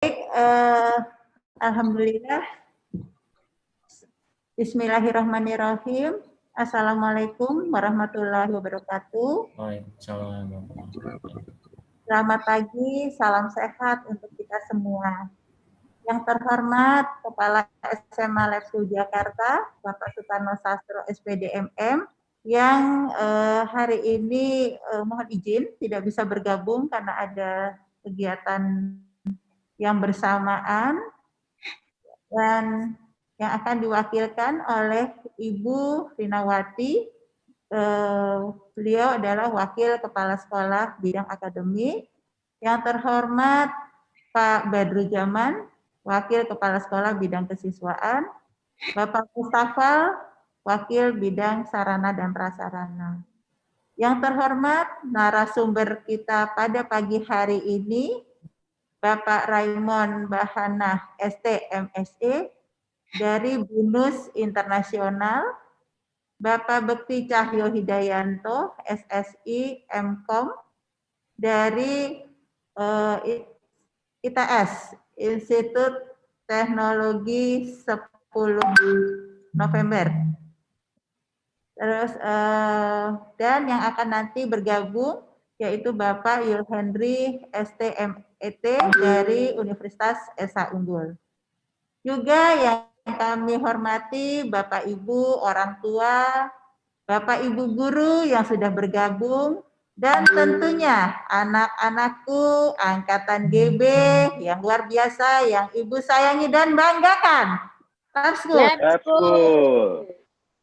eh, Alhamdulillah. Bismillahirrahmanirrahim. Assalamualaikum warahmatullahi wabarakatuh. Waalaikumsalam. Selamat pagi, salam sehat untuk kita semua. Yang terhormat Kepala SMA Lab Jakarta, Bapak Sutarno Sastro SPD MM, yang hari ini mohon izin tidak bisa bergabung karena ada kegiatan yang bersamaan, dan yang akan diwakilkan oleh Ibu Rinawati. Beliau adalah Wakil Kepala Sekolah Bidang Akademik. Yang terhormat Pak Badru Jaman, Wakil Kepala Sekolah Bidang Kesiswaan. Bapak Mustafa, Wakil Bidang Sarana dan Prasarana. Yang terhormat narasumber kita pada pagi hari ini, Bapak Raymond Bahanah, ST MSE, dari BUNUS Internasional, Bapak Bekti Cahyo Hidayanto, SSI MKOM, dari ITS, Institut Teknologi 10 November. Terus dan yang akan nanti bergabung yaitu Bapak Yul Henry STMET dari Universitas Esa Unggul. Juga yang kami hormati Bapak Ibu orang tua, Bapak Ibu guru yang sudah bergabung, dan tentunya anak-anakku angkatan GB yang luar biasa, yang Ibu sayangi dan banggakan. Let's go.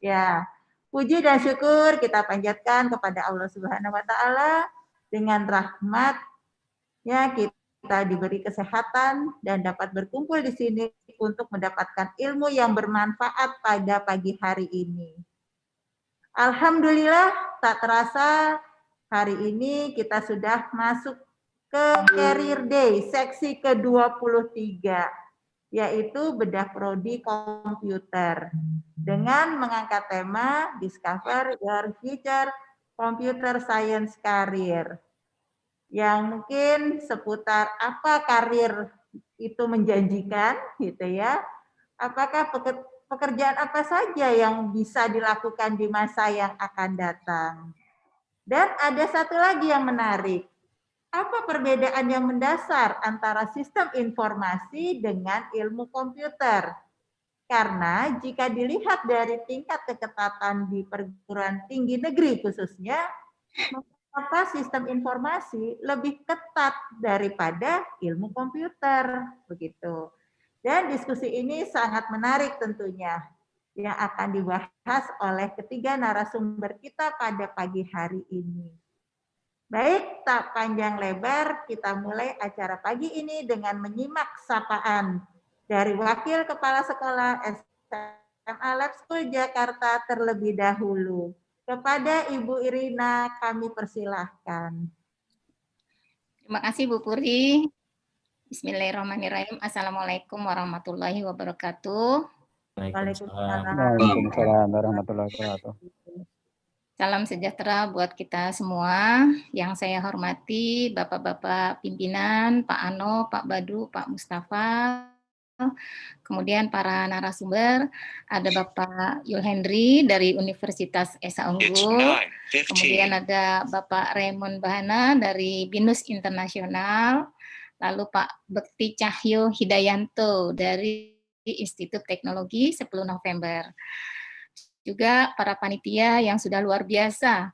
Ya, puji dan syukur kita panjatkan kepada Allah Subhanahu wa taala. Dengan rahmat-Nya kita diberi kesehatan dan dapat berkumpul di sini untuk mendapatkan ilmu yang bermanfaat pada pagi hari ini. Alhamdulillah, tak terasa hari ini kita sudah masuk ke Career Day seksi ke-23, yaitu bedah prodi komputer, dengan mengangkat tema Discover Your Future Computer Science Career, yang mungkin seputar apa karir itu menjanjikan, gitu ya. Apakah pekerjaan apa saja yang bisa dilakukan di masa yang akan datang. Dan ada satu lagi yang menarik. Apa perbedaan yang mendasar antara sistem informasi dengan ilmu komputer? Karena jika dilihat dari tingkat keketatan di perguruan tinggi negeri khususnya, maka sistem informasi lebih ketat daripada ilmu komputer, begitu. Dan diskusi ini sangat menarik tentunya, yang akan dibahas oleh ketiga narasumber kita pada pagi hari ini. Baik, tak panjang lebar, kita mulai acara pagi ini dengan menyimak sapaan dari Wakil Kepala Sekolah SMA Lab School Jakarta terlebih dahulu. Kepada Ibu Irina, kami persilahkan. Terima kasih Bu Puri. Bismillahirrahmanirrahim. Assalamualaikum warahmatullahi wabarakatuh. Waalaikumsalam warahmatullahi wabarakatuh. Salam sejahtera buat kita semua. Yang saya hormati Bapak-Bapak pimpinan, Pak Ano, Pak Badru, Pak Mustafa, kemudian para narasumber, ada Bapak Yul Henry dari Universitas Esa Unggul, kemudian ada Bapak Raymond Bahana dari BINUS Internasional, lalu Pak Bekti Cahyo Hidayanto dari Institut Teknologi 10 November. Juga para panitia yang sudah luar biasa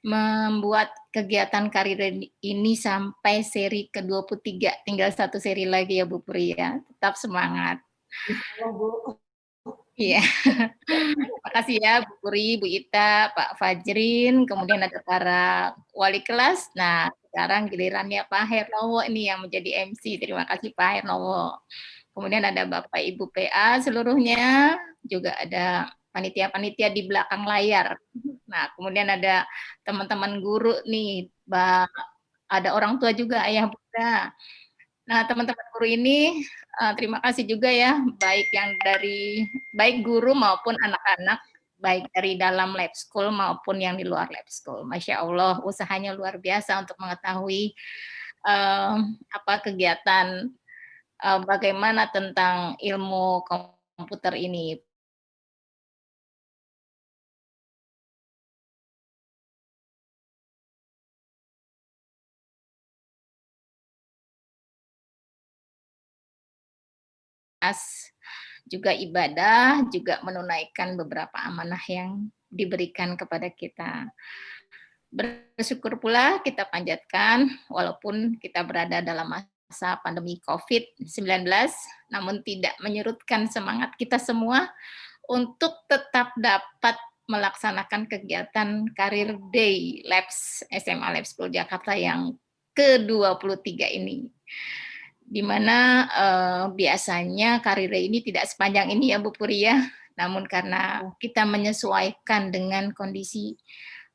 membuat kegiatan karir ini sampai seri ke-23. Tinggal satu seri lagi ya Bu Puri ya. Tetap semangat. Iya. Terima kasih ya Bu Puri, Bu Ita, Pak Fajrin, kemudian ada para wali kelas. Nah, sekarang gilirannya Pak Hernowo ini yang menjadi MC. Terima kasih Pak Hernowo. Kemudian ada Bapak Ibu PA seluruhnya, juga ada panitia-panitia di belakang layar. Nah, kemudian ada teman-teman guru nih, ada orang tua juga, ayah bunda. Nah, teman-teman guru ini terima kasih juga ya, baik guru maupun anak-anak, baik dari dalam lab school maupun yang di luar lab school. Masya Allah, usahanya luar biasa untuk mengetahui apa kegiatan bagaimana tentang ilmu komputer ini? Juga ibadah, juga menunaikan beberapa amanah yang diberikan kepada kita. Bersyukur pula kita panjatkan, walaupun kita berada dalam masa pandemi COVID-19, namun tidak menyurutkan semangat kita semua untuk tetap dapat melaksanakan kegiatan Career Day Labs SMA Lab School Jakarta yang ke-23 ini. Di mana biasanya Career Day ini tidak sepanjang ini ya Bu Puri ya, namun karena kita menyesuaikan dengan kondisi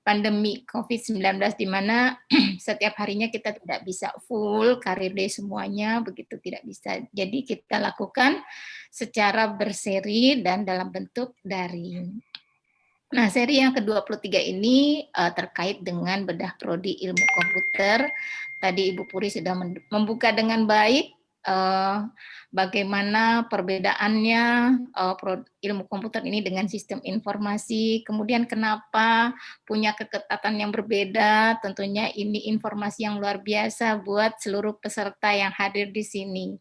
pandemi COVID-19 di mana setiap harinya kita tidak bisa full Career Day semuanya, begitu tidak bisa. Jadi kita lakukan secara berseri dan dalam bentuk daring. Nah, seri yang ke-23 ini terkait dengan bedah prodi ilmu komputer. Tadi Ibu Puri sudah membuka dengan baik bagaimana perbedaannya ilmu komputer ini dengan sistem informasi, kemudian kenapa punya keketatan yang berbeda, tentunya ini informasi yang luar biasa buat seluruh peserta yang hadir di sini.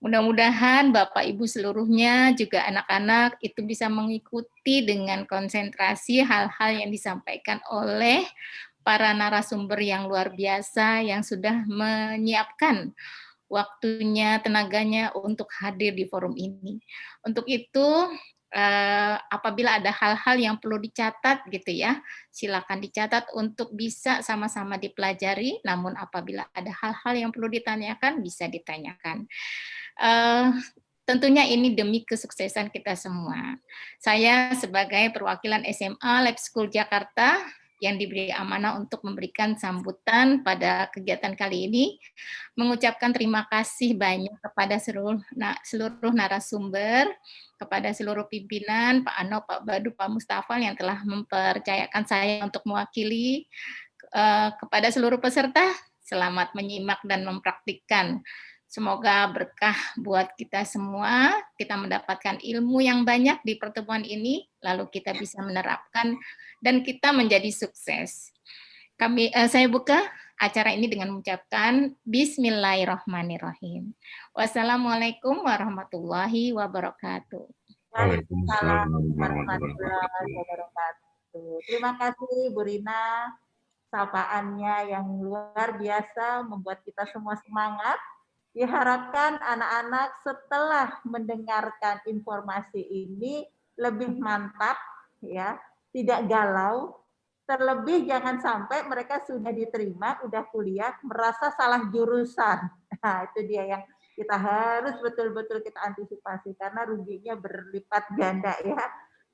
Mudah-mudahan Bapak Ibu seluruhnya juga anak-anak itu bisa mengikuti dengan konsentrasi hal-hal yang disampaikan oleh para narasumber yang luar biasa yang sudah menyiapkan waktunya, tenaganya untuk hadir di forum ini. Untuk itu, apabila ada hal-hal yang perlu dicatat gitu ya, silakan dicatat untuk bisa sama-sama dipelajari, namun apabila ada hal-hal yang perlu ditanyakan, bisa ditanyakan. Tentunya ini demi kesuksesan kita semua. Saya sebagai perwakilan SMA Lab School Jakarta yang diberi amanah untuk memberikan sambutan pada kegiatan kali ini, mengucapkan terima kasih banyak kepada seluruh narasumber, kepada seluruh pimpinan, Pak Ano, Pak Badu, Pak Mustafa yang telah mempercayakan saya untuk mewakili, kepada seluruh peserta, selamat menyimak dan mempraktikkan. Semoga berkah buat kita semua, kita mendapatkan ilmu yang banyak di pertemuan ini, lalu kita bisa menerapkan dan kita menjadi sukses. Saya buka acara ini dengan mengucapkan Bismillahirrahmanirrahim. Wassalamualaikum warahmatullahi wabarakatuh. Waalaikumsalam warahmatullahi wabarakatuh. Terima kasih Bu Rina, sapaannya yang luar biasa membuat kita semua semangat. Diharapkan anak-anak setelah mendengarkan informasi ini lebih mantap ya, tidak galau. Terlebih jangan sampai mereka sudah diterima, udah kuliah, merasa salah jurusan. Nah, itu dia yang kita harus betul-betul kita antisipasi karena ruginya berlipat ganda ya.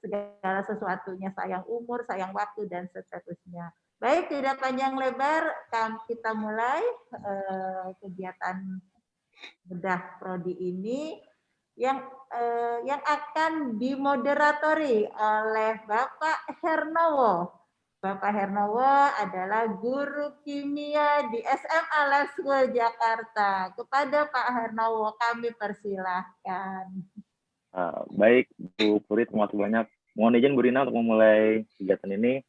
Segala sesuatunya, sayang umur, sayang waktu dan seterusnya. Baik, tidak panjang lebar, kita mulai kegiatan bedah prodi ini yang akan dimoderatori oleh Bapak Hernowo. Bapak Hernowo adalah guru kimia di SMA Lab School Jakarta. Kepada Pak Hernowo kami persilahkan. Baik, Bu Puri, terima kasih banyak. Mohon izin Bu Rina untuk memulai kegiatan ini.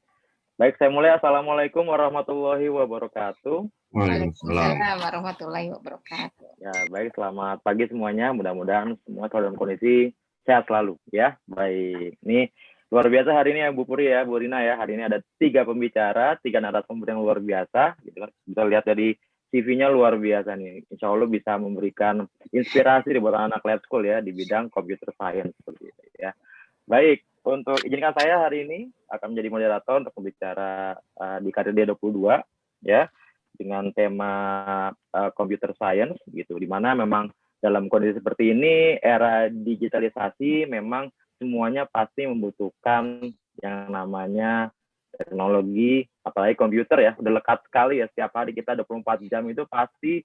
Baik, saya mulai. Assalamualaikum warahmatullahi wabarakatuh. Waalaikumsalam warahmatullahi wabarakatuh. Ya, baik, selamat pagi semuanya. Mudah-mudahan semua dalam kondisi sehat selalu ya. Baik, ini luar biasa hari ini ya Bu Puri ya, Bu Rina ya. Hari ini ada 3 pembicara, 3 narasumber yang luar biasa. Gitu kan. Bisa lihat dari CV-nya luar biasa nih. Insya Allah bisa memberikan inspirasi buat anak lab school ya di bidang computer science seperti itu ya. Baik, untuk izinkan saya hari ini akan menjadi moderator untuk pembicara di Career Day 22 ya, dengan tema computer science gitu, di mana memang dalam kondisi seperti ini, era digitalisasi, memang semuanya pasti membutuhkan yang namanya teknologi, apalagi komputer ya, udah lekat sekali ya, setiap hari kita 24 jam itu pasti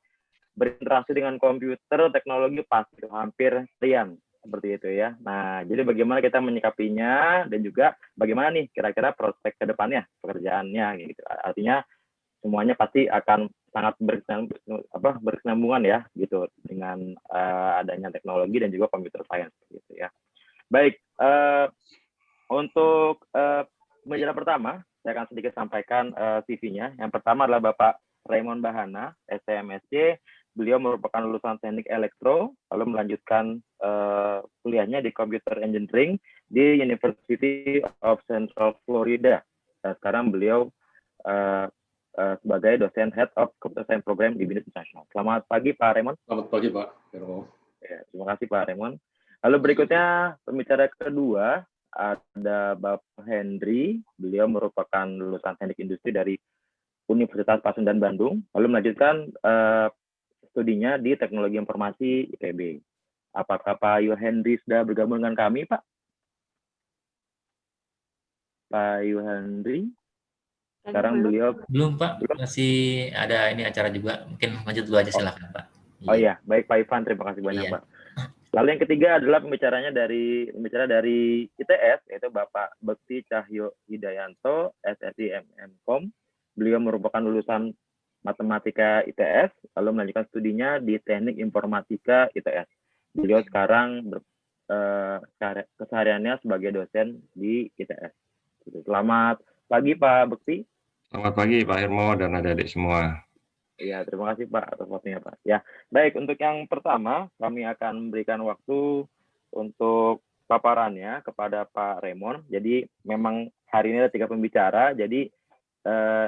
berinteraksi dengan komputer, teknologi pasti hampir harian, seperti itu ya. Nah, jadi bagaimana kita menyikapinya, dan juga bagaimana nih kira-kira prospek ke depannya, pekerjaannya gitu. Artinya semuanya pasti akan sangat berkesinambungan ya gitu dengan adanya teknologi dan juga computer science gitu ya. Baik, untuk pembicara pertama saya akan sedikit sampaikan CV-nya. Yang pertama adalah Bapak Raymond Bahana, STMSC. Beliau merupakan lulusan teknik elektro, lalu melanjutkan kuliahnya di computer engineering di University of Central Florida. Dan sekarang beliau sebagai dosen Head of Computer Science Program di BINUS International. Selamat pagi Pak Raymond. Selamat pagi Pak. Ya, terima kasih Pak Raymond. Lalu berikutnya pembicara kedua ada Bapak Henry. Beliau merupakan lulusan teknik industri dari Universitas Pasundan Bandung, lalu melanjutkan studinya di Teknologi Informasi ITB. Apakah Pak Henry sudah bergabung dengan kami, Pak? Pak Henry? Sekarang beliau belum Pak, masih ada ini acara juga. Mungkin lanjut dulu aja, silakan Pak. Oh iya, baik Pak Ivan, terima kasih banyak Pak. Lalu yang ketiga adalah pembicara dari ITS, yaitu Bapak Bekti Cahyo Hidayanto, SSI MMkom. Beliau merupakan lulusan Matematika ITS, lalu melanjutkan studinya di Teknik Informatika ITS. Beliau sekarang kesehariannya sebagai dosen di ITS. Selamat pagi Pak Bekti. Selamat pagi Pak Hermo dan adik-adik semua. Ya, terima kasih Pak atas waktunya Pak. Ya, baik, untuk yang pertama kami akan memberikan waktu untuk paparannya kepada Pak Raymond. Jadi memang hari ini ada 3 pembicara, jadi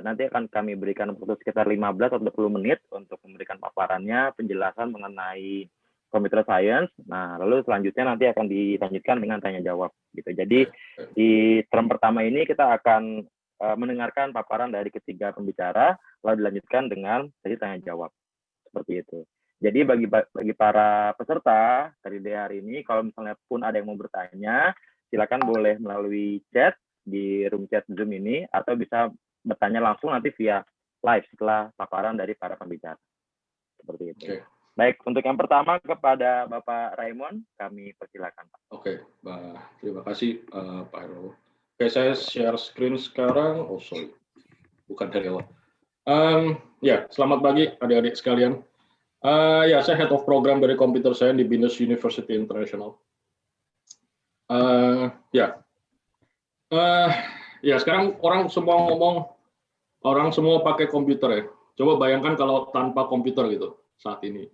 nanti akan kami berikan waktu sekitar 15 atau 20 menit untuk memberikan paparannya, penjelasan mengenai computer science. Nah, lalu selanjutnya nanti akan dilanjutkan dengan tanya jawab gitu. Jadi di term pertama ini kita akan mendengarkan paparan dari ketiga pembicara, lalu dilanjutkan dengan sesi tanya jawab. Seperti itu. Jadi bagi para peserta dari hari ini, kalau misalnya pun ada yang mau bertanya, silakan boleh melalui chat di room chat Zoom ini, atau bisa bertanya langsung nanti via live setelah paparan dari para pembicara. Seperti itu. Okay. Baik, untuk yang pertama kepada Bapak Raymond, kami persilakan Pak. Oke, terima kasih Pak Hero. Oke, saya share screen sekarang. Oh, sorry. Bukan dari awal. Ya, selamat pagi adik-adik sekalian. Ya, saya Head of Program dari Computer Science di BINUS University International. Ya, sekarang orang semua pakai komputer ya. Coba bayangkan kalau tanpa komputer gitu saat ini.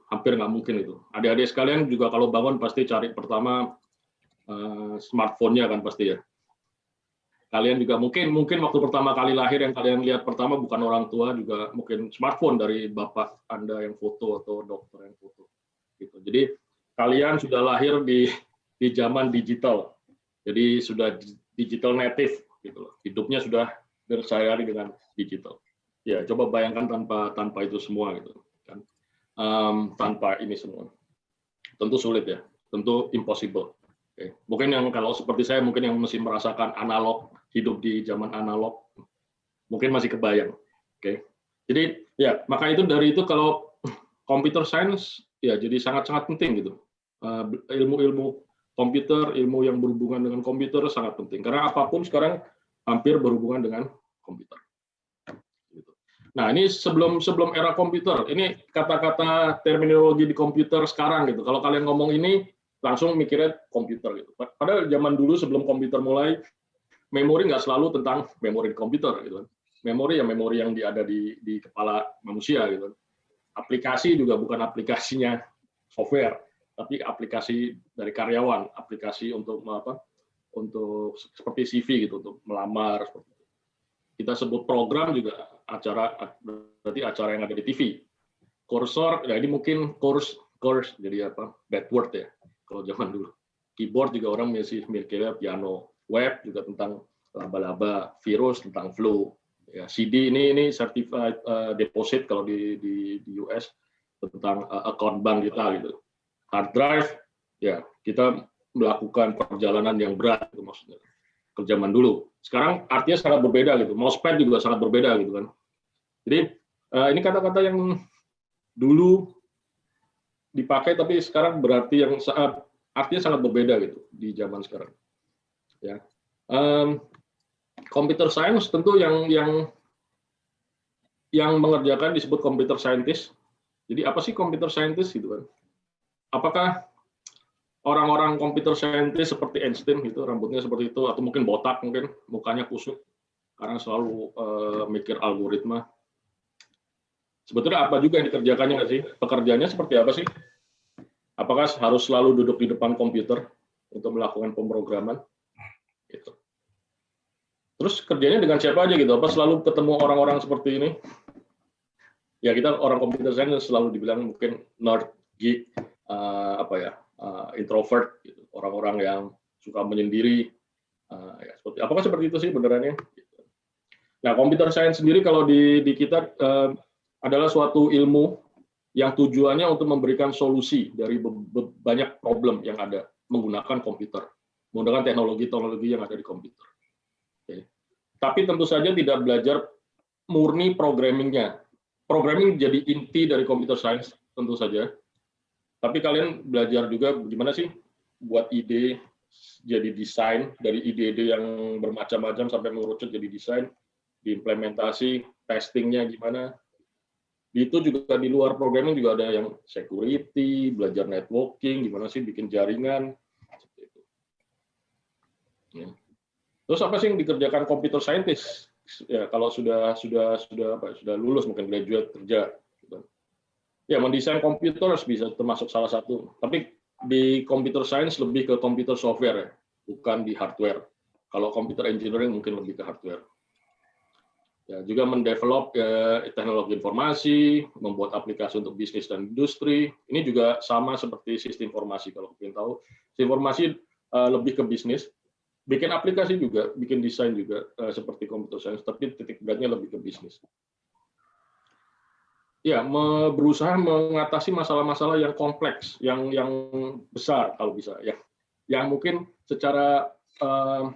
Hampir nggak mungkin itu. Adik-adik sekalian juga kalau bangun pasti cari pertama smartphone-nya kan pasti ya. Kalian juga mungkin waktu pertama kali lahir yang kalian lihat pertama bukan orang tua, juga mungkin smartphone dari bapak Anda yang foto atau dokter yang foto. Gitu. Jadi kalian sudah lahir di zaman digital. Jadi sudah digital native gitu loh. Hidupnya sudah bersehari-hari dengan digital. Ya, coba bayangkan tanpa itu semua gitu kan. Tanpa ini semua. Tentu sulit ya. Tentu impossible. Okay. Mungkin yang kalau seperti saya mungkin yang masih merasakan analog, hidup di zaman analog, mungkin masih kebayang. Okay. Jadi ya, maka dari itu kalau computer science ya jadi sangat-sangat penting gitu. Ilmu-ilmu komputer, ilmu yang berhubungan dengan komputer sangat penting. Karena apapun sekarang hampir berhubungan dengan komputer. Nah, ini sebelum era komputer, ini kata-kata terminologi di komputer sekarang gitu. Kalau kalian ngomong ini, langsung mikirnya komputer gitu. Padahal zaman dulu sebelum komputer mulai, memori nggak selalu tentang memori di komputer gitu. Memori ya memori yang ada di kepala manusia gitu. Aplikasi juga bukan aplikasinya software, tapi aplikasi dari karyawan, aplikasi untuk seperti CV gitu, untuk melamar seperti itu. Kita sebut program juga berarti acara yang ada di TV. Cursor, ya ini mungkin course jadi bad word ya kalau zaman dulu. Keyboard juga orang masih mikirnya piano. Web juga tentang laba-laba, virus tentang flu. Ya, CD ini certified deposit kalau di US tentang account bank kita gitu. Hard drive, ya kita melakukan perjalanan yang berat itu maksudnya ke zaman dulu. Sekarang artinya sangat berbeda gitu. Mousepad juga sangat berbeda gitu kan. Jadi ini kata-kata yang dulu dipakai tapi sekarang berarti yang artinya sangat berbeda gitu di zaman sekarang. Ya. Computer science tentu yang yang mengerjakan disebut computer scientist. Jadi apa sih computer scientist gitu kan? Apakah orang-orang computer scientist seperti Einstein gitu, rambutnya seperti itu, atau mungkin botak, mungkin mukanya kusut karena selalu mikir algoritma? Sebetulnya apa juga yang dikerjakannya nggak sih? Pekerjaannya seperti apa sih? Apakah harus selalu duduk di depan komputer untuk melakukan pemrograman? Gitu. Terus kerjanya dengan siapa aja gitu? Apa selalu ketemu orang-orang seperti ini? Ya kita orang computer science selalu dibilang mungkin nerd, geek, introvert, gitu. Orang-orang yang suka menyendiri. Apakah seperti itu sih benerannya? Nah, computer science sendiri kalau di kita adalah suatu ilmu yang tujuannya untuk memberikan solusi dari banyak problem yang ada menggunakan komputer, menggunakan teknologi-teknologi yang ada di komputer. Oke. Tapi tentu saja tidak belajar murni programmingnya. Programming jadi inti dari computer science tentu saja. Tapi kalian belajar juga gimana sih buat ide jadi desain, dari ide-ide yang bermacam-macam sampai mengerucut jadi desain, diimplementasi, testingnya gimana. Itu juga di luar programming juga ada yang security, belajar networking, gimana sih bikin jaringan. Seperti itu. Ya. Terus apa sih yang dikerjakan computer scientist? Ya, kalau sudah lulus mungkin graduate kerja. Gitu. Ya, mendesain komputer bisa termasuk salah satu. Tapi di computer science lebih ke computer software, ya, bukan di hardware. Kalau computer engineering mungkin lebih ke hardware. Ya, juga mendevelop teknologi informasi, membuat aplikasi untuk bisnis dan industri. Ini juga sama seperti sistem informasi. Kalau kalian tahu, sistem informasi lebih ke bisnis. Bikin aplikasi juga, bikin desain juga seperti computer science, tapi titik beratnya lebih ke bisnis. Ya, berusaha mengatasi masalah-masalah yang kompleks, yang besar kalau bisa, ya, yang mungkin secara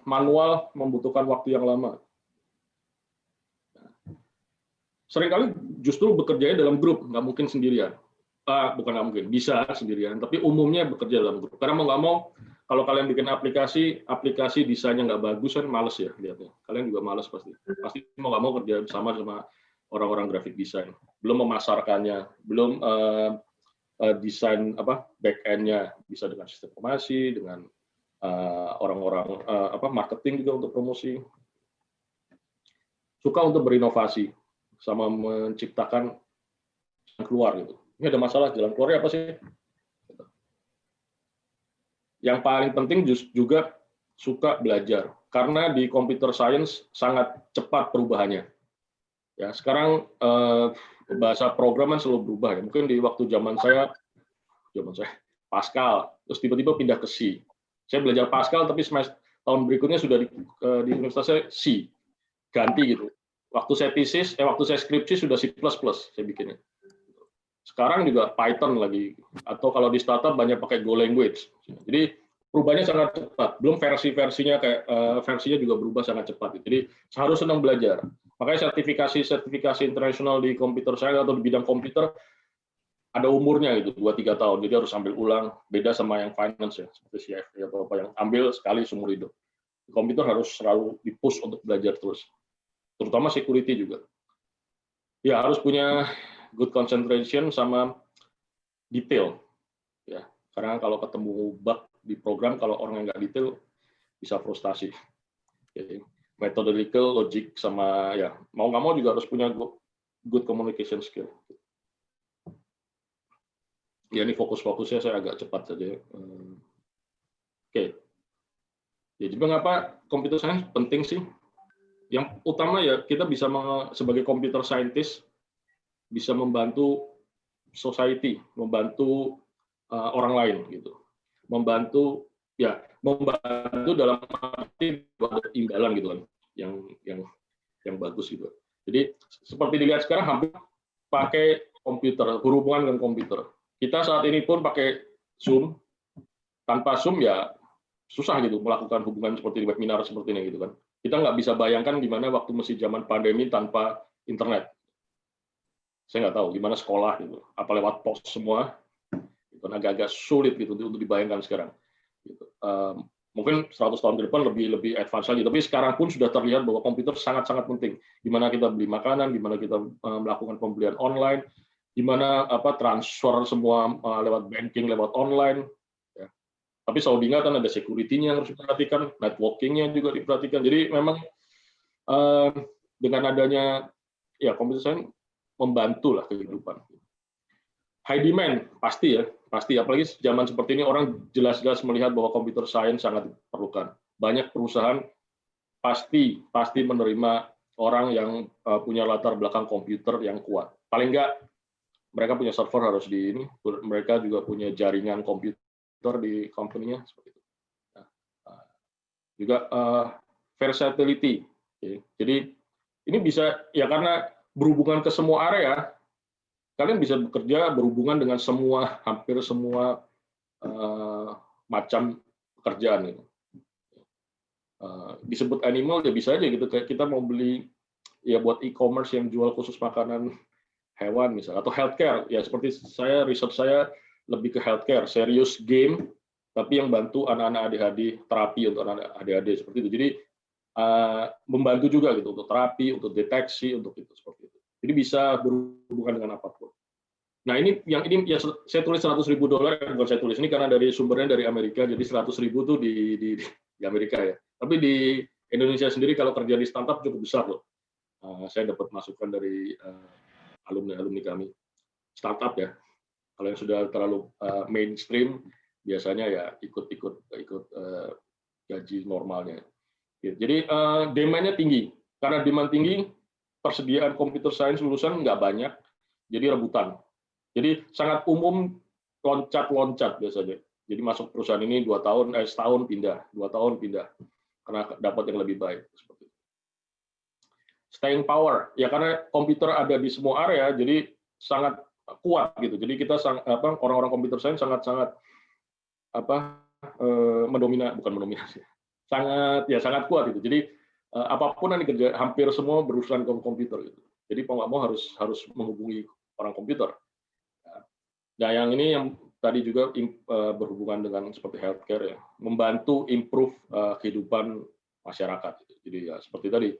manual membutuhkan waktu yang lama. Seringkali justru bekerjanya dalam grup, nggak mungkin sendirian. Bukan nggak mungkin, bisa sendirian, tapi umumnya bekerja dalam grup. Karena mau nggak mau, kalau kalian bikin aplikasi desainnya nggak bagus kan males ya lihatnya. Kalian juga males pasti mau nggak mau kerja bersama sama orang-orang graphic design. Belum memasarkannya, belum desain back end-nya bisa dengan sistem informasi, dengan orang-orang marketing juga untuk promosi. Suka untuk berinovasi sama menciptakan jalan keluar gitu. Ini ada masalah, jalan keluarnya apa sih? Yang paling penting juga suka belajar, karena di computer science sangat cepat perubahannya. Ya, sekarang bahasa programan selalu berubah ya. Mungkin di waktu zaman saya Pascal, terus tiba-tiba pindah ke C. Saya belajar Pascal, tapi tahun berikutnya sudah di universitas saya C, ganti gitu. Waktu saya thesis, waktu saya skripsi sudah C++ saya bikinnya. Sekarang juga Python lagi, atau kalau di startup banyak pakai Go language. Jadi perubahannya sangat cepat. Belum versinya versinya juga berubah sangat cepat. Jadi harus senang belajar. Makanya sertifikasi internasional di computer science atau di bidang komputer ada umurnya itu 2-3 tahun. Jadi harus ambil ulang. Beda sama yang finance ya, seperti CFA atau apa yang ambil sekali seumur hidup. Komputer harus selalu dipush untuk belajar terus. Terutama security juga. Ya harus punya good concentration sama detail, ya. Karena kalau ketemu bug di program, kalau orang yang nggak detail bisa frustasi. Jadi, methodological, logic, sama ya mau nggak mau juga harus punya good communication skill. Ya ini fokusnya saya agak cepat saja. Oke. Ya, jadi mengapa computer science penting sih? Yang utama ya kita bisa sebagai computer scientist bisa membantu society, membantu orang lain gitu, membantu dalam arti ada imbalan gitu kan, yang bagus gitu. Jadi seperti dilihat sekarang hampir pakai komputer, berhubungan dengan komputer. Kita saat ini pun pakai Zoom, tanpa Zoom ya susah gitu melakukan hubungan seperti di webinar seperti ini gitu kan. Kita nggak bisa bayangkan gimana waktu masih zaman pandemi tanpa internet. Saya nggak tahu gimana sekolah gitu, apa lewat pos semua, itu agak-agak sulit gitu untuk dibayangkan sekarang. Gitu. Mungkin 100 tahun ke depan lebih advance lagi. Tapi sekarang pun sudah terlihat bahwa komputer sangat-sangat penting. Gimana kita beli makanan, gimana kita melakukan pembelian online, gimana transfer semua lewat banking, lewat online. Ya. Tapi selalu diingat kan ada security-nya yang harus diperhatikan, networking-nya juga diperhatikan. Jadi memang dengan adanya komputer science membantu lah kehidupan. High demand pasti ya, pasti. Apalagi zaman seperti ini orang jelas-jelas melihat bahwa computer science sangat diperlukan. Banyak perusahaan pasti menerima orang yang punya latar belakang komputer yang kuat. Paling enggak mereka punya server harus di ini, mereka juga punya jaringan komputer di company-nya seperti itu. Juga versatility. Jadi ini bisa ya karena berhubungan ke semua area. Kalian bisa bekerja berhubungan dengan hampir semua macam pekerjaan itu. Disebut animal ya bisa aja gitu. Kayak kita mau beli ya buat e-commerce yang jual khusus makanan hewan misalnya, atau healthcare ya seperti research saya lebih ke healthcare, serious game tapi yang bantu anak-anak ADHD, terapi untuk anak-anak ADHD seperti itu. Jadi membantu juga gitu untuk terapi, untuk deteksi, untuk itu seperti itu. Jadi bisa berhubungan dengan apapun. Nah ini ya saya tulis $100.000 bukan saya tulis ini karena dari sumbernya dari Amerika, jadi 100.000 tuh di Amerika ya. Tapi di Indonesia sendiri kalau kerja di startup cukup besar loh. Saya dapat masukan dari alumni kami startup ya. Kalau yang sudah terlalu mainstream biasanya ya ikut gaji normalnya. Jadi demand-nya tinggi. Karena demand tinggi, persediaan computer science lulusan nggak banyak, jadi rebutan. Jadi sangat umum loncat-loncat biasanya. Jadi masuk perusahaan ini setahun pindah, 2 tahun pindah, karena dapat yang lebih baik. Seperti itu. Staying power, ya karena komputer ada di semua area, jadi sangat kuat gitu. Jadi kita orang-orang computer science sangat mendominasi, sangat kuat gitu. Jadi apapun yang dikerjakan hampir semua berurusan dengan komputer gitu. Jadi mau nggak mau harus menghubungi orang komputer. Nah yang ini yang tadi juga berhubungan dengan seperti healthcare ya, membantu improve kehidupan masyarakat. Jadi ya seperti tadi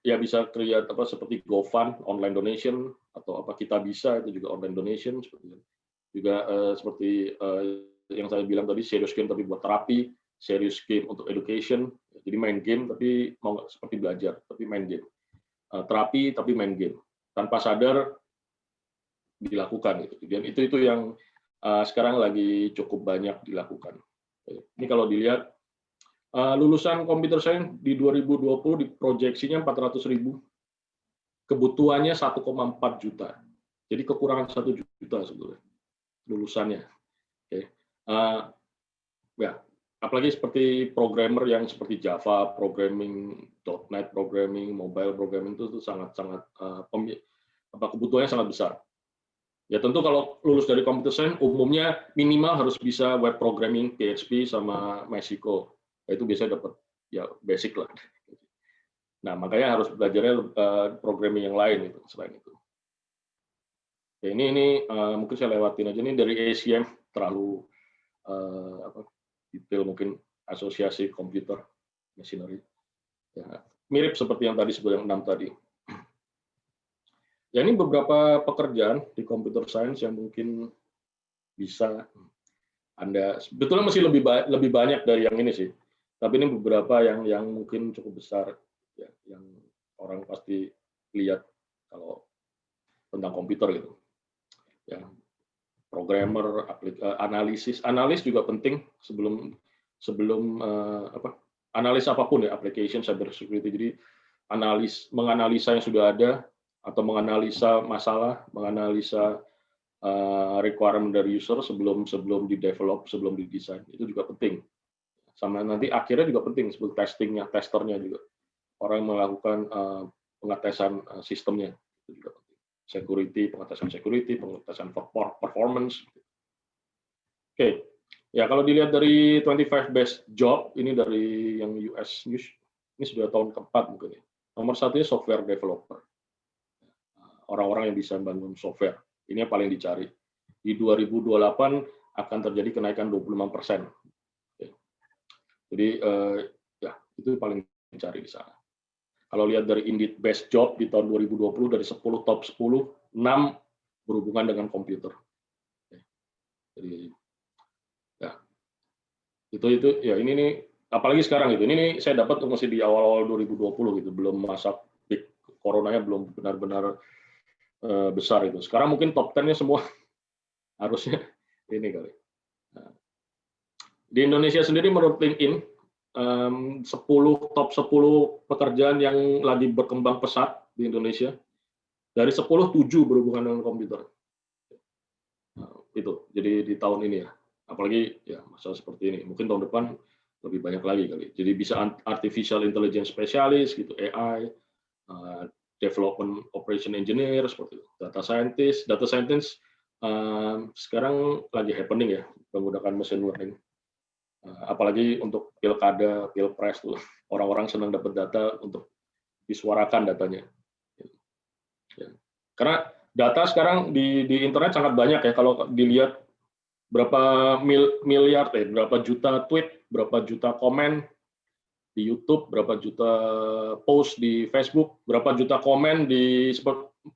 ya bisa create seperti GoFund online donation atau kita bisa itu juga online donation seperti itu. Juga seperti yang saya bilang tadi serious game tapi buat terapi, serious game untuk education. Jadi main game tapi mau nggak seperti belajar tapi main game. Terapi tapi main game. Tanpa sadar dilakukan gitu. Dan itu yang sekarang lagi cukup banyak dilakukan. Ini kalau dilihat lulusan computer science di 2020 diproyeksinya 400.000, kebutuhannya 1,4 juta. Jadi kekurangan 1 juta sebetulnya lulusannya. Ya, apalagi seperti programmer yang seperti Java, programming, .NET programming, mobile programming itu sangat kebutuhannya sangat besar. Ya tentu kalau lulus dari computer science umumnya minimal harus bisa web programming, PHP sama MySQL. Itu biasanya dapat ya basic lah. Nah makanya harus belajarnya programming yang lain itu selain itu. Ya, ini mungkin saya lewatin aja ini dari ACM terlalu detail mungkin asosiasi komputer machinery. Ya, mirip seperti yang tadi sebut yang 6 tadi. Ya ini beberapa pekerjaan di computer science yang mungkin bisa Anda sebetulnya masih lebih banyak dari yang ini sih. Tapi ini beberapa yang mungkin cukup besar ya, yang orang pasti lihat kalau tentang komputer gitu. Ya, programmer, analis juga penting sebelum analis apapun ya, application cyber security. Jadi menganalisa yang sudah ada atau menganalisa masalah, menganalisa requirement dari user sebelum di-develop, sebelum didesain, itu juga penting. Sama nanti akhirnya juga penting seperti testingnya, testernya juga. Orang melakukan pengetesan sistemnya itu juga penting. Pengetesan security, pengetesan performance. Oke. Ya kalau dilihat dari 25 best job ini dari yang US News, ini sudah tahun keempat mungkin ya. Nomor 1-nya software developer. Orang-orang yang bisa membangun software. Ini yang paling dicari. Di 2028 akan terjadi kenaikan 25%. Jadi ya itu paling dicari di sana. Kalau lihat dari Indeed Best Job di tahun 2020 dari 10 top 10, 6 berhubungan dengan komputer. Jadi ya itu ya ini nih apalagi sekarang gitu. Ini nih saya dapat masih di awal-awal 2020 gitu, belum masa peak coronanya belum benar-benar besar itu. Sekarang mungkin top 10-nya semua harusnya ini kali. Nah, di Indonesia sendiri menurut LinkedIn 10 top 10 pekerjaan yang lagi berkembang pesat di Indonesia. Dari 10, 7 berhubungan dengan komputer. Nah, itu. Jadi di tahun ini ya. Apalagi ya masa seperti ini. Mungkin tahun depan lebih banyak lagi kali. Jadi bisa artificial intelligence specialist gitu, AI, development operation engineer seperti itu. Data scientist sekarang lagi happening ya menggunakan machine learning. Apalagi untuk pilkada, pilpres tuh orang-orang senang dapat data untuk disuarakan datanya. Ya. Karena data sekarang di internet sangat banyak ya, kalau dilihat berapa miliar, berapa juta tweet, berapa juta komen di YouTube, berapa juta post di Facebook, berapa juta komen di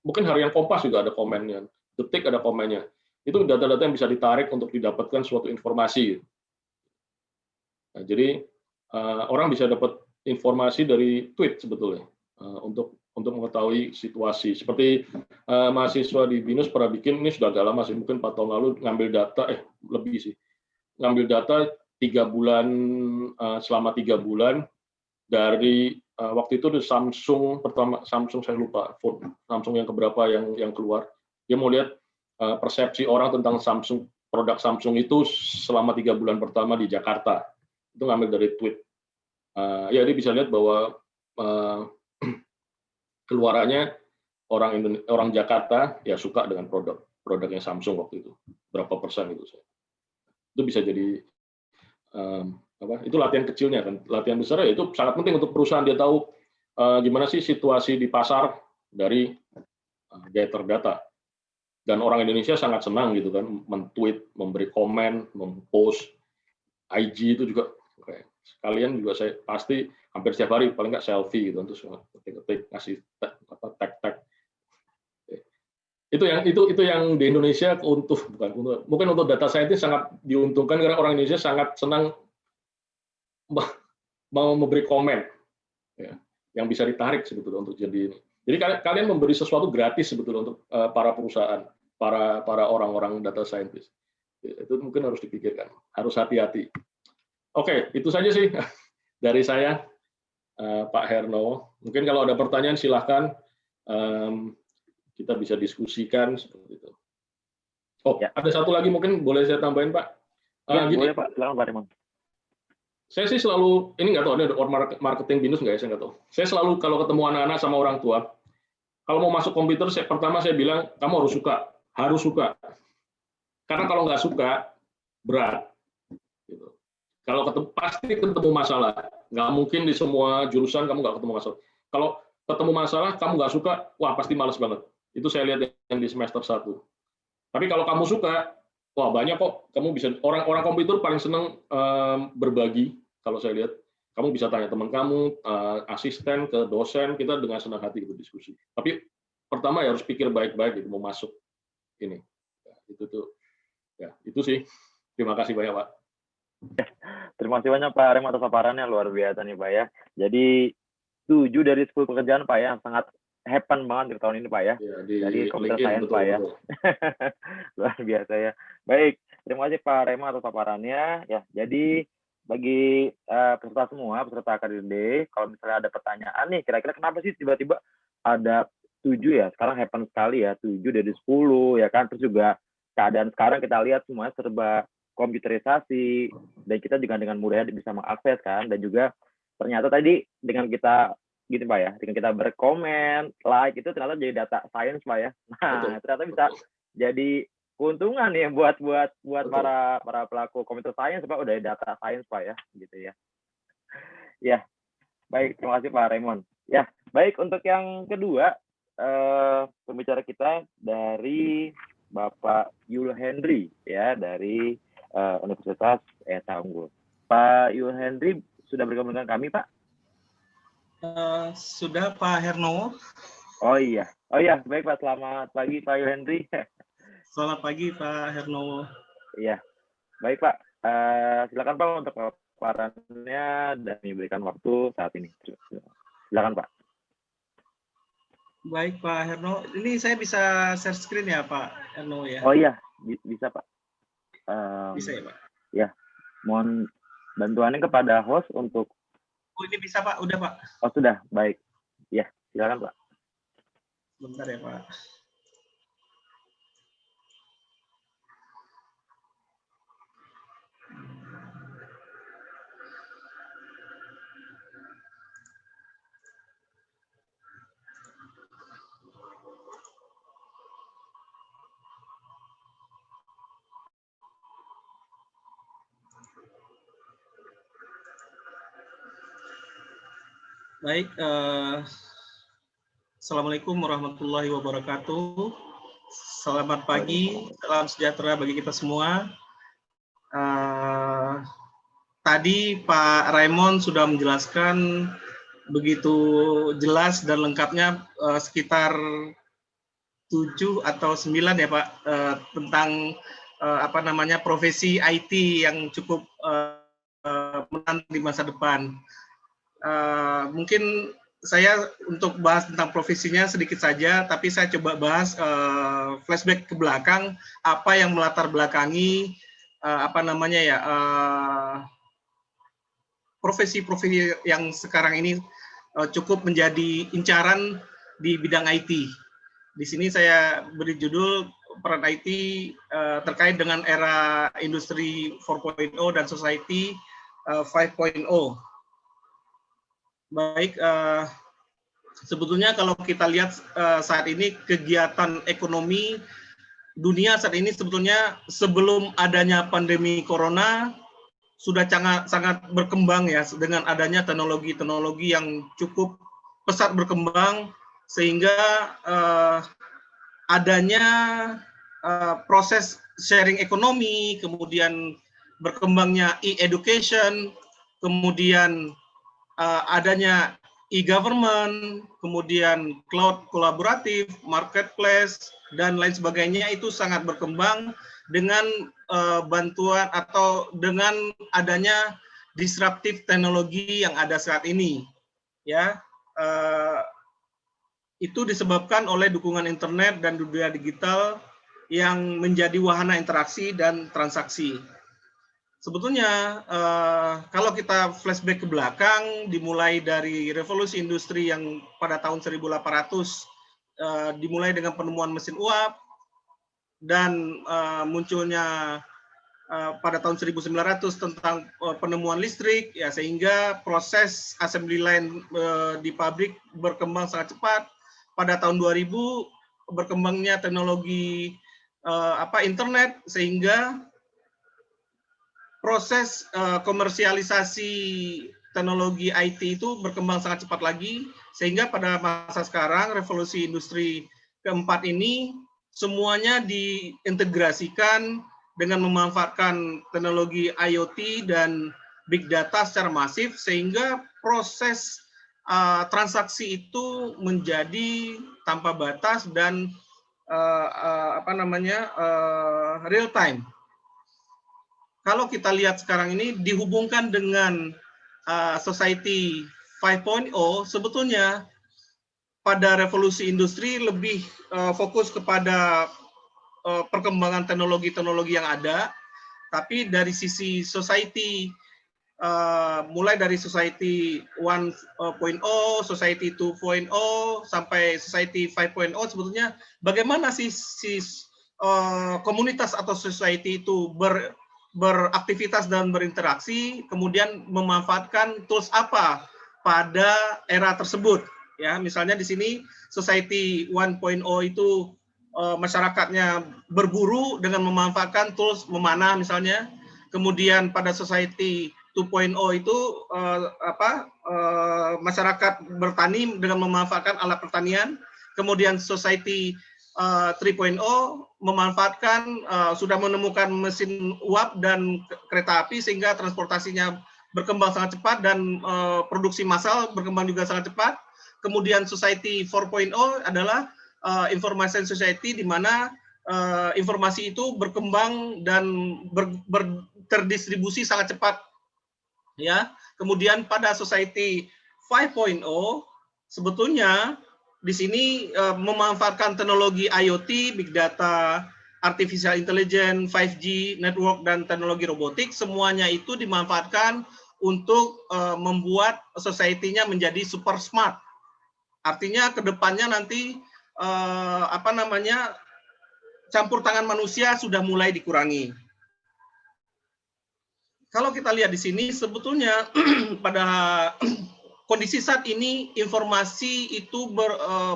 mungkin Harian Kompas juga ada komennya, Detik ada komennya. Itu data-data yang bisa ditarik untuk didapatkan suatu informasi. Nah, jadi orang bisa dapat informasi dari tweet sebetulnya untuk mengetahui situasi. Seperti mahasiswa di BINUS pernah bikin, ini sudah agak lama sih, mungkin 4 tahun lalu, ngambil data, lebih sih, ngambil data 3 bulan, selama 3 bulan, dari waktu itu di Samsung, pertama Samsung saya lupa, Samsung yang keberapa yang keluar, dia mau lihat persepsi orang tentang Samsung, produk Samsung itu selama 3 bulan pertama di Jakarta. Itu ngambil dari tweet. Ya dia bisa lihat bahwa keluarannya orang Jakarta ya suka dengan produknya Samsung waktu itu, berapa persen itu bisa jadi itu latihan kecilnya kan. Latihan besar ya itu sangat penting untuk perusahaan, dia tahu gimana sih situasi di pasar dari gather data. Dan orang Indonesia sangat senang gitu kan, men-tweet, memberi komen, mempost, IG itu juga sekalian juga saya pasti hampir setiap hari paling nggak selfie gitu, terus ketik ngasih tag. Itu yang di Indonesia mungkin untuk data scientist sangat diuntungkan karena orang Indonesia sangat senang mau memberi komen ya, yang bisa ditarik sebetulnya untuk jadi ini. Jadi kalian memberi sesuatu gratis sebetulnya untuk para perusahaan, para orang-orang data scientist. Itu mungkin harus dipikirkan, harus hati-hati. Oke, itu saja sih dari saya, Pak Herno. Mungkin kalau ada pertanyaan silahkan, kita bisa diskusikan seperti itu. Oh, ya. Ada satu lagi mungkin boleh saya tambahin, Pak? Ya, boleh Pak, silakan Pak Raymond. Saya sih selalu, ini nggak tahu, ada marketing BINUS nggak ya, saya nggak tahu. Saya selalu kalau ketemu anak-anak sama orang tua, kalau mau masuk komputer, pertama saya bilang, kamu harus suka. Karena kalau nggak suka, berat. Gitu. Kalau pasti ketemu masalah. Nggak mungkin di semua jurusan kamu nggak ketemu masalah. Kalau ketemu masalah, kamu nggak suka, wah pasti males banget. Itu saya lihat yang di semester 1. Tapi kalau kamu suka, wah banyak kok. Kamu bisa, orang komputer paling senang berbagi. Kalau saya lihat, kamu bisa tanya teman kamu, asisten, ke dosen, kita dengan senang hati gitu diskusi. Tapi pertama ya harus pikir baik-baik gitu, mau masuk ini. Ya, itu sih. Terima kasih banyak, Pak. Terima kasih banyak Pak Rem atas paparannya, luar biasa nih Pak ya. Jadi 7 dari 10 pekerjaan Pak ya, sangat happen banget di tahun ini Pak ya. Jadi computer science Pak ya. Luar biasa ya. Baik, terima kasih Pak Rem atas paparannya ya. Jadi bagi peserta semua, peserta Career Day, kalau misalnya ada pertanyaan nih, kira-kira kenapa sih tiba-tiba ada 7 ya? Sekarang happen sekali ya, 7 dari 10 ya kan. Terus juga keadaan sekarang kita lihat semuanya serba komputerisasi, dan kita juga dengan mudahnya bisa mengakses kan, dan juga ternyata tadi dengan kita gitu Pak ya, dengan kita berkomen, like itu ternyata jadi data science Pak ya. Nah, ternyata bisa jadi keuntungan ya buat para pelaku computer science Pak, udah data science Pak ya, gitu ya. Ya, baik, terima kasih Pak Raymond. Ya, baik, untuk yang kedua pembicara kita dari Bapak Yul Henry ya, dari Universitas ETH Unggul. Pak Yul Henry sudah bergabung dengan kami, Pak? Sudah, Pak Hernowo. Oh iya, baik Pak. Selamat pagi Pak Yul Henry. Selamat pagi Pak Hernowo. Iya, baik Pak. Silakan Pak untuk paparannya dan diberikan waktu saat ini. Silakan Pak. Baik Pak Herno, ini saya bisa share screen ya Pak Herno ya? Oh iya, bisa Pak. Bisa ya Pak? Ya, mohon bantuannya kepada host untuk. Oh ini bisa Pak, udah Pak. Oh sudah, baik. Ya, silakan Pak. Bentar ya Pak. Baik, Assalamualaikum warahmatullahi wabarakatuh. Selamat pagi, salam sejahtera bagi kita semua. Tadi Pak Raymond sudah menjelaskan begitu jelas dan lengkapnya sekitar 7 atau 9 ya Pak tentang profesi IT yang cukup menantang di masa depan. Mungkin saya untuk bahas tentang profesinya sedikit saja, tapi saya coba bahas flashback ke belakang apa yang melatar belakangi profesi-profesi yang sekarang ini cukup menjadi incaran di bidang IT. Di sini saya beri judul peran IT terkait dengan era industri 4.0 dan society 5.0. Baik, sebetulnya kalau kita lihat saat ini kegiatan ekonomi dunia saat ini sebetulnya sebelum adanya pandemi corona sudah sangat berkembang ya, dengan adanya teknologi-teknologi yang cukup pesat berkembang sehingga adanya proses sharing ekonomi, kemudian berkembangnya e-education, kemudian adanya e-government, kemudian cloud kolaboratif, marketplace, dan lain sebagainya itu sangat berkembang dengan bantuan atau dengan adanya disruptif teknologi yang ada saat ini. Ya, itu disebabkan oleh dukungan internet dan dunia digital yang menjadi wahana interaksi dan transaksi. Sebetulnya kalau kita flashback ke belakang, dimulai dari revolusi industri yang pada tahun 1800 dimulai dengan penemuan mesin uap dan munculnya pada tahun 1900 tentang penemuan listrik, ya sehingga proses assembly line di pabrik berkembang sangat cepat. Pada tahun 2000 berkembangnya teknologi internet sehingga proses komersialisasi teknologi IT itu berkembang sangat cepat lagi, sehingga pada masa sekarang revolusi industri keempat ini semuanya diintegrasikan dengan memanfaatkan teknologi IoT dan big data secara masif, sehingga proses transaksi itu menjadi tanpa batas dan real time. Kalau kita lihat sekarang ini dihubungkan dengan society 5.0, sebetulnya pada revolusi industri lebih fokus kepada perkembangan teknologi-teknologi yang ada, tapi dari sisi society, mulai dari society 1.0, society 2.0, sampai society 5.0, sebetulnya bagaimana sih komunitas atau society itu beraktivitas dan berinteraksi, kemudian memanfaatkan tools apa pada era tersebut. Ya, misalnya di sini society 1.0 itu masyarakatnya berburu dengan memanfaatkan tools memanah misalnya. Kemudian pada society 2.0 itu masyarakat bertani dengan memanfaatkan alat pertanian. Kemudian society 3.0 memanfaatkan sudah menemukan mesin uap dan kereta api sehingga transportasinya berkembang sangat cepat dan produksi massal berkembang juga sangat cepat. Kemudian Society 4.0 adalah information society di mana informasi itu berkembang dan terdistribusi sangat cepat. Ya. Kemudian pada Society 5.0 sebetulnya di sini memanfaatkan teknologi IoT, big data, artificial intelligence, 5G, network, dan teknologi robotik, semuanya itu dimanfaatkan untuk membuat society-nya menjadi super smart. Artinya ke depannya nanti campur tangan manusia sudah mulai dikurangi. Kalau kita lihat di sini sebetulnya pada kondisi saat ini informasi itu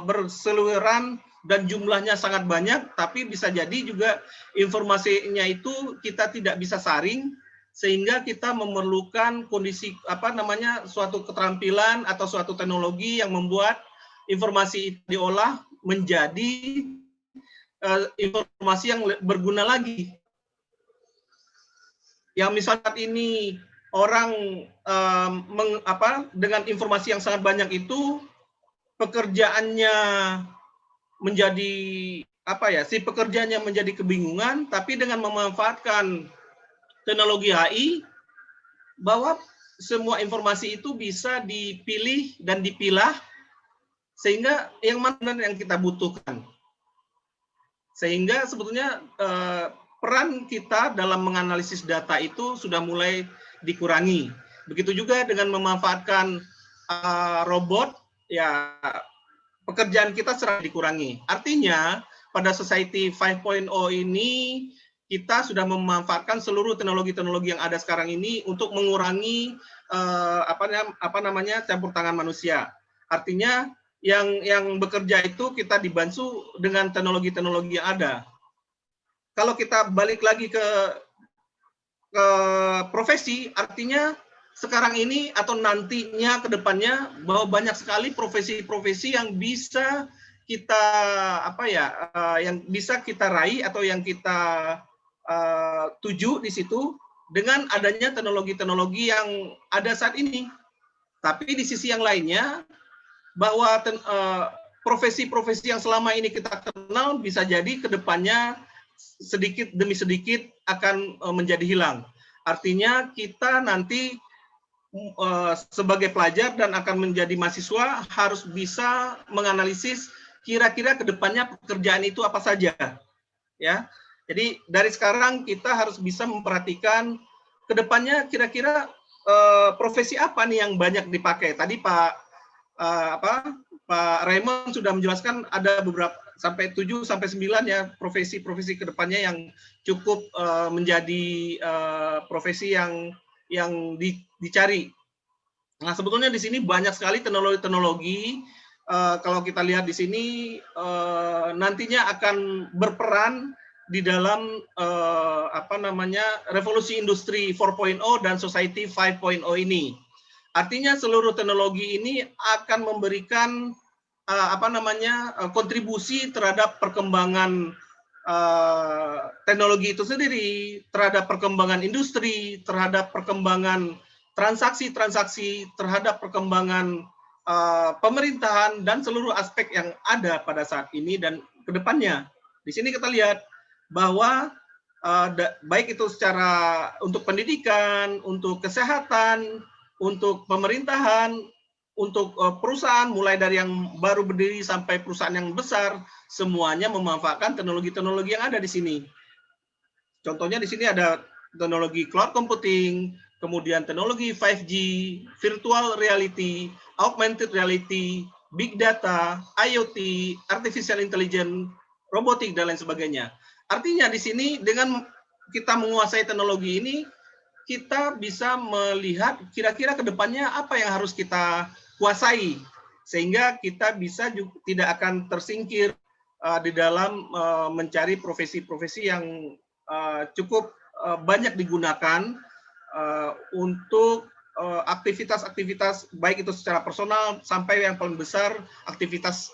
berseliweran dan jumlahnya sangat banyak, tapi bisa jadi juga informasinya itu kita tidak bisa saring, sehingga kita memerlukan kondisi suatu keterampilan atau suatu teknologi yang membuat informasi itu diolah menjadi informasi yang berguna lagi. Yang misalnya saat ini orang dengan informasi yang sangat banyak itu pekerjaannya menjadi pekerjaannya menjadi kebingungan, tapi dengan memanfaatkan teknologi HI bahwa semua informasi itu bisa dipilih dan dipilah sehingga yang mana yang kita butuhkan. Sehingga sebetulnya peran kita dalam menganalisis data itu sudah mulai dikurangi. Begitu juga dengan memanfaatkan robot, ya pekerjaan kita serba dikurangi. Artinya pada Society 5.0 ini kita sudah memanfaatkan seluruh teknologi-teknologi yang ada sekarang ini untuk mengurangi campur tangan manusia. Artinya yang bekerja itu kita dibantu dengan teknologi-teknologi yang ada. Kalau kita balik lagi ke profesi, artinya sekarang ini atau nantinya ke depannya bahwa banyak sekali profesi-profesi yang bisa kita yang bisa kita raih atau yang kita tuju di situ dengan adanya teknologi-teknologi yang ada saat ini. Tapi di sisi yang lainnya bahwa profesi-profesi yang selama ini kita kenal bisa jadi ke depannya sedikit demi sedikit akan menjadi hilang. Artinya kita nanti sebagai pelajar dan akan menjadi mahasiswa harus bisa menganalisis kira-kira ke depannya pekerjaan itu apa saja. Ya. Jadi dari sekarang kita harus bisa memperhatikan ke depannya kira-kira profesi apa nih yang banyak dipakai. Tadi Pak Raymond sudah menjelaskan ada beberapa sampai 7 sampai 9 ya profesi-profesi kedepannya yang cukup menjadi profesi yang dicari. Nah sebetulnya di sini banyak sekali teknologi-teknologi kalau kita lihat di sini nantinya akan berperan di dalam revolusi industri 4.0 dan society 5.0 ini. Artinya seluruh teknologi ini akan memberikan kontribusi terhadap perkembangan teknologi itu sendiri, terhadap perkembangan industri, terhadap perkembangan transaksi-transaksi, terhadap perkembangan pemerintahan dan seluruh aspek yang ada pada saat ini dan ke depannya. Di sini kita lihat bahwa baik itu secara untuk pendidikan, untuk kesehatan, untuk pemerintahan, untuk perusahaan, mulai dari yang baru berdiri sampai perusahaan yang besar, semuanya memanfaatkan teknologi-teknologi yang ada di sini. Contohnya di sini ada teknologi cloud computing, kemudian teknologi 5G, virtual reality, augmented reality, big data, IoT, artificial intelligence, robotik, dan lain sebagainya. Artinya di sini dengan kita menguasai teknologi ini, kita bisa melihat kira-kira ke depannya apa yang harus kita kuasai, sehingga kita bisa juga tidak akan tersingkir di dalam mencari profesi-profesi yang cukup banyak digunakan untuk aktivitas-aktivitas baik itu secara personal sampai yang paling besar aktivitas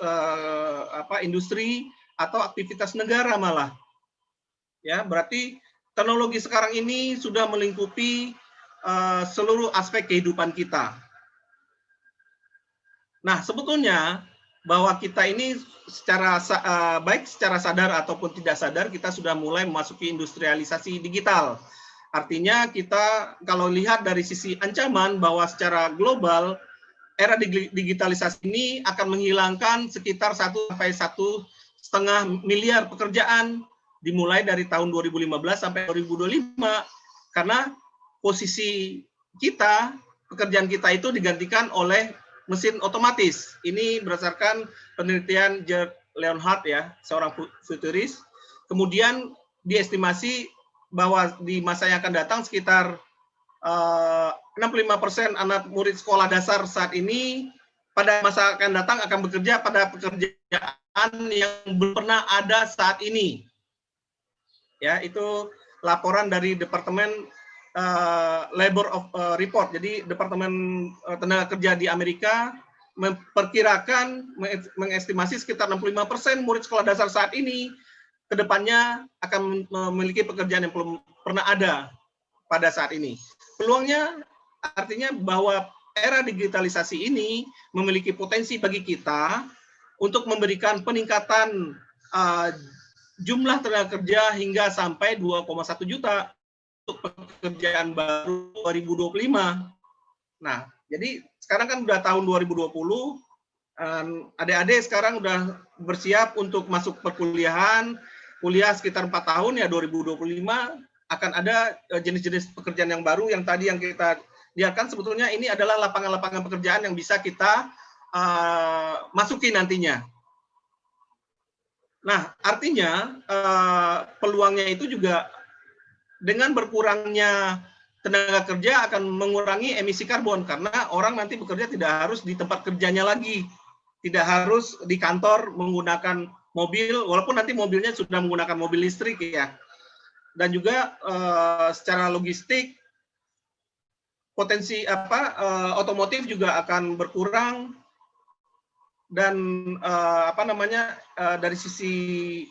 industri atau aktivitas negara malah. Ya, berarti teknologi sekarang ini sudah melingkupi seluruh aspek kehidupan kita. Nah, sebetulnya bahwa kita ini baik secara sadar ataupun tidak sadar, kita sudah mulai memasuki industrialisasi digital. Artinya kita kalau lihat dari sisi ancaman bahwa secara global, era digitalisasi ini akan menghilangkan sekitar 1 sampai 1,5 miliar pekerjaan dimulai dari tahun 2015 sampai 2025, karena posisi kita, pekerjaan kita itu digantikan oleh mesin otomatis. Ini berdasarkan penelitian Gerd Leonhard ya, seorang futuris. Kemudian diestimasi bahwa di masa yang akan datang sekitar 65% anak murid sekolah dasar saat ini pada masa akan datang akan bekerja pada pekerjaan yang belum pernah ada saat ini. Ya, itu laporan dari Departemen Labor of Report. Jadi Departemen Tenaga Kerja di Amerika memperkirakan, mengestimasi sekitar 65% murid sekolah dasar saat ini ke depannya akan memiliki pekerjaan yang belum pernah ada pada saat ini. Peluangnya artinya bahwa era digitalisasi ini memiliki potensi bagi kita untuk memberikan peningkatan jumlah tenaga kerja hingga sampai 2,1 juta untuk pekerjaan baru 2025. Nah, jadi sekarang kan udah tahun 2020, adik-adik sekarang udah bersiap untuk masuk perkuliahan, kuliah sekitar 4 tahun ya 2025 akan ada jenis-jenis pekerjaan yang baru yang tadi yang kita lihatkan sebetulnya ini adalah lapangan-lapangan pekerjaan yang bisa kita masuki nantinya. Nah, artinya peluangnya itu juga dengan berkurangnya tenaga kerja akan mengurangi emisi karbon karena orang nanti bekerja tidak harus di tempat kerjanya lagi, tidak harus di kantor menggunakan mobil, walaupun nanti mobilnya sudah menggunakan mobil listrik ya. Dan juga secara logistik potensi otomotif juga akan berkurang. Dan dari sisi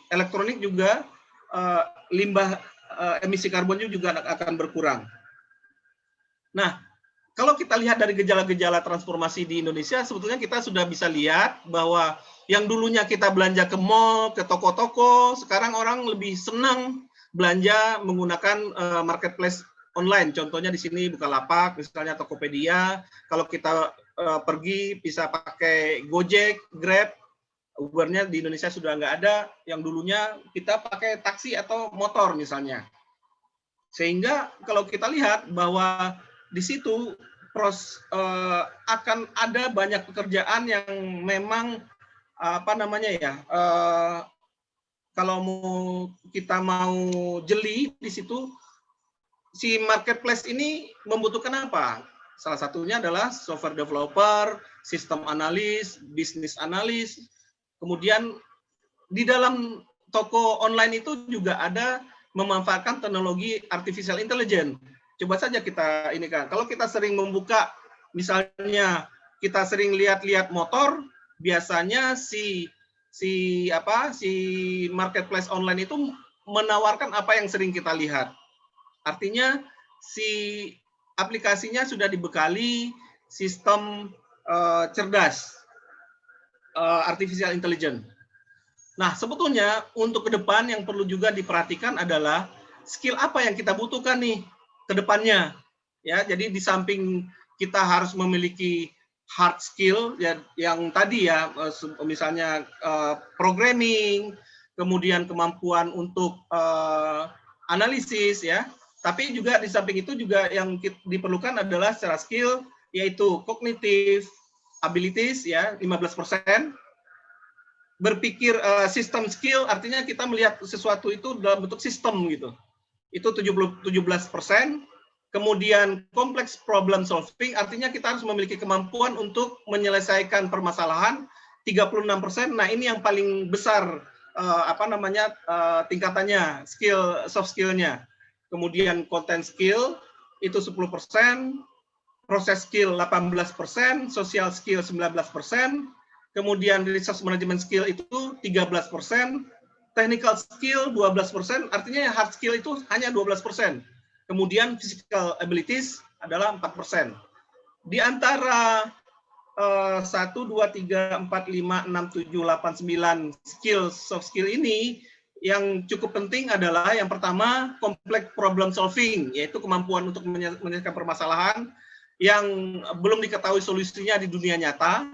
elektronik juga limbah emisi karbonnya juga akan berkurang. Nah, kalau kita lihat dari gejala-gejala transformasi di Indonesia, sebetulnya kita sudah bisa lihat bahwa yang dulunya kita belanja ke mall, ke toko-toko, sekarang orang lebih senang belanja menggunakan marketplace online. Contohnya di sini Bukalapak, misalnya Tokopedia. Kalau kita pergi bisa pakai Gojek, Grab, Ubernya di Indonesia sudah nggak ada. Yang dulunya kita pakai taksi atau motor misalnya. Sehingga kalau kita lihat bahwa di situ akan ada banyak pekerjaan yang memang kalau kita mau jeli di situ, si marketplace ini membutuhkan apa? Salah satunya adalah software developer, sistem analis, bisnis analis. Kemudian di dalam toko online itu juga ada memanfaatkan teknologi artificial intelligence. Coba saja kita ini kan, kalau kita sering membuka, misalnya kita sering lihat-lihat motor, biasanya si marketplace online itu menawarkan apa yang sering kita lihat. Artinya si aplikasinya sudah dibekali sistem cerdas, artificial intelligence. Nah, sebetulnya untuk ke depan yang perlu juga diperhatikan adalah skill apa yang kita butuhkan nih ke depannya. Ya, jadi di samping kita harus memiliki hard skill ya, yang tadi ya, misalnya programming, kemudian kemampuan untuk analisis ya. Tapi juga di samping itu juga yang diperlukan adalah secara skill yaitu cognitive abilities ya 15%. Berpikir sistem skill artinya kita melihat sesuatu itu dalam bentuk sistem gitu. Itu 17%. Kemudian complex problem solving artinya kita harus memiliki kemampuan untuk menyelesaikan permasalahan 36%. Nah, ini yang paling besar tingkatannya, soft skill-nya. Kemudian content skill itu 10%, proses skill 18%, social skill 19%, kemudian resource management skill itu 13%, technical skill 12%, artinya hard skill itu hanya 12%. Kemudian physical abilities adalah 4%. Di antara 1, 2, 3, 4, 5, 6, 7, 8, 9 skill, soft skill ini, yang cukup penting adalah yang pertama, complex problem solving, yaitu kemampuan untuk menyelesaikan permasalahan yang belum diketahui solusinya di dunia nyata.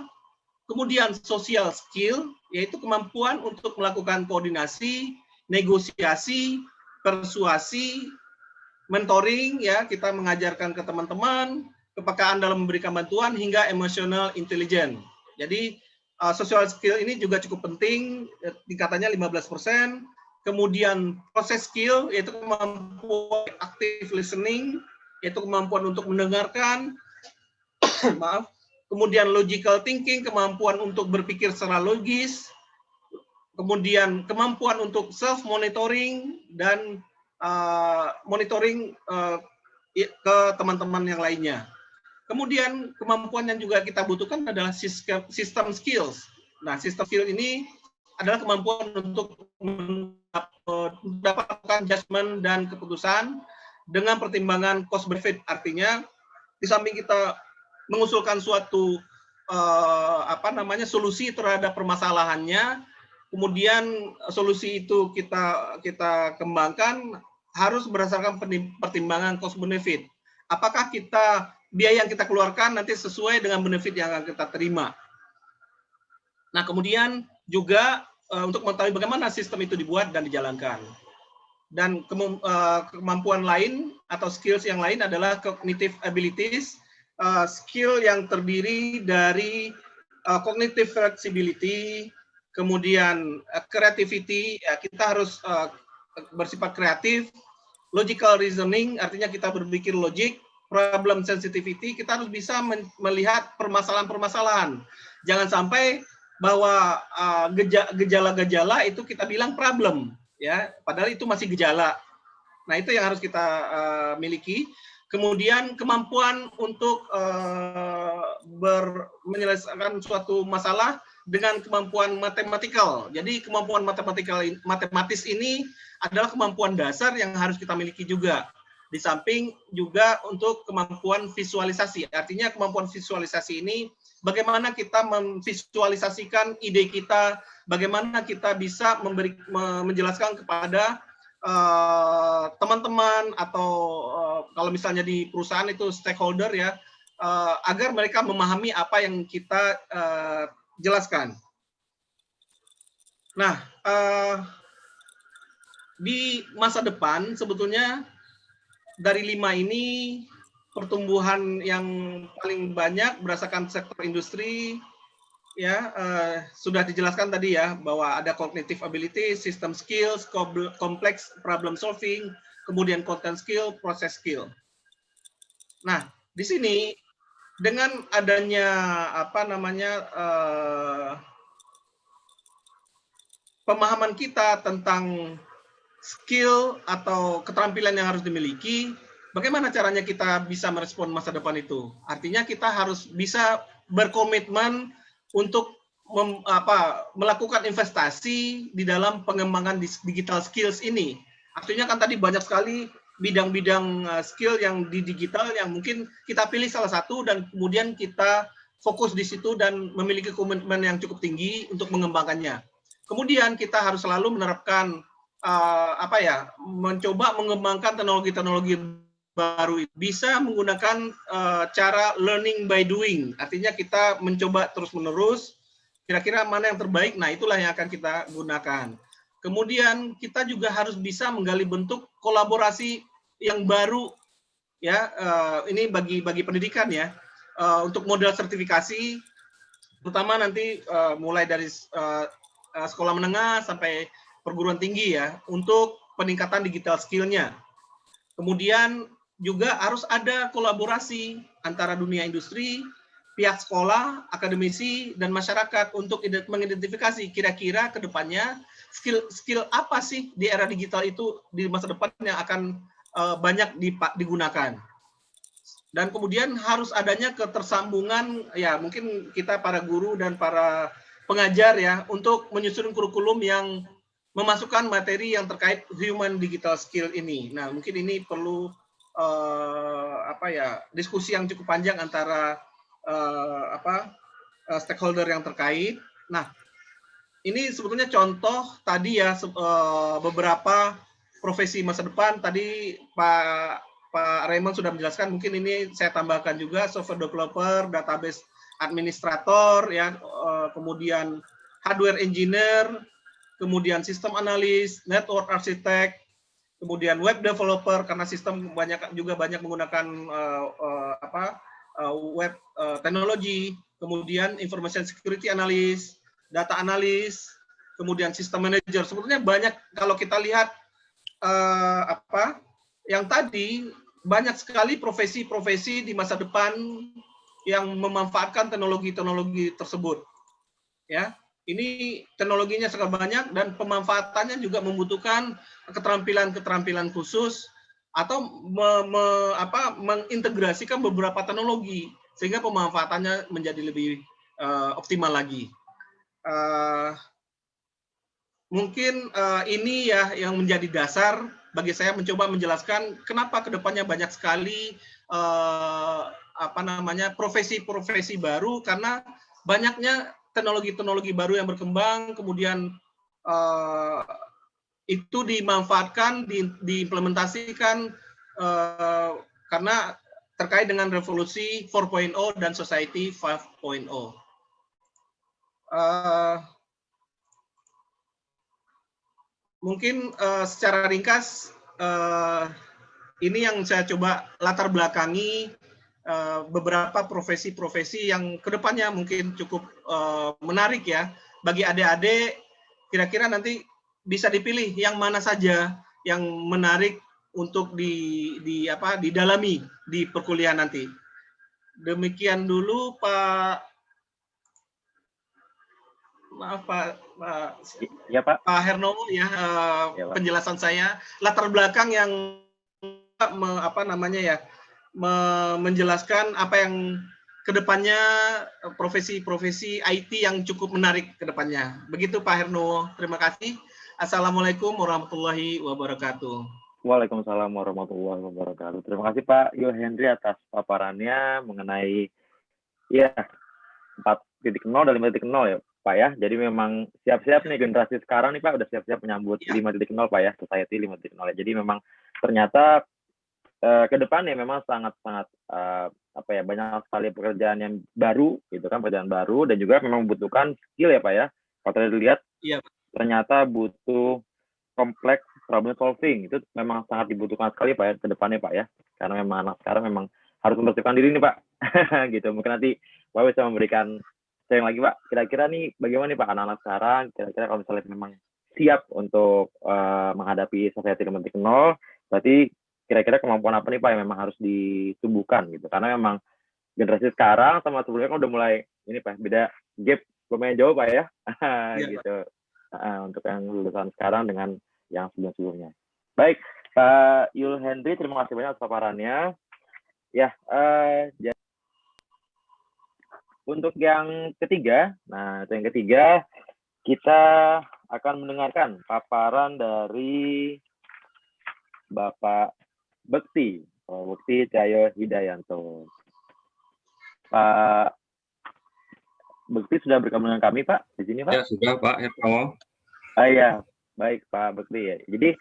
Kemudian social skill, yaitu kemampuan untuk melakukan koordinasi, negosiasi, persuasi, mentoring, ya, kita mengajarkan ke teman-teman, kepekaan dalam memberikan bantuan, hingga emotional intelligence. Jadi social skill ini juga cukup penting, tingkatannya 15%. Kemudian proses skill, yaitu kemampuan active listening, yaitu kemampuan untuk mendengarkan, maaf. Kemudian logical thinking, kemampuan untuk berpikir secara logis. Kemudian kemampuan untuk self monitoring dan monitoring ke teman-teman yang lainnya. Kemudian kemampuan yang juga kita butuhkan adalah system skills. Nah, system skill ini adalah kemampuan untuk mendapatkan judgment dan keputusan dengan pertimbangan cost benefit. Artinya di samping kita mengusulkan suatu solusi terhadap permasalahannya, kemudian solusi itu kita kembangkan harus berdasarkan pertimbangan cost benefit. Apakah biaya yang kita keluarkan nanti sesuai dengan benefit yang akan kita terima. Nah, kemudian juga untuk mengetahui bagaimana sistem itu dibuat dan dijalankan. Dan kemampuan lain atau skills yang lain adalah cognitive abilities, skill yang terdiri dari cognitive flexibility, kemudian creativity, ya, kita harus bersifat kreatif, logical reasoning, artinya kita berpikir logik, problem sensitivity, kita harus bisa melihat permasalahan-permasalahan. Jangan sampai bahwa gejala-gejala itu kita bilang problem, ya, padahal itu masih gejala. Nah, itu yang harus kita miliki. Kemudian kemampuan untuk menyelesaikan suatu masalah dengan kemampuan matematikal. Jadi kemampuan matematis ini adalah kemampuan dasar yang harus kita miliki juga. Di samping juga untuk kemampuan visualisasi. Artinya kemampuan visualisasi ini bagaimana kita memvisualisasikan ide kita, bagaimana kita bisa menjelaskan kepada teman-teman atau kalau misalnya di perusahaan itu stakeholder, ya, agar mereka memahami apa yang kita jelaskan. Nah, di masa depan sebetulnya dari 5 ini pertumbuhan yang paling banyak berdasarkan sektor industri, ya, sudah dijelaskan tadi, ya, bahwa ada cognitive ability, system skills, complex problem solving, kemudian content skill, process skill. Nah, di sini dengan adanya pemahaman kita tentang skill atau keterampilan yang harus dimiliki, bagaimana caranya kita bisa merespon masa depan itu? Artinya kita harus bisa berkomitmen untuk melakukan investasi di dalam pengembangan digital skills ini. Artinya kan tadi banyak sekali bidang-bidang skill yang di digital yang mungkin kita pilih salah satu dan kemudian kita fokus di situ dan memiliki komitmen yang cukup tinggi untuk mengembangkannya. Kemudian kita harus selalu menerapkan mencoba mengembangkan teknologi-teknologi baru, bisa menggunakan cara learning by doing. Artinya kita mencoba terus-menerus, kira-kira mana yang terbaik, nah itulah yang akan kita gunakan. Kemudian kita juga harus bisa menggali bentuk kolaborasi yang baru, ya, ini bagi pendidikan, ya, untuk model sertifikasi, terutama nanti mulai dari sekolah menengah sampai perguruan tinggi, ya, untuk peningkatan digital skill-nya. Kemudian juga harus ada kolaborasi antara dunia industri, pihak sekolah, akademisi, dan masyarakat untuk mengidentifikasi kira-kira ke depannya skill apa sih di era digital itu di masa depan yang akan banyak digunakan. Dan kemudian harus adanya ketersambungan, ya, mungkin kita para guru dan para pengajar, ya, untuk menyusun kurikulum yang memasukkan materi yang terkait human digital skill ini. Nah, mungkin ini perlu diskusi yang cukup panjang antara stakeholder yang terkait. Nah, ini sebetulnya contoh tadi ya beberapa profesi masa depan. Tadi Pak Raymond sudah menjelaskan, mungkin ini saya tambahkan juga software developer, database administrator, ya, kemudian hardware engineer, kemudian sistem analis, network architect, kemudian web developer karena sistem banyak menggunakan web teknologi, kemudian information security analyst, data analis, kemudian sistem manager. Sebetulnya banyak kalau kita lihat yang tadi banyak sekali profesi-profesi di masa depan yang memanfaatkan teknologi-teknologi tersebut. Ya, ini teknologinya sangat banyak dan pemanfaatannya juga membutuhkan keterampilan-keterampilan khusus atau mengintegrasikan beberapa teknologi sehingga pemanfaatannya menjadi lebih optimal lagi. Mungkin ini ya yang menjadi dasar bagi saya mencoba menjelaskan kenapa kedepannya banyak sekali profesi-profesi baru, karena banyaknya teknologi-teknologi baru yang berkembang, kemudian itu dimanfaatkan, diimplementasikan karena terkait dengan revolusi 4.0 dan society 5.0. Mungkin secara ringkas ini yang saya coba latar belakangi beberapa profesi-profesi yang kedepannya mungkin cukup menarik ya bagi adik-adik. Kira-kira nanti bisa dipilih yang mana saja yang menarik untuk didalami di perkuliahan nanti. Demikian dulu Pak. Maaf Ya Pak. Pak Hernomo ya, penjelasan saya latar belakang yang menjelaskan apa yang kedepannya profesi-profesi IT yang cukup menarik kedepannya. Begitu Pak Hernomo, terima kasih. Assalamualaikum warahmatullahi wabarakatuh. Waalaikumsalam warahmatullahi wabarakatuh. Terima kasih Pak Yul Hendry atas paparannya mengenai 4.0 dan 5.0 ya Pak ya. Jadi memang siap-siap nih generasi sekarang nih Pak, udah siap-siap menyambut 5.0 Pak ya, society 5.0. Jadi memang ternyata ke depannya memang sangat-sangat banyak sekali pekerjaan yang baru gitu kan, pekerjaan baru, dan juga memang membutuhkan skill ya Pak ya. Kalau tadi dilihat ternyata butuh kompleks problem solving, itu memang sangat dibutuhkan sekali Pak ya ke depannya Pak ya. Karena memang anak sekarang memang harus mempersiapkan diri nih Pak. Gitu. Mungkin nanti Pak bisa memberikan sharing lagi Pak. Kira-kira nih bagaimana nih Pak anak-anak sekarang, kira-kira kalau misalnya memang siap untuk menghadapi society 5.0, berarti kira-kira kemampuan apa nih Pak yang memang harus ditumbuhkan gitu. Karena memang generasi sekarang sama sebelumnya kan udah mulai ini Pak, beda gap lumayan jauh Pak ya. Gitu. Untuk yang lulusan sekarang dengan yang sebelum-sebelumnya. Baik, Pak Yul Hendry, terima kasih banyak atas paparannya. Ya, untuk yang ketiga, kita akan mendengarkan paparan dari Bapak Bekti Cahyo Hidayanto. Pak Bekti sudah bergabung dengan kami Pak di sini Pak? Ya sudah Pak Hernomo. Ya, baik Pak Bekti ya. Jadi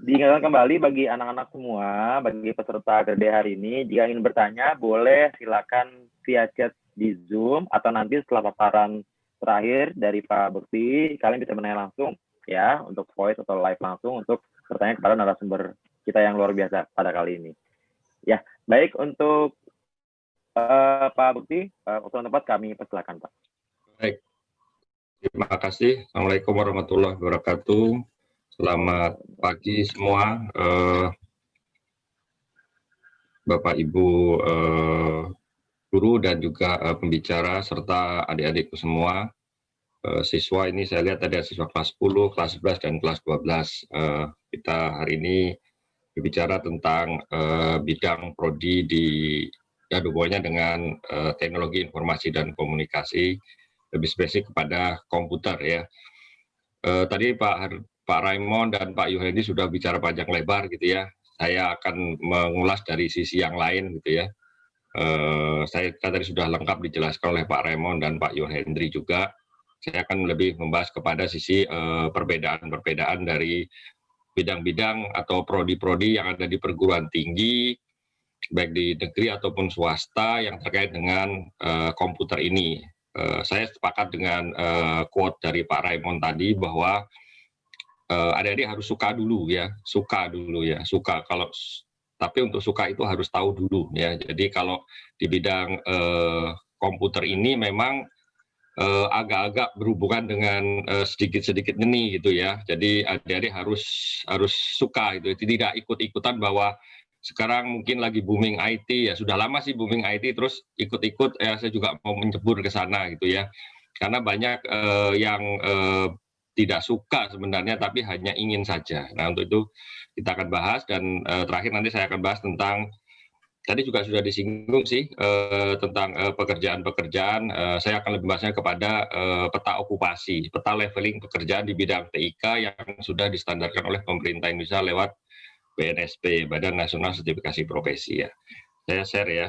diingatkan kembali bagi anak-anak semua, bagi peserta GRD hari ini, jika ingin bertanya boleh silakan via chat di Zoom atau nanti setelah paparan terakhir dari Pak Bekti, kalian bisa menanya langsung ya untuk voice atau live langsung untuk bertanya kepada narasumber kita yang luar biasa pada kali ini. Ya, baik untuk Pak Bekti, waktu tempat kami persilakan Pak. Baik, terima kasih. Assalamualaikum warahmatullahi wabarakatuh. Selamat pagi semua, Bapak Ibu guru dan juga pembicara serta adik-adikku semua. Siswa ini saya lihat ada siswa kelas 10, kelas 11, dan kelas 12. Kita hari ini berbicara tentang bidang prodi di hubungannya dengan teknologi informasi dan komunikasi, lebih spesifik kepada komputer ya. Tadi Pak Pak Raymond dan Pak Yuhendi sudah bicara panjang lebar gitu ya. Saya akan mengulas dari sisi yang lain gitu ya. Saya tadi sudah lengkap dijelaskan oleh Pak Raymond dan Pak Yuhendri juga. Saya akan lebih membahas kepada sisi perbedaan-perbedaan dari bidang-bidang atau prodi-prodi yang ada di perguruan tinggi, baik di negeri ataupun swasta yang terkait dengan komputer ini. Saya sepakat dengan quote dari Pak Raymond tadi bahwa adik-adik harus suka dulu ya, suka. Tapi untuk suka itu harus tahu dulu ya. Jadi kalau di bidang komputer ini memang agak-agak berhubungan dengan sedikit-sedikit geni gitu ya. Jadi adik-adik harus suka gitu. Tidak ikut-ikutan bahwa sekarang mungkin lagi booming IT ya. Sudah lama sih booming IT terus ikut-ikut ya saya juga mau menyebur ke sana gitu ya. Karena banyak yang tidak suka sebenarnya tapi hanya ingin saja. Nah, untuk itu kita akan bahas dan terakhir nanti saya akan bahas tentang tadi juga sudah disinggung sih tentang pekerjaan-pekerjaan. Saya akan lebih bahasnya kepada peta okupasi, peta leveling pekerjaan di bidang TIK yang sudah distandarkan oleh pemerintah Indonesia lewat BNSP, Badan Nasional Sertifikasi Profesi ya. Saya share ya.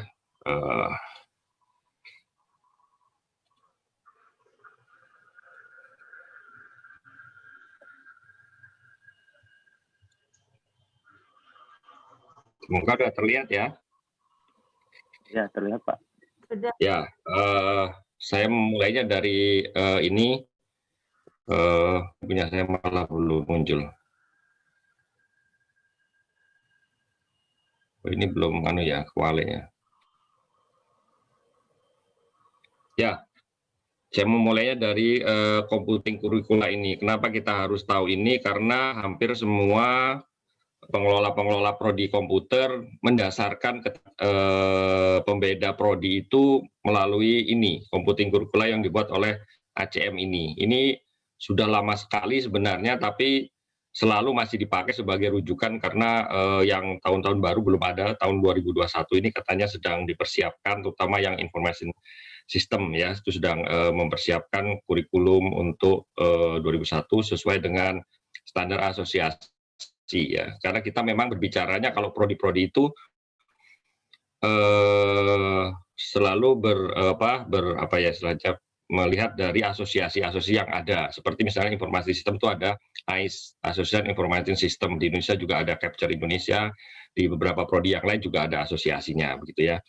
Semoga sudah terlihat ya. Ya, terlihat Pak. Sudah. Ya, saya memulainya dari ini. Punya saya malah belum muncul. Ini belum ya, kualenya. Ya, saya memulainya dari computing curricula ini. Kenapa kita harus tahu ini? Karena hampir semua pengelola prodi komputer mendasarkan pembeda prodi itu melalui ini, computing curricula yang dibuat oleh ACM ini. Ini sudah lama sekali sebenarnya, tapi selalu masih dipakai sebagai rujukan karena yang tahun-tahun baru belum ada. Tahun 2021 ini katanya sedang dipersiapkan, terutama yang information system ya, itu sedang mempersiapkan kurikulum untuk 2001 sesuai dengan standar asosiasi ya. Karena kita memang berbicaranya kalau prodi-prodi itu selalu melihat dari asosiasi-asosiasi yang ada. Seperti misalnya informasi sistem itu ada AIS, Association Information System. Di Indonesia juga ada Capture Indonesia, di beberapa prodi yang lain juga ada asosiasinya begitu ya.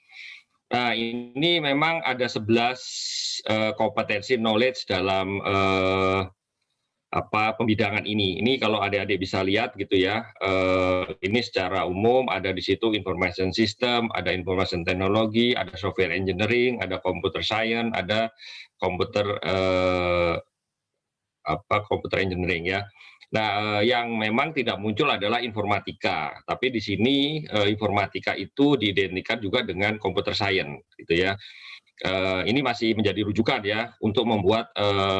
Nah, ini memang ada 11 kompetensi knowledge dalam pembidangan ini. Ini kalau adik-adik bisa lihat gitu ya. Ini secara umum ada di situ information system, ada information technology, ada software engineering, ada computer science, ada komputer engineering ya. Nah, yang memang tidak muncul adalah informatika. Tapi di sini informatika itu diidentikan juga dengan computer science gitu ya. Ini masih menjadi rujukan ya untuk membuat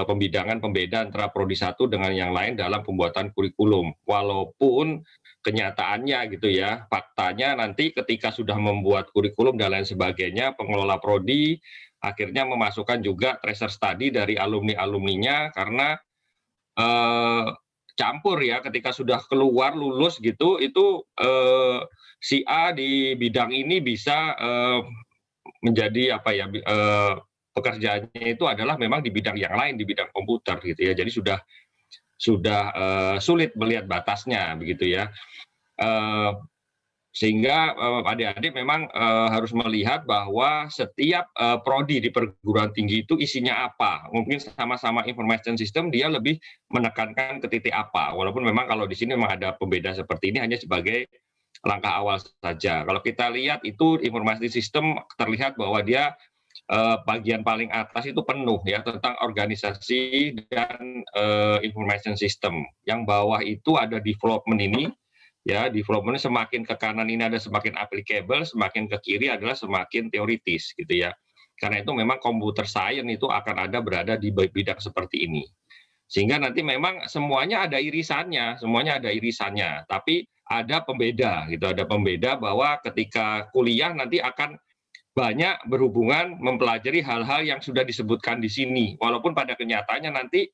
pembidangan pembeda antara prodi satu dengan yang lain dalam pembuatan kurikulum. Walaupun kenyataannya gitu ya, faktanya nanti ketika sudah membuat kurikulum dan lain sebagainya, pengelola prodi akhirnya memasukkan juga tracer study dari alumni-alumninya karena campur ya, ketika sudah keluar lulus gitu, itu si A di bidang ini bisa menjadi pekerjaannya itu adalah memang di bidang yang lain, di bidang komputer gitu ya. Jadi sudah sulit melihat batasnya begitu ya. Sehingga adik-adik memang harus melihat bahwa setiap prodi di perguruan tinggi itu isinya apa. Mungkin sama-sama information system dia lebih menekankan ke titik apa. Walaupun memang kalau di sini memang ada pembeda seperti ini hanya sebagai langkah awal saja. Kalau kita lihat itu informasi sistem terlihat bahwa dia bagian paling atas itu penuh ya tentang organisasi dan information system. Yang bawah itu ada development ini. Ya, development semakin ke kanan ini ada semakin applicable, semakin ke kiri adalah semakin teoritis gitu ya. Karena itu memang computer science itu akan berada di bidang seperti ini. Sehingga nanti memang semuanya ada irisannya, tapi ada pembeda gitu, ada pembeda bahwa ketika kuliah nanti akan banyak berhubungan mempelajari hal-hal yang sudah disebutkan di sini. Walaupun pada kenyataannya nanti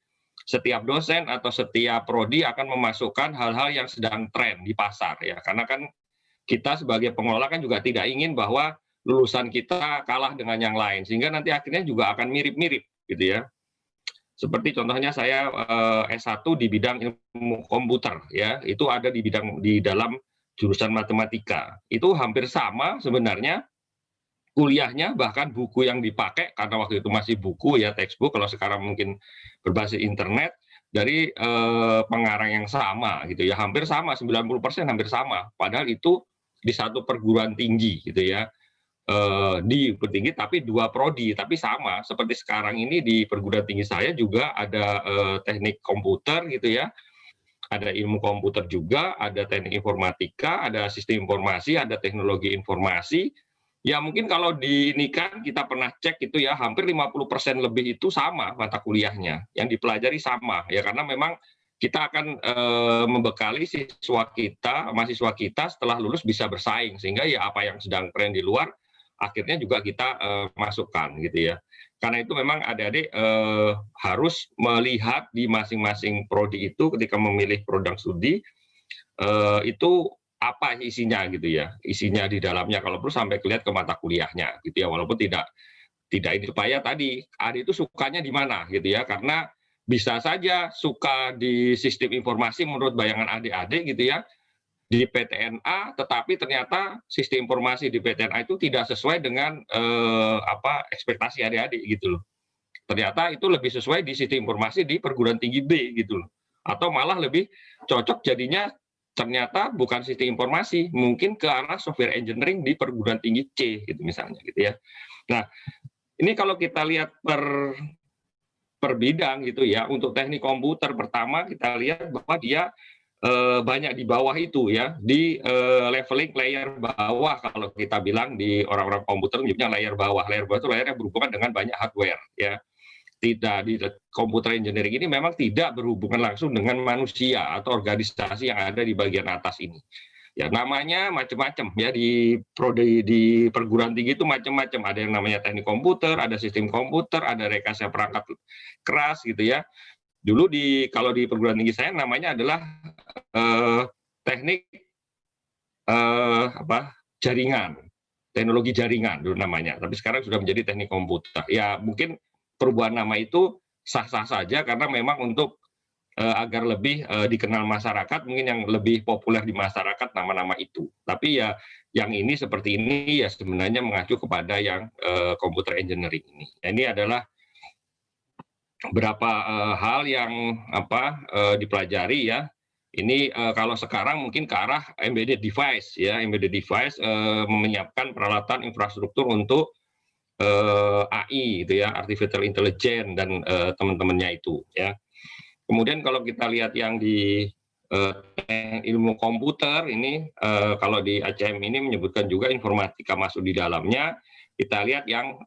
setiap dosen atau setiap prodi akan memasukkan hal-hal yang sedang tren di pasar ya, karena kan kita sebagai pengelola kan juga tidak ingin bahwa lulusan kita kalah dengan yang lain, sehingga nanti akhirnya juga akan mirip-mirip gitu ya. Seperti contohnya saya S1 di bidang ilmu komputer ya, itu ada di dalam jurusan matematika. Itu hampir sama sebenarnya kuliahnya, bahkan buku yang dipakai karena waktu itu masih buku ya, textbook, kalau sekarang mungkin berbasis internet, dari pengarang yang sama gitu ya, hampir sama, 90% hampir sama. Padahal itu di satu perguruan tinggi gitu ya. Di pertinggi tapi 2 prodi, tapi sama seperti sekarang ini di perguruan tinggi saya juga ada teknik komputer gitu ya, ada ilmu komputer juga, ada teknik informatika, ada sistem informasi, ada teknologi informasi. Ya mungkin kalau di ini kan kita pernah cek itu ya, hampir 50% lebih itu sama mata kuliahnya, yang dipelajari sama ya, karena memang kita akan membekali mahasiswa kita setelah lulus bisa bersaing, sehingga ya apa yang sedang tren di luar akhirnya juga kita masukkan gitu ya. Karena itu memang adik-adik harus melihat di masing-masing prodi itu ketika memilih program studi itu apa isinya gitu ya, isinya di dalamnya, kalau perlu sampai kelihatan ke mata kuliahnya gitu ya, walaupun tidak ini, supaya tadi adik itu sukanya di mana gitu ya, karena bisa saja suka di sistem informasi menurut bayangan adik-adik gitu ya, di PTNA, tetapi ternyata sistem informasi di PTNA itu tidak sesuai dengan ekspektasi adik-adik gitu loh. Ternyata itu lebih sesuai di sistem informasi di perguruan tinggi B gitu loh. Atau malah lebih cocok jadinya ternyata bukan sistem informasi, mungkin ke arah software engineering di perguruan tinggi C gitu misalnya gitu ya. Nah, ini kalau kita lihat per bidang gitu ya, untuk teknik komputer pertama kita lihat bahwa dia banyak di bawah itu ya, di leveling layer bawah, kalau kita bilang di orang-orang komputer menyebutnya layer bawah. Layer bawah itu layer yang berhubungan dengan banyak hardware ya. Tidak, di komputer engineering ini memang tidak berhubungan langsung dengan manusia atau organisasi yang ada di bagian atas ini. Ya namanya macam-macam ya, di perguruan tinggi itu macam-macam. Ada yang namanya teknik komputer, ada sistem komputer, ada rekayasa perangkat keras gitu ya. Dulu kalau di perguruan tinggi saya namanya adalah teknik jaringan, teknologi jaringan dulu namanya, tapi sekarang sudah menjadi teknik komputer. Ya mungkin perubahan nama itu sah-sah saja karena memang untuk agar lebih dikenal masyarakat, mungkin yang lebih populer di masyarakat nama-nama itu. Tapi ya yang ini seperti ini ya sebenarnya mengacu kepada yang computer engineering ini. Ini adalah beberapa hal yang dipelajari ya. Ini kalau sekarang mungkin ke arah embedded device ya, embedded device menyiapkan peralatan infrastruktur untuk AI gitu ya, artificial intelligence dan teman-temannya itu ya. Kemudian kalau kita lihat yang di ilmu komputer ini, kalau di ACM ini menyebutkan juga informatika masuk di dalamnya. Kita lihat yang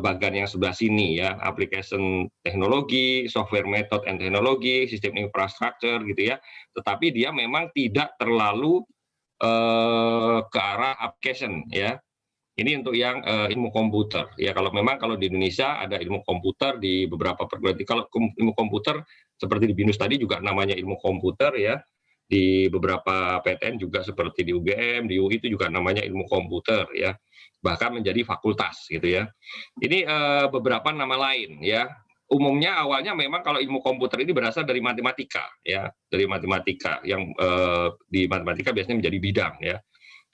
bagian yang sebelah sini ya, application teknologi, software method and teknologi, sistem infrastructure gitu ya. Tetapi dia memang tidak terlalu ke arah application ya. Ini untuk yang ilmu komputer ya. Kalau di Indonesia ada ilmu komputer di beberapa perguruan tinggi. Kalau ilmu komputer seperti di BINUS tadi juga namanya ilmu komputer ya. Di beberapa PTN juga seperti di UGM, di UI itu juga namanya ilmu komputer ya. Bahkan menjadi fakultas gitu ya. Ini beberapa nama lain ya. Umumnya awalnya memang kalau ilmu komputer ini berasal dari matematika ya, dari matematika yang di matematika biasanya menjadi bidang ya.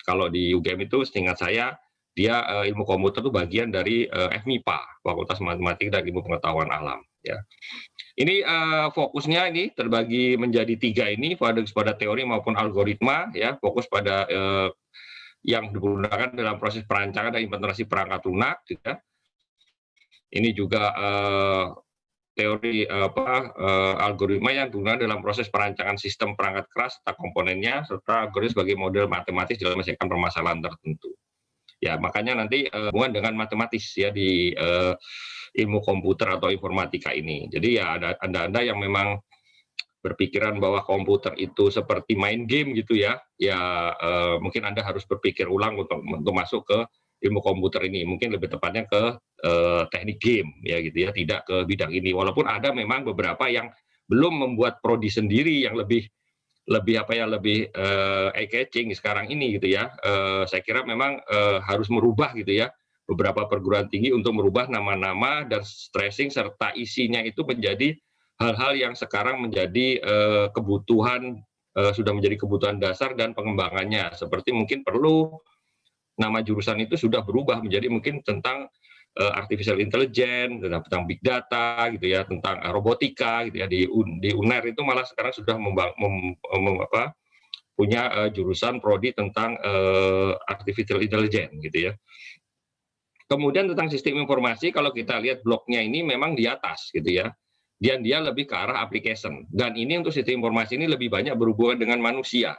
Kalau di UGM itu seingat saya dia ilmu komputer itu bagian dari FMIPA, Fakultas Matematika dan Ilmu Pengetahuan Alam ya. Ini fokusnya ini terbagi menjadi 3 ini, fokus pada teori maupun algoritma ya, fokus pada yang digunakan dalam proses perancangan dan implementasi perangkat lunak ya. Ini juga teori algoritma yang digunakan dalam proses perancangan sistem perangkat keras serta komponennya, serta algoritma sebagai model matematis dalam menyelesaikan permasalahan tertentu. Ya, makanya nanti hubungan dengan matematis ya di ilmu komputer atau informatika ini. Jadi ya ada Anda yang memang berpikiran bahwa komputer itu seperti main game gitu ya, mungkin Anda harus berpikir ulang untuk masuk ke ilmu komputer ini. Mungkin lebih tepatnya ke teknik game ya gitu ya, tidak ke bidang ini. Walaupun ada memang beberapa yang belum membuat prodi sendiri yang lebih eye-catching sekarang ini gitu ya. Saya kira memang harus merubah gitu ya beberapa perguruan tinggi untuk merubah nama-nama dan stressing serta isinya itu menjadi hal-hal yang sekarang menjadi kebutuhan, sudah menjadi kebutuhan dasar dan pengembangannya. Seperti mungkin perlu nama jurusan itu sudah berubah menjadi mungkin tentang artificial intelligence, tentang big data gitu ya, tentang robotika gitu ya. Di UNER itu malah sekarang sudah punya jurusan prodi tentang artificial intelligence gitu ya. Kemudian tentang sistem informasi, kalau kita lihat bloknya ini memang di atas gitu ya. Dan dia lebih ke arah application. Dan ini untuk sistem informasi ini lebih banyak berhubungan dengan manusia.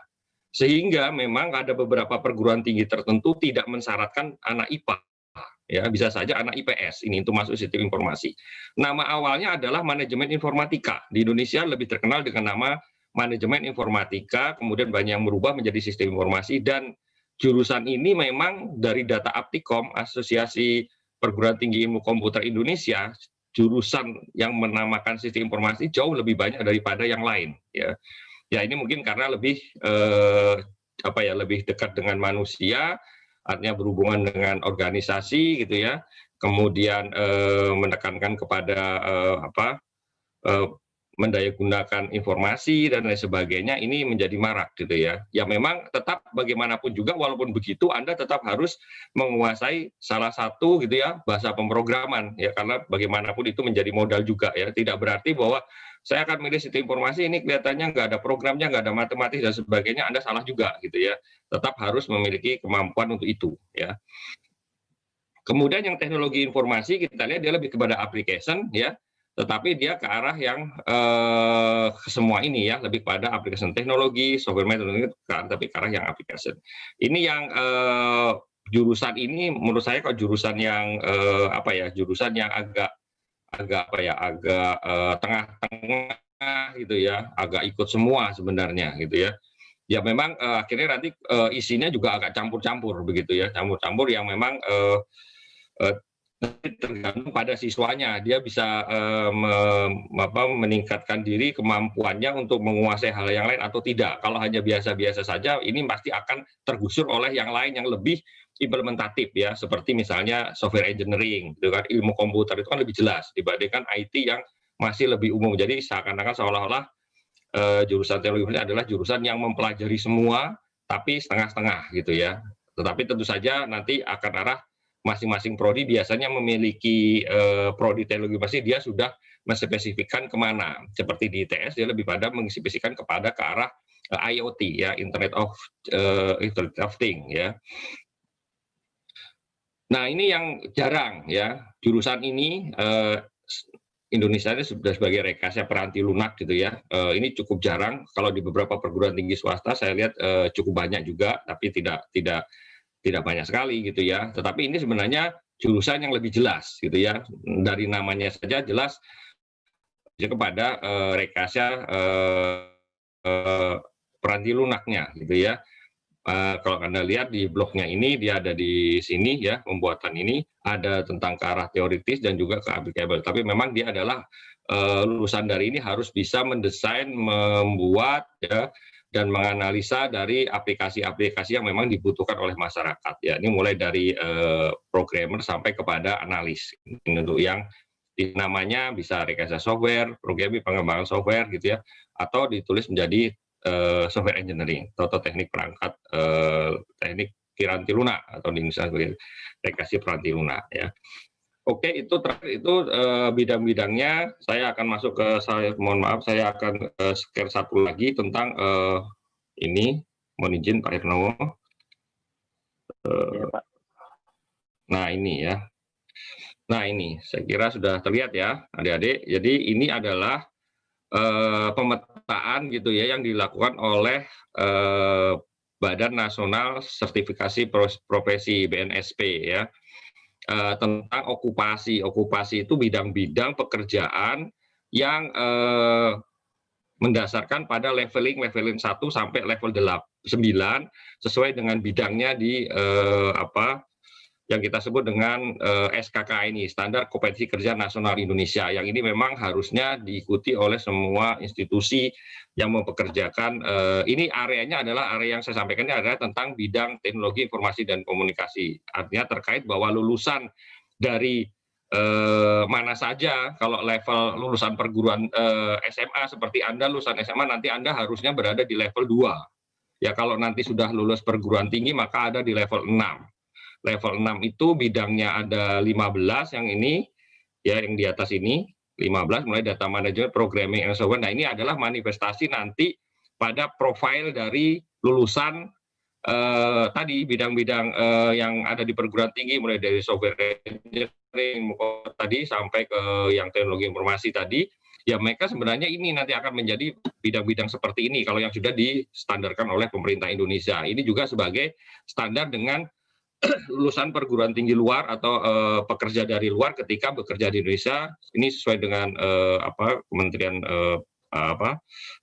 Sehingga memang ada beberapa perguruan tinggi tertentu tidak mensyaratkan anak IPA. Ya, bisa saja anak IPS ini untuk masuk sistem informasi. Nama awalnya adalah manajemen informatika. Di Indonesia lebih terkenal dengan nama manajemen informatika, kemudian banyak yang merubah menjadi sistem informasi, dan jurusan ini memang dari data Aptikom, Asosiasi Perguruan Tinggi Ilmu Komputer Indonesia, jurusan yang menamakan sistem informasi jauh lebih banyak daripada yang lain. Ya ini mungkin karena lebih lebih dekat dengan manusia, artinya berhubungan dengan organisasi gitu ya, kemudian menekankan kepada mendayagunakan informasi dan lain sebagainya, ini menjadi marak gitu ya. Ya memang tetap bagaimanapun juga walaupun begitu Anda tetap harus menguasai salah satu gitu ya bahasa pemrograman ya, karena bagaimanapun itu menjadi modal juga ya. Tidak berarti bahwa saya akan milih sistem informasi ini kelihatannya nggak ada programnya, nggak ada matematis dan sebagainya, Anda salah juga gitu ya. Tetap harus memiliki kemampuan untuk itu ya. Kemudian yang teknologi informasi kita lihat dia lebih kepada application ya. Tetapi dia ke arah yang semua ini ya, lebih pada aplikasi teknologi, software metodologi, tapi ke arah yang aplikasi. Ini yang jurusan ini menurut saya kalau jurusan yang jurusan yang agak tengah-tengah gitu ya, agak ikut semua sebenarnya gitu ya. Ya memang akhirnya nanti isinya juga agak campur-campur begitu ya, campur-campur yang memang tergantung pada siswanya, dia bisa meningkatkan diri kemampuannya untuk menguasai hal yang lain atau tidak. Kalau hanya biasa-biasa saja, ini pasti akan tergusur oleh yang lain yang lebih implementatif ya, seperti misalnya software engineering, gitu kan, ilmu komputer itu kan lebih jelas dibandingkan IT yang masih lebih umum. Jadi seakan-akan seolah-olah jurusan teknologi ini adalah jurusan yang mempelajari semua, tapi setengah-setengah gitu ya. Tetapi tentu saja nanti akan arah masing-masing prodi biasanya memiliki prodi teknologi informasi, dia sudah menspesifikkan kemana. Seperti di ITS dia lebih pada menspesifikkan kepada ke arah IoT ya, Internet of Things ya. Nah ini yang jarang ya, jurusan ini Indonesia ini sudah sebagai rekayasa peranti lunak gitu ya. Ini cukup jarang. Kalau di beberapa perguruan tinggi swasta saya lihat cukup banyak juga, tapi tidak banyak sekali gitu ya. Tetapi ini sebenarnya jurusan yang lebih jelas gitu ya. Dari namanya saja jelas kepada rekayasa peranti lunaknya gitu ya. Kalau Anda lihat di blognya ini, dia ada di sini ya, pembuatan ini ada tentang ke arah teoritis dan juga ke applicable. Tapi memang dia adalah lulusan dari ini harus bisa mendesain, membuat ya, dan menganalisa dari aplikasi-aplikasi yang memang dibutuhkan oleh masyarakat. Ya, ini mulai dari programmer sampai kepada analis. Untuk yang namanya bisa rekayasa software, programming, pengembangan software gitu ya, atau ditulis menjadi software engineering atau teknik perangkat, teknik piranti lunak atau di Indonesia sebagai rekayasa piranti lunak ya. Oke, itu terakhir itu bidang-bidangnya. Saya akan masuk ke mohon maaf, saya akan share satu lagi tentang ini. Mohon izin Pak Hernowo. Ya, Pak. Nah ini ya. Nah ini saya kira sudah terlihat ya adik-adik. Jadi ini adalah pemetaan gitu ya yang dilakukan oleh Badan Nasional Sertifikasi Profesi BNSP ya, tentang okupasi. Okupasi itu bidang-bidang pekerjaan yang mendasarkan pada leveling 1 sampai level 9 sesuai dengan bidangnya di yang kita sebut dengan SKK ini, Standar Kompetensi Kerja Nasional Indonesia, yang ini memang harusnya diikuti oleh semua institusi yang mempekerjakan. Ini areanya adalah area yang saya sampaikan ini adalah tentang bidang teknologi informasi dan komunikasi. Artinya terkait bahwa lulusan dari mana saja, kalau level lulusan perguruan SMA seperti Anda lulusan SMA nanti Anda harusnya berada di level 2. Ya kalau nanti sudah lulus perguruan tinggi maka ada di level 6. Level 6 itu bidangnya ada 15 yang ini ya yang di atas ini 15 mulai data management, programming and software. Nah, ini adalah manifestasi nanti pada profil dari lulusan tadi bidang-bidang yang ada di perguruan tinggi mulai dari software engineering tadi sampai ke yang teknologi informasi tadi, ya mereka sebenarnya ini nanti akan menjadi bidang-bidang seperti ini kalau yang sudah distandarkan oleh pemerintah Indonesia. Ini juga sebagai standar dengan lulusan perguruan tinggi luar atau pekerja dari luar ketika bekerja di Indonesia. Ini sesuai dengan Kementerian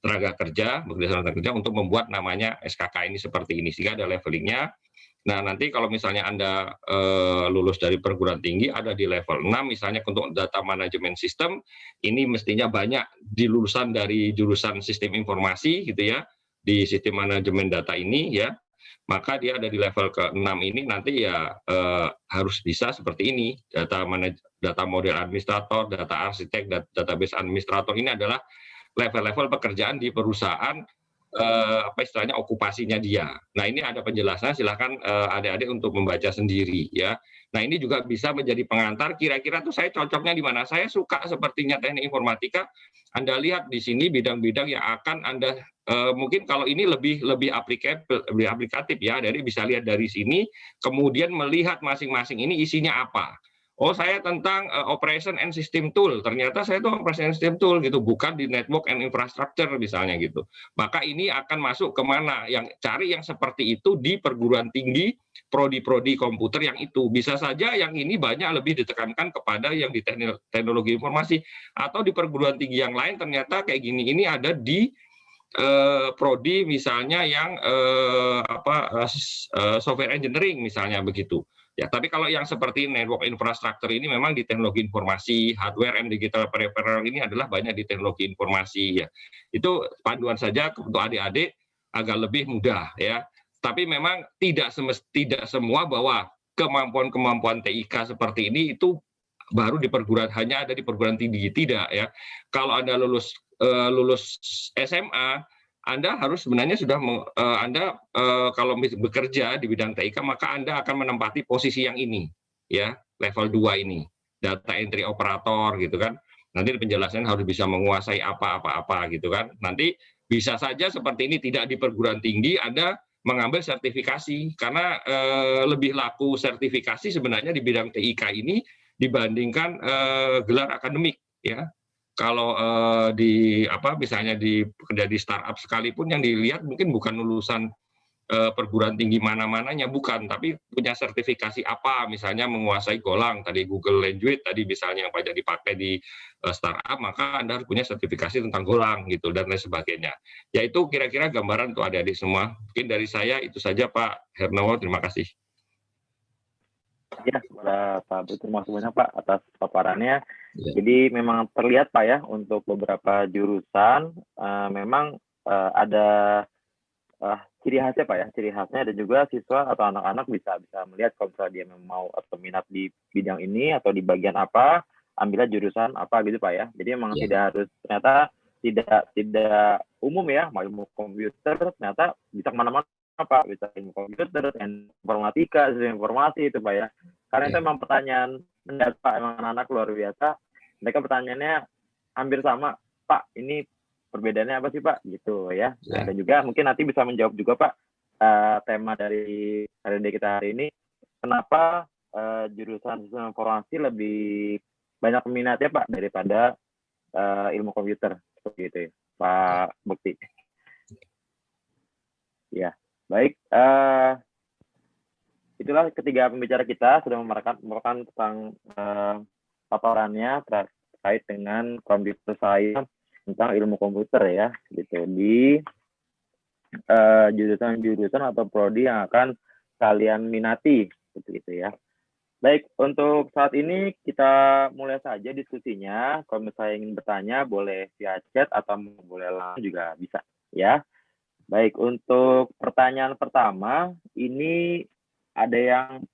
tenaga kerja, bekerja tenaga kerja untuk membuat namanya SKK ini seperti ini sehingga ada levelingnya. Nah nanti kalau misalnya Anda lulus dari perguruan tinggi ada di level 6 misalnya untuk data manajemen sistem, ini mestinya banyak di lulusan dari jurusan sistem informasi gitu ya, di sistem manajemen data ini ya, maka dia ada di level ke-6 ini nanti ya harus bisa seperti ini, data model administrator, data arsitek, database administrator. Ini adalah level-level pekerjaan di perusahaan istilahnya okupasinya dia. Nah ini ada penjelasan, silakan adik-adik untuk membaca sendiri ya. Nah ini juga bisa menjadi pengantar kira-kira tuh saya cocoknya di mana. Saya suka sepertinya teknik informatika. Anda lihat di sini bidang-bidang yang akan Anda mungkin kalau ini lebih aplikatif ya. Jadi bisa lihat dari sini, kemudian melihat masing-masing ini isinya apa. Oh saya tentang operation and system tool, ternyata saya itu operation and system tool gitu, bukan di network and infrastructure misalnya gitu. Maka ini akan masuk kemana? Yang cari yang seperti itu di perguruan tinggi, prodi-prodi komputer yang itu. Bisa saja yang ini banyak lebih ditekankan kepada yang di teknologi informasi, atau di perguruan tinggi yang lain ternyata kayak gini, ini ada di prodi misalnya yang software engineering misalnya begitu. Ya, tapi kalau yang seperti network infrastructure ini memang di teknologi informasi, hardware and digital peripheral ini adalah banyak di teknologi informasi ya. Itu panduan saja untuk adik-adik agar lebih mudah ya. Tapi memang tidak semua bahwa kemampuan TIK seperti ini itu baru di perguruan, hanya ada di perguruan tinggi, tidak ya. Kalau Anda lulus SMA, Anda harus sebenarnya sudah kalau bekerja di bidang TIK maka Anda akan menempati posisi yang ini ya, level 2 ini, data entry operator gitu kan. Nanti penjelasannya harus bisa menguasai apa gitu kan. Nanti bisa saja seperti ini tidak di perguruan tinggi Anda mengambil sertifikasi karena lebih laku sertifikasi sebenarnya di bidang TIK ini dibandingkan gelar akademik ya. Kalau misalnya kerja di startup sekalipun yang dilihat mungkin bukan lulusan perguruan tinggi mana-mananya, bukan, tapi punya sertifikasi apa, misalnya menguasai Golang, tadi Google Language, tadi misalnya yang banyak dipakai di startup, maka Anda harus punya sertifikasi tentang Golang gitu dan lain sebagainya. Ya itu kira-kira gambaran untuk adik-adik semua. Mungkin dari saya itu saja Pak Hernawo, terima kasih. Ya, Pak Bu, terima kasih banyak Pak atas paparannya. Ya. Jadi memang terlihat Pak ya untuk beberapa jurusan memang ada ciri khasnya Pak ya, ciri khasnya, dan juga siswa atau anak-anak bisa melihat kalau dia mau atau minat di bidang ini atau di bagian apa, ambilnya jurusan apa gitu Pak ya. Jadi memang tidak harus, ternyata tidak umum ya, mau ilmu komputer ternyata bisa kemana-mana Pak, bisa ilmu komputer, informatika, sistem informasi itu Pak ya. Karena itu memang pertanyaan mendadak Pak, emang anak-anak luar biasa. Mereka pertanyaannya hampir sama, Pak, ini perbedaannya apa sih Pak? Gitu ya. Nah, dan juga mungkin nanti bisa menjawab juga Pak tema dari HRD kita hari ini, kenapa jurusan sistem informasi lebih banyak peminatnya Pak daripada ilmu komputer seperti itu ya, Pak Bekti. Ya. Baik, itulah ketiga pembicara kita sudah memaparkan tentang paparannya terkait dengan computer science, tentang ilmu komputer ya, gitu, di jurusan-jurusan atau prodi yang akan kalian minati, seperti itu ya. Baik, untuk saat ini kita mulai saja diskusinya. Kalau misalnya ingin bertanya, boleh via chat atau boleh langsung juga bisa, ya. Baik, untuk pertanyaan pertama, ini ada yang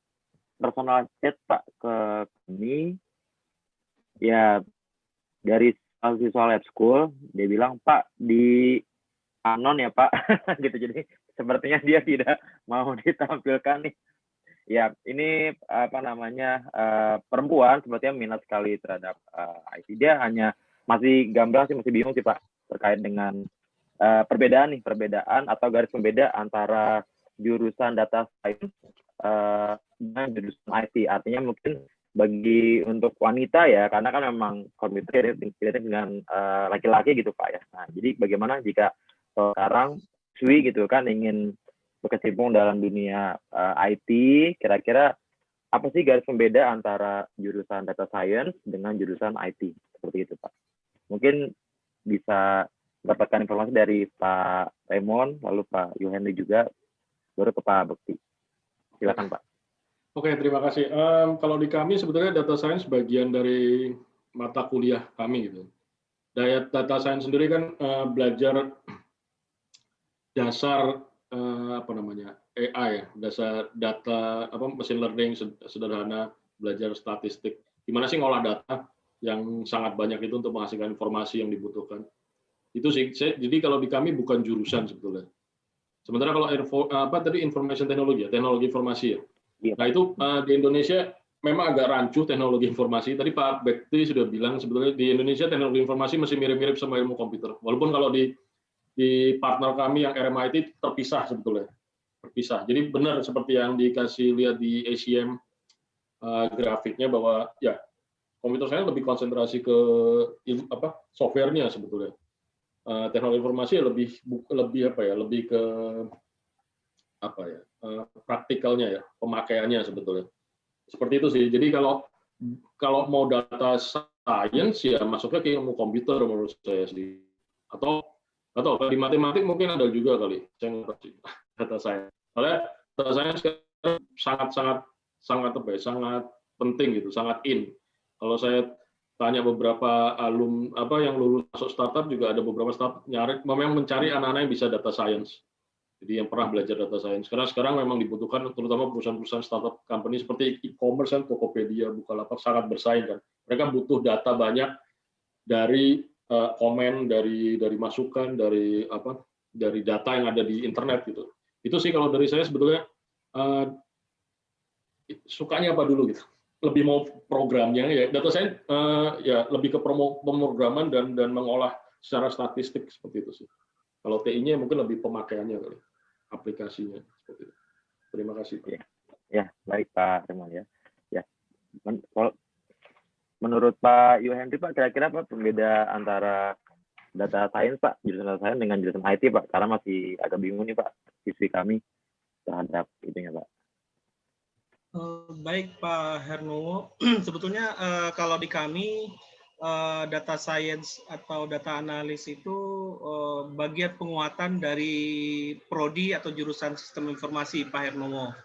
personal chat Pak ke kami, ya dari siswa lab school, dia bilang, Pak, di anon ya Pak, gitu. Jadi sepertinya dia tidak mau ditampilkan nih. Ya, ini apa namanya perempuan sepertinya minat sekali terhadap IT. Dia hanya masih gamblang sih, masih bingung sih Pak terkait dengan perbedaan atau garis pembeda antara jurusan data science dengan jurusan IT. Artinya mungkin bagi untuk wanita ya, karena kan memang komputer identik dengan laki-laki gitu Pak ya. Nah, jadi bagaimana jika sekarang Swi gitu kan ingin berkecimpung dalam dunia IT, kira-kira apa sih garis pembeda antara jurusan data science dengan jurusan IT? Seperti itu Pak. Mungkin bisa mendapatkan informasi dari Pak Raymond, lalu Pak Yohani juga, baru ke Pak Bekti. Silakan Pak. Oke, terima kasih. Kalau di kami sebetulnya data science bagian dari mata kuliah kami gitu. Data science sendiri kan belajar dasar apa namanya AI, dasar data machine learning sederhana, belajar statistik. Gimana sih ngolah data yang sangat banyak itu untuk menghasilkan informasi yang dibutuhkan. Itu sih. Jadi kalau di kami bukan jurusan sebetulnya. Sementara kalau information technology, teknologi informasi ya. Iya. Nah itu di Indonesia memang agak rancu teknologi informasi. Tadi Pak Bekti sudah bilang sebetulnya di Indonesia teknologi informasi masih mirip-mirip sama ilmu komputer. Walaupun kalau di partner kami yang RMIT terpisah sebetulnya. Terpisah. Jadi benar seperti yang dikasih lihat di ACM grafiknya bahwa ya komputer saya lebih konsentrasi ke softwarenya sebetulnya. Teknologi informasi lebih ke praktikalnya ya, pemakaiannya sebetulnya. Seperti itu sih. Jadi kalau mau data science ya masuknya ke ilmu komputer menurut saya sih. Atau di matematik mungkin ada juga kali. Saya nggak tahu sih data science. Soalnya data science sangat penting gitu, sangat in. Kalau saya tanya beberapa yang lulus masuk startup juga ada beberapa startup memang mencari anak-anak yang bisa data science. Jadi yang pernah belajar data science. Karena sekarang memang dibutuhkan terutama perusahaan-perusahaan startup company seperti e-commerce kan, Tokopedia, Bukalapak sangat bersaing kan. Mereka butuh data banyak dari komen, dari masukan, dari data yang ada di internet gitu. Itu sih kalau dari saya sebetulnya sukanya apa dulu gitu. Lebih mau programnya ya data science ya lebih ke pemrograman dan mengolah secara statistik seperti itu sih. Kalau TI-nya mungkin lebih pemakaiannya kali, aplikasinya seperti itu. Terima kasih Pak. Ya, baik Pak Raymond ya. Ya. Menurut Pak Yohendri Pak, kira-kira apa pembeda antara data science Pak, jurusan data science dengan jurusan IT Pak? Karena masih agak bingung nih Pak, siswi kami terhadap itunya Pak. Baik Pak Hernowo, sebetulnya kalau di kami data science atau data analis itu bagian penguatan dari prodi atau jurusan sistem informasi Pak Hernowo,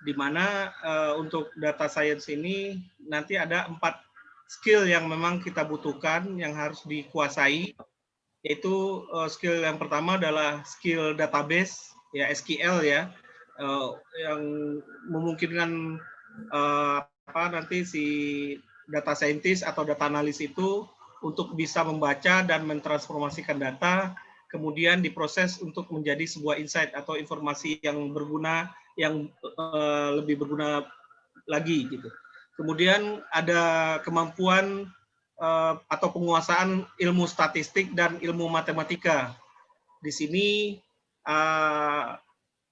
di mana untuk data science ini nanti ada 4 skill yang memang kita butuhkan yang harus dikuasai, yaitu skill yang pertama adalah skill database ya, SQL ya, yang memungkinkan nanti si data scientist atau data analis itu untuk bisa membaca dan mentransformasikan data, kemudian diproses untuk menjadi sebuah insight atau informasi yang berguna, yang lebih berguna lagi gitu. Kemudian ada kemampuan atau penguasaan ilmu statistik dan ilmu matematika. Di sini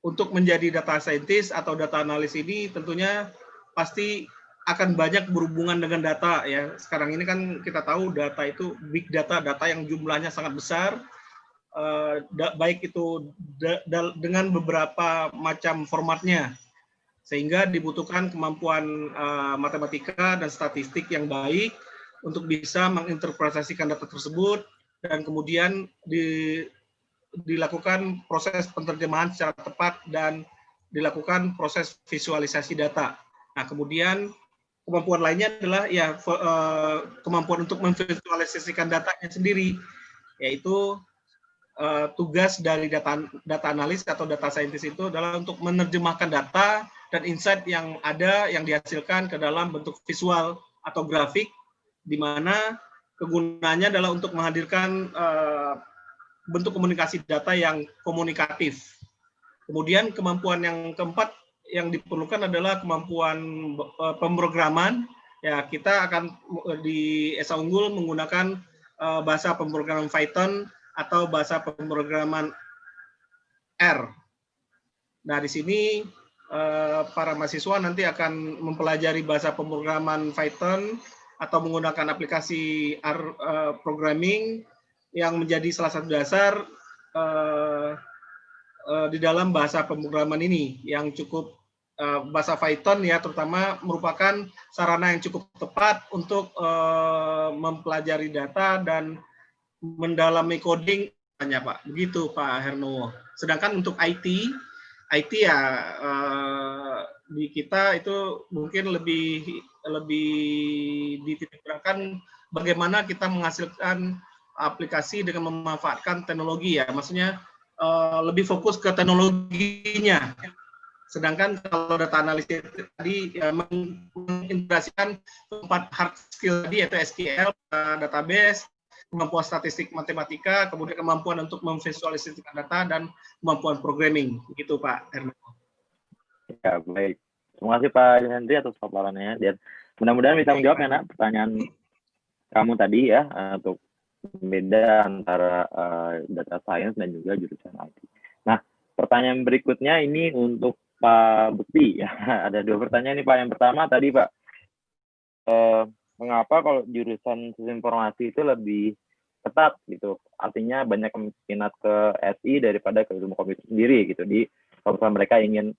untuk menjadi data scientist atau data analis ini tentunya pasti akan banyak berhubungan dengan data ya. Sekarang ini kan kita tahu data itu big data, data yang jumlahnya sangat besar, baik itu dengan beberapa macam formatnya, sehingga dibutuhkan kemampuan matematika dan statistik yang baik untuk bisa menginterpretasikan data tersebut dan kemudian dilakukan proses penerjemahan secara tepat dan dilakukan proses visualisasi data. Nah, kemudian kemampuan lainnya adalah ya kemampuan untuk memvisualisasikan datanya sendiri, yaitu tugas dari data analis atau data scientist itu adalah untuk menerjemahkan data dan insight yang ada yang dihasilkan ke dalam bentuk visual atau grafik, di mana kegunaannya adalah untuk menghadirkan bentuk komunikasi data yang komunikatif. Kemudian kemampuan yang keempat yang diperlukan adalah kemampuan pemrograman. Ya, kita akan di ESA Unggul menggunakan bahasa pemrograman Python atau bahasa pemrograman R. Nah, di sini para mahasiswa nanti akan mempelajari bahasa pemrograman Python atau menggunakan aplikasi R programming yang menjadi salah satu dasar di dalam bahasa pemrograman ini, yang cukup bahasa Python ya terutama merupakan sarana yang cukup tepat untuk mempelajari data dan mendalami coding hanya Pak. Begitu Pak Hernowo. Sedangkan untuk IT ya di kita itu mungkin lebih dititikkan bagaimana kita menghasilkan aplikasi dengan memanfaatkan teknologi ya. Maksudnya lebih fokus ke teknologinya. Sedangkan kalau data analisis tadi ya, mengintegrasikan 4 hard skill tadi, yaitu SQL, database, kemampuan statistik matematika, kemudian kemampuan untuk memvisualisasikan data, dan kemampuan programming. Begitu Pak Herman. Ya, baik. Terima kasih Pak Henry atas paparannya. Dan mudah-mudahan bisa menjawab ya, Nak, pertanyaan kamu tadi ya, untuk beda antara data science dan juga jurusan IT. Nah, pertanyaan berikutnya ini untuk Pak Bekti. Ya, ada 2 pertanyaan nih Pak. Yang pertama tadi Pak, mengapa kalau jurusan sistem informasi itu lebih ketat gitu? Artinya banyak minat ke SI daripada ke ilmu komputer sendiri gitu. Kalau mereka ingin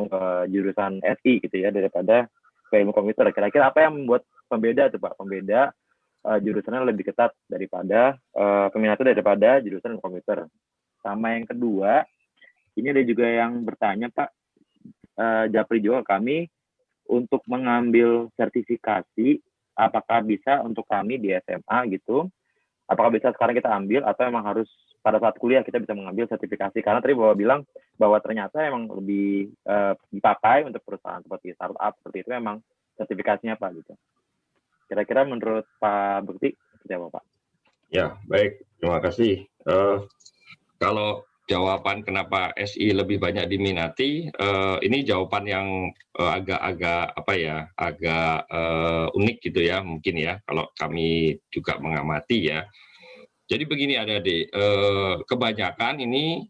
ke jurusan SI gitu ya daripada ke ilmu komputer. Kira-kira apa yang membuat pembeda tuh Pak? Pembeda jurusannya lebih ketat daripada peminatnya daripada jurusan ilmu komputer. Sama yang kedua, ini ada juga yang bertanya Pak, japri juga kami untuk mengambil sertifikasi, apakah bisa untuk kami di SMA gitu, apakah bisa sekarang kita ambil atau emang harus pada saat kuliah kita bisa mengambil sertifikasi, karena tadi Bapak bilang bahwa ternyata emang lebih dipakai untuk perusahaan seperti startup seperti itu emang sertifikasinya Pak gitu. Kira-kira menurut Pak Bekti seperti apa Pak? Ya, baik, terima kasih. Kalau jawaban kenapa SI lebih banyak diminati, ini jawaban yang agak-agak apa ya, agak unik gitu ya mungkin ya kalau kami juga mengamati ya. Jadi begini adik-adik, kebanyakan ini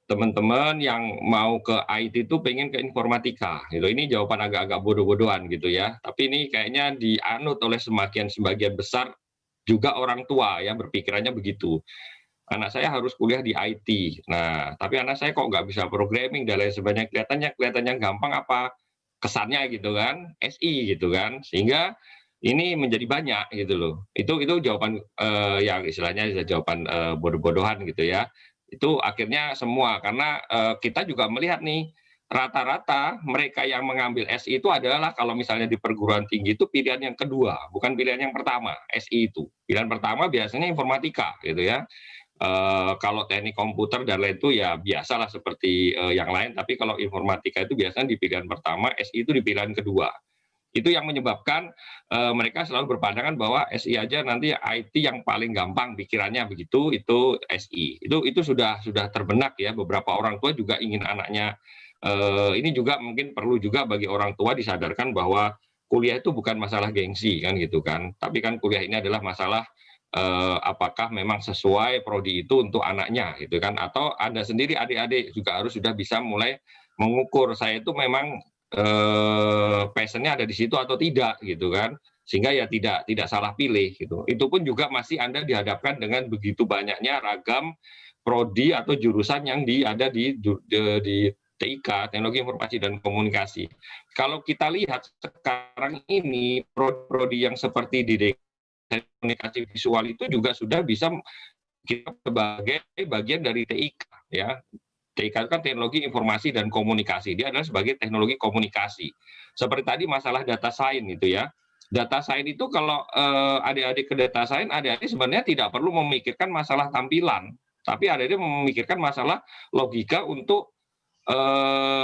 teman-teman yang mau ke IT itu pengen ke informatika gitu. Ini jawaban agak-agak bodoh-bodohan gitu ya. Tapi ini kayaknya dianut oleh sebagian besar juga orang tua ya, berpikirannya begitu. Anak saya harus kuliah di IT. Nah, tapi anak saya kok nggak bisa programming dan lain sebagainya. Kelihatannya gampang apa kesannya gitu kan, SI gitu kan. Sehingga ini menjadi banyak gitu loh. Itu jawaban yang istilahnya jawaban bodoh-bodohan gitu ya. Itu akhirnya semua karena kita juga melihat nih rata-rata mereka yang mengambil SI itu adalah kalau misalnya di perguruan tinggi itu pilihan yang kedua, bukan pilihan yang pertama. SI itu pilihan pertama biasanya informatika gitu ya. Kalau teknik komputer dan lain itu ya biasalah seperti yang lain, tapi kalau informatika itu biasanya di pilihan pertama, SI itu di pilihan kedua. Itu yang menyebabkan mereka selalu berpandangan bahwa SI aja nanti IT yang paling gampang pikirannya begitu, itu SI. Itu sudah terbenak ya, beberapa orang tua juga ingin anaknya, ini juga mungkin perlu juga bagi orang tua disadarkan bahwa kuliah itu bukan masalah gengsi kan gitu kan, tapi kan kuliah ini adalah masalah apakah memang sesuai prodi itu untuk anaknya gitu kan, atau Anda sendiri adik-adik juga harus sudah bisa mulai mengukur saya itu memang passionnya ada di situ atau tidak gitu kan, sehingga ya tidak salah pilih gitu. Itu pun juga masih Anda dihadapkan dengan begitu banyaknya ragam prodi atau jurusan yang ada di TIK, Teknologi Informasi dan Komunikasi. Kalau kita lihat sekarang ini prodi yang seperti di komunikasi visual itu juga sudah bisa kita sebagai bagian dari TIK ya. TIK itu kan teknologi informasi dan komunikasi. Dia adalah sebagai teknologi komunikasi. Seperti tadi masalah data science itu ya. Data science itu kalau adik-adik ke data science, adik-adik sebenarnya tidak perlu memikirkan masalah tampilan, tapi adik-adik memikirkan masalah logika untuk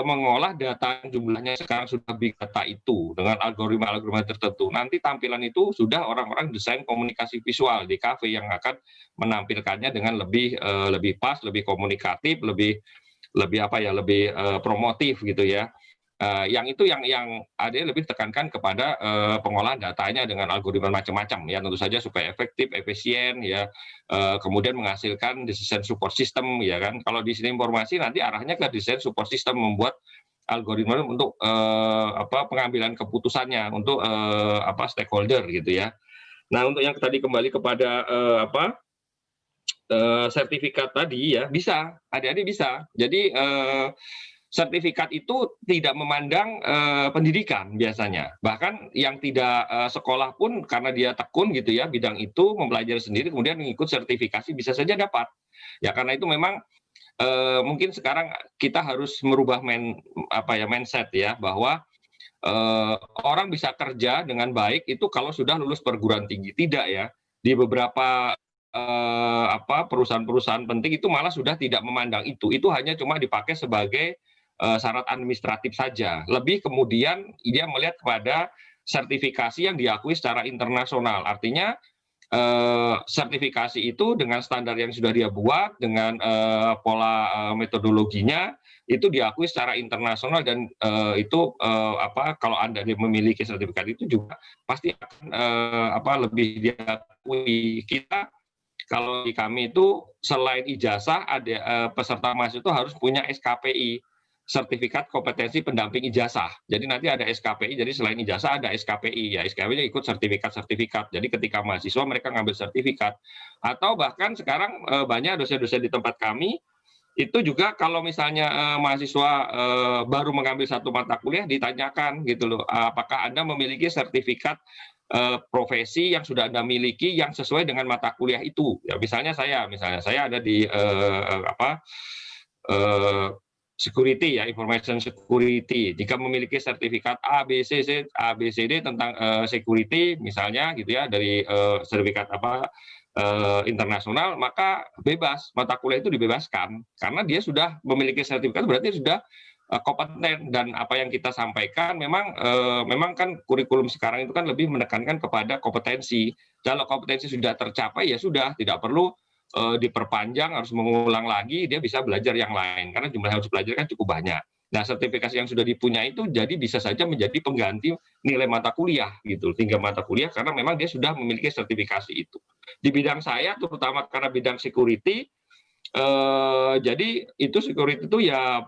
mengolah data yang jumlahnya sekarang sudah big data itu dengan algoritma-algoritma tertentu. Nanti tampilan itu sudah orang-orang desain komunikasi visual di kafe yang akan menampilkannya dengan lebih pas, lebih komunikatif, lebih promotif gitu ya. Yang itu yang ada lebih tekankan kepada pengolahan datanya dengan algoritma macam-macam ya, tentu saja supaya efektif, efisien ya, kemudian menghasilkan desain support system ya kan. Kalau di sini informasi nanti arahnya ke desain support system, membuat algoritma untuk pengambilan keputusannya untuk stakeholder gitu ya. Nah, untuk yang tadi kembali kepada sertifikat tadi ya, bisa, adik-adik bisa. Jadi sertifikat itu tidak memandang pendidikan biasanya. Bahkan yang tidak sekolah pun karena dia tekun gitu ya bidang itu, mempelajari sendiri kemudian mengikut sertifikasi bisa saja dapat. Ya karena itu memang mungkin sekarang kita harus merubah mindset ya, bahwa orang bisa kerja dengan baik itu kalau sudah lulus perguruan tinggi. Tidak ya. Di beberapa perusahaan-perusahaan penting itu malah sudah tidak memandang itu. Itu hanya cuma dipakai sebagai syarat administratif saja. Lebih kemudian dia melihat kepada sertifikasi yang diakui secara internasional. Artinya sertifikasi itu dengan standar yang sudah dia buat, dengan pola metodologinya itu diakui secara internasional, dan itu kalau Anda memiliki sertifikat itu juga pasti akan lebih diakui. Kita kalau di kami itu selain ijazah ada peserta mahasiswa itu harus punya SKPI, sertifikat kompetensi pendamping ijazah. Jadi nanti ada SKPI, jadi selain ijazah ada SKPI. Ya SKPI ikut sertifikat-sertifikat. Jadi ketika mahasiswa mereka ngambil sertifikat. Atau bahkan sekarang banyak dosen-dosen di tempat kami itu juga kalau misalnya mahasiswa baru mengambil satu mata kuliah ditanyakan gitu loh, apakah Anda memiliki sertifikat profesi yang sudah Anda miliki yang sesuai dengan mata kuliah itu. Ya misalnya saya ada di security ya, information security. Jika memiliki sertifikat ABCD tentang security misalnya gitu ya, dari sertifikat internasional, maka bebas, mata kuliah itu dibebaskan karena dia sudah memiliki sertifikat, berarti sudah kompeten. Dan apa yang kita sampaikan memang kan kurikulum sekarang itu kan lebih menekankan kepada kompetensi. Kalau kompetensi sudah tercapai ya sudah, tidak perlu diperpanjang, harus mengulang lagi, dia bisa belajar yang lain karena jumlah yang harus belajar kan cukup banyak. Nah, sertifikasi yang sudah dipunyai itu jadi bisa saja menjadi pengganti nilai mata kuliah gitu, tinggal mata kuliah, karena memang dia sudah memiliki sertifikasi itu. Di bidang saya terutama karena bidang security, jadi itu security itu ya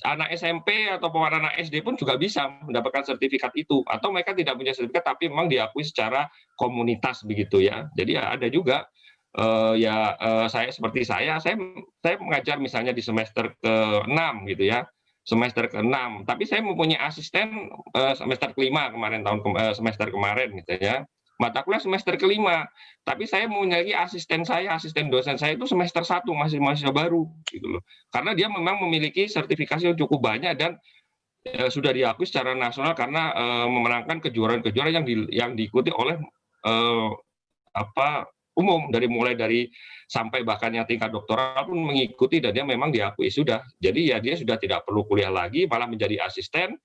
anak SMP atau anak SD pun juga bisa mendapatkan sertifikat itu, atau mereka tidak punya sertifikat tapi memang diakui secara komunitas begitu ya. Jadi ya ada juga saya mengajar misalnya di semester ke-6 gitu ya, semester ke-6, tapi saya mempunyai asisten semester ke-5 semester kemarin gitu ya, mata kuliah semester ke-5, tapi saya mempunyai asisten dosen saya itu semester 1, masih mahasiswa baru gitu loh, karena dia memang memiliki sertifikasi yang cukup banyak dan sudah diakui secara nasional karena memenangkan kejuaraan-kejuaraan yang diikuti oleh umum, mulai dari sampai bahkan yang tingkat doktoral pun mengikuti, dan dia memang diakui sudah. Jadi ya dia sudah tidak perlu kuliah lagi, malah menjadi asisten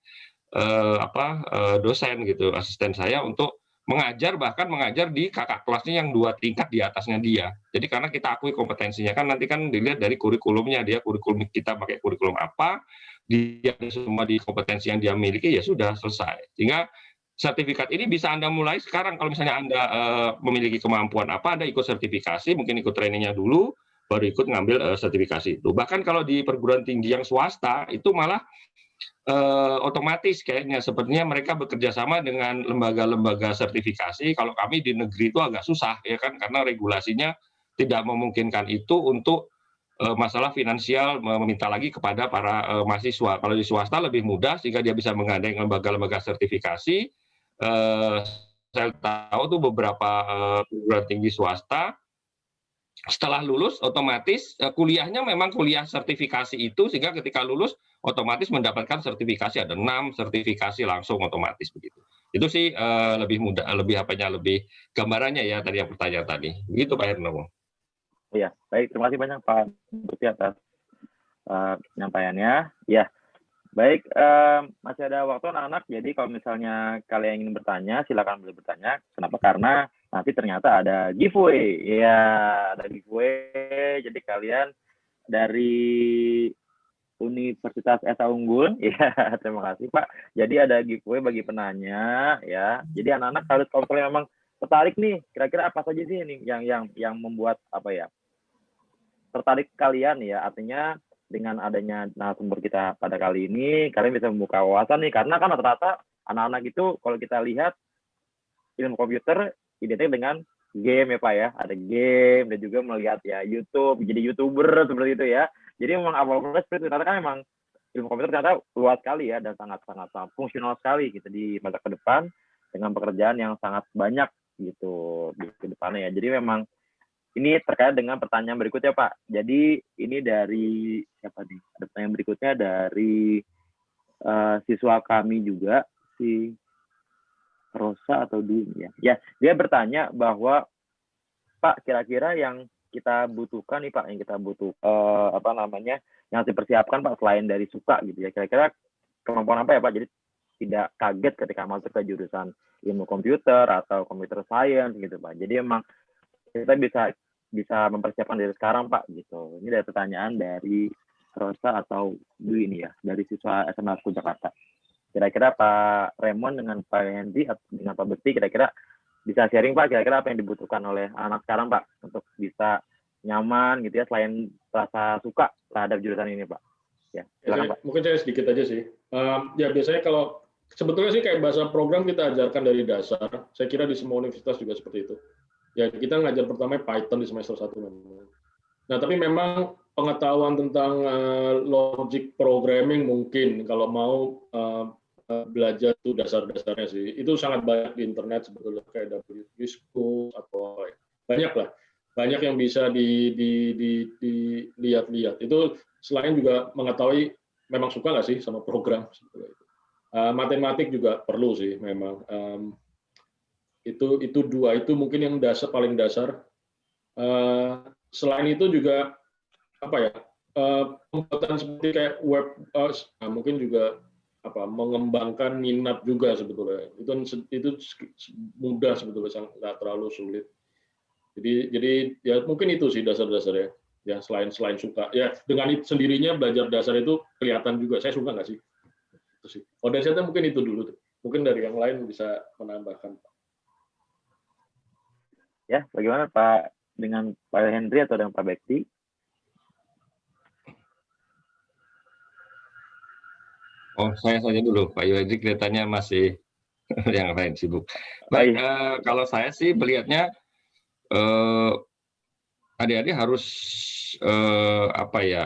dosen gitu, asisten saya untuk mengajar, bahkan mengajar di kakak kelasnya yang 2 tingkat di atasnya dia. Jadi karena kita akui kompetensinya, kan nanti kan dilihat dari kurikulumnya, dia kurikulum kita pakai kurikulum apa, dia semua di kompetensi yang dia miliki, ya sudah selesai. Sehingga sertifikat ini bisa Anda mulai sekarang. Kalau misalnya Anda memiliki kemampuan Anda ikut sertifikasi, mungkin ikut trainingnya dulu, baru ikut ngambil sertifikasi itu. Bahkan kalau di perguruan tinggi yang swasta, itu malah otomatis kayaknya, sepertinya mereka bekerja sama dengan lembaga-lembaga sertifikasi. Kalau kami di negeri itu agak susah, ya kan, karena regulasinya tidak memungkinkan itu untuk masalah finansial, meminta lagi kepada para mahasiswa. Kalau di swasta lebih mudah, sehingga dia bisa menggandeng lembaga-lembaga sertifikasi. Saya tahu tuh beberapa perguruan tinggi swasta setelah lulus otomatis kuliahnya memang kuliah sertifikasi itu, sehingga ketika lulus otomatis mendapatkan sertifikasi, ada 6 sertifikasi langsung otomatis begitu. Itu sih lebih mudah, lebih gambarannya ya tadi yang pertanyaan tadi. Begitu Pak Hernomo. Iya, baik, terima kasih banyak Pak Bukti atas penyampaiannya. Ya, baik, masih ada waktu anak-anak, jadi kalau misalnya kalian ingin bertanya, silakan boleh bertanya. Kenapa? Karena nanti ternyata ada giveaway. Ya, ada giveaway, jadi kalian dari Universitas Esa Unggul, ya, terima kasih Pak. Jadi ada giveaway bagi penanya, ya. Jadi anak-anak harus, kalau kalian memang tertarik nih, kira-kira apa saja sih ini yang membuat apa ya tertarik kalian ya, artinya dengan adanya narasumber kita pada kali ini, kalian bisa membuka wawasan nih, karena kan rata-rata anak-anak itu kalau kita lihat ilmu komputer identik dengan game ya Pak ya, ada game dan juga melihat ya YouTube, jadi YouTuber seperti itu ya. Jadi memang awal-awalnya seperti itu, ternyata kan memang ilmu komputer ternyata luas sekali ya, dan sangat-sangat fungsional sekali gitu di masa ke depan dengan pekerjaan yang sangat banyak gitu di ke depannya ya. Jadi memang ini terkait dengan pertanyaan berikutnya Pak. Jadi ini dari siapa nih? Ada pertanyaan berikutnya dari siswa kami juga, si Rosa atau Dwi ya. Ya, dia bertanya bahwa Pak, kira-kira yang kita butuhkan nih Pak, yang kita butuh yang harus dipersiapkan Pak selain dari suka gitu ya. Kira-kira kemampuan apa ya Pak? Jadi tidak kaget ketika masuk ke jurusan ilmu komputer atau computer science gitu Pak. Jadi emang kita bisa mempersiapkan dari sekarang Pak gitu. Ini dari pertanyaan dari Rosa atau Dwi ini ya, dari siswa SMA Aku Jakarta. Kira-kira Pak Raymond dengan Pak Hendy atau dengan Pak Bekti kira-kira bisa sharing Pak, kira-kira apa yang dibutuhkan oleh anak sekarang Pak untuk bisa nyaman gitu ya, selain rasa suka terhadap jurusan ini Pak. Ya, silakan Pak. Mungkin saya sedikit aja sih. Ya biasanya kalau sebetulnya sih kayak bahasa program kita ajarkan dari dasar. Saya kira di semua universitas juga seperti itu. Ya kita ngajar pertama Python di semester 1 memang. Nah tapi memang pengetahuan tentang logic programming mungkin kalau mau belajar itu dasar-dasarnya sih. Itu sangat banyak di internet sebetulnya kayak WSchool atau banyak lah. Banyak yang bisa dilihat-lihat. Itu selain juga mengetahui memang suka nggak sih sama program sebetulnya itu. Matematik juga perlu sih memang. Itu dua itu mungkin yang paling dasar. Selain itu juga apa ya, pembuatan seperti kayak web, mungkin juga mengembangkan minat juga sebetulnya. Itu mudah sebetulnya, nggak terlalu sulit. Jadi ya mungkin itu sih dasar-dasarnya. Ya selain suka, ya dengan sendirinya belajar dasar itu kelihatan juga. Saya suka nggak sih? Itu sih. Oh, dari saya mungkin itu dulu. Mungkin dari yang lain bisa menambahkan. Ya, bagaimana Pak dengan Pak Henry atau dengan Pak Bekti? Oh, saya saja dulu. Pak Yuhadi kelihatannya masih yang lain sibuk. Baik, kalau saya sih melihatnya adik-adik harus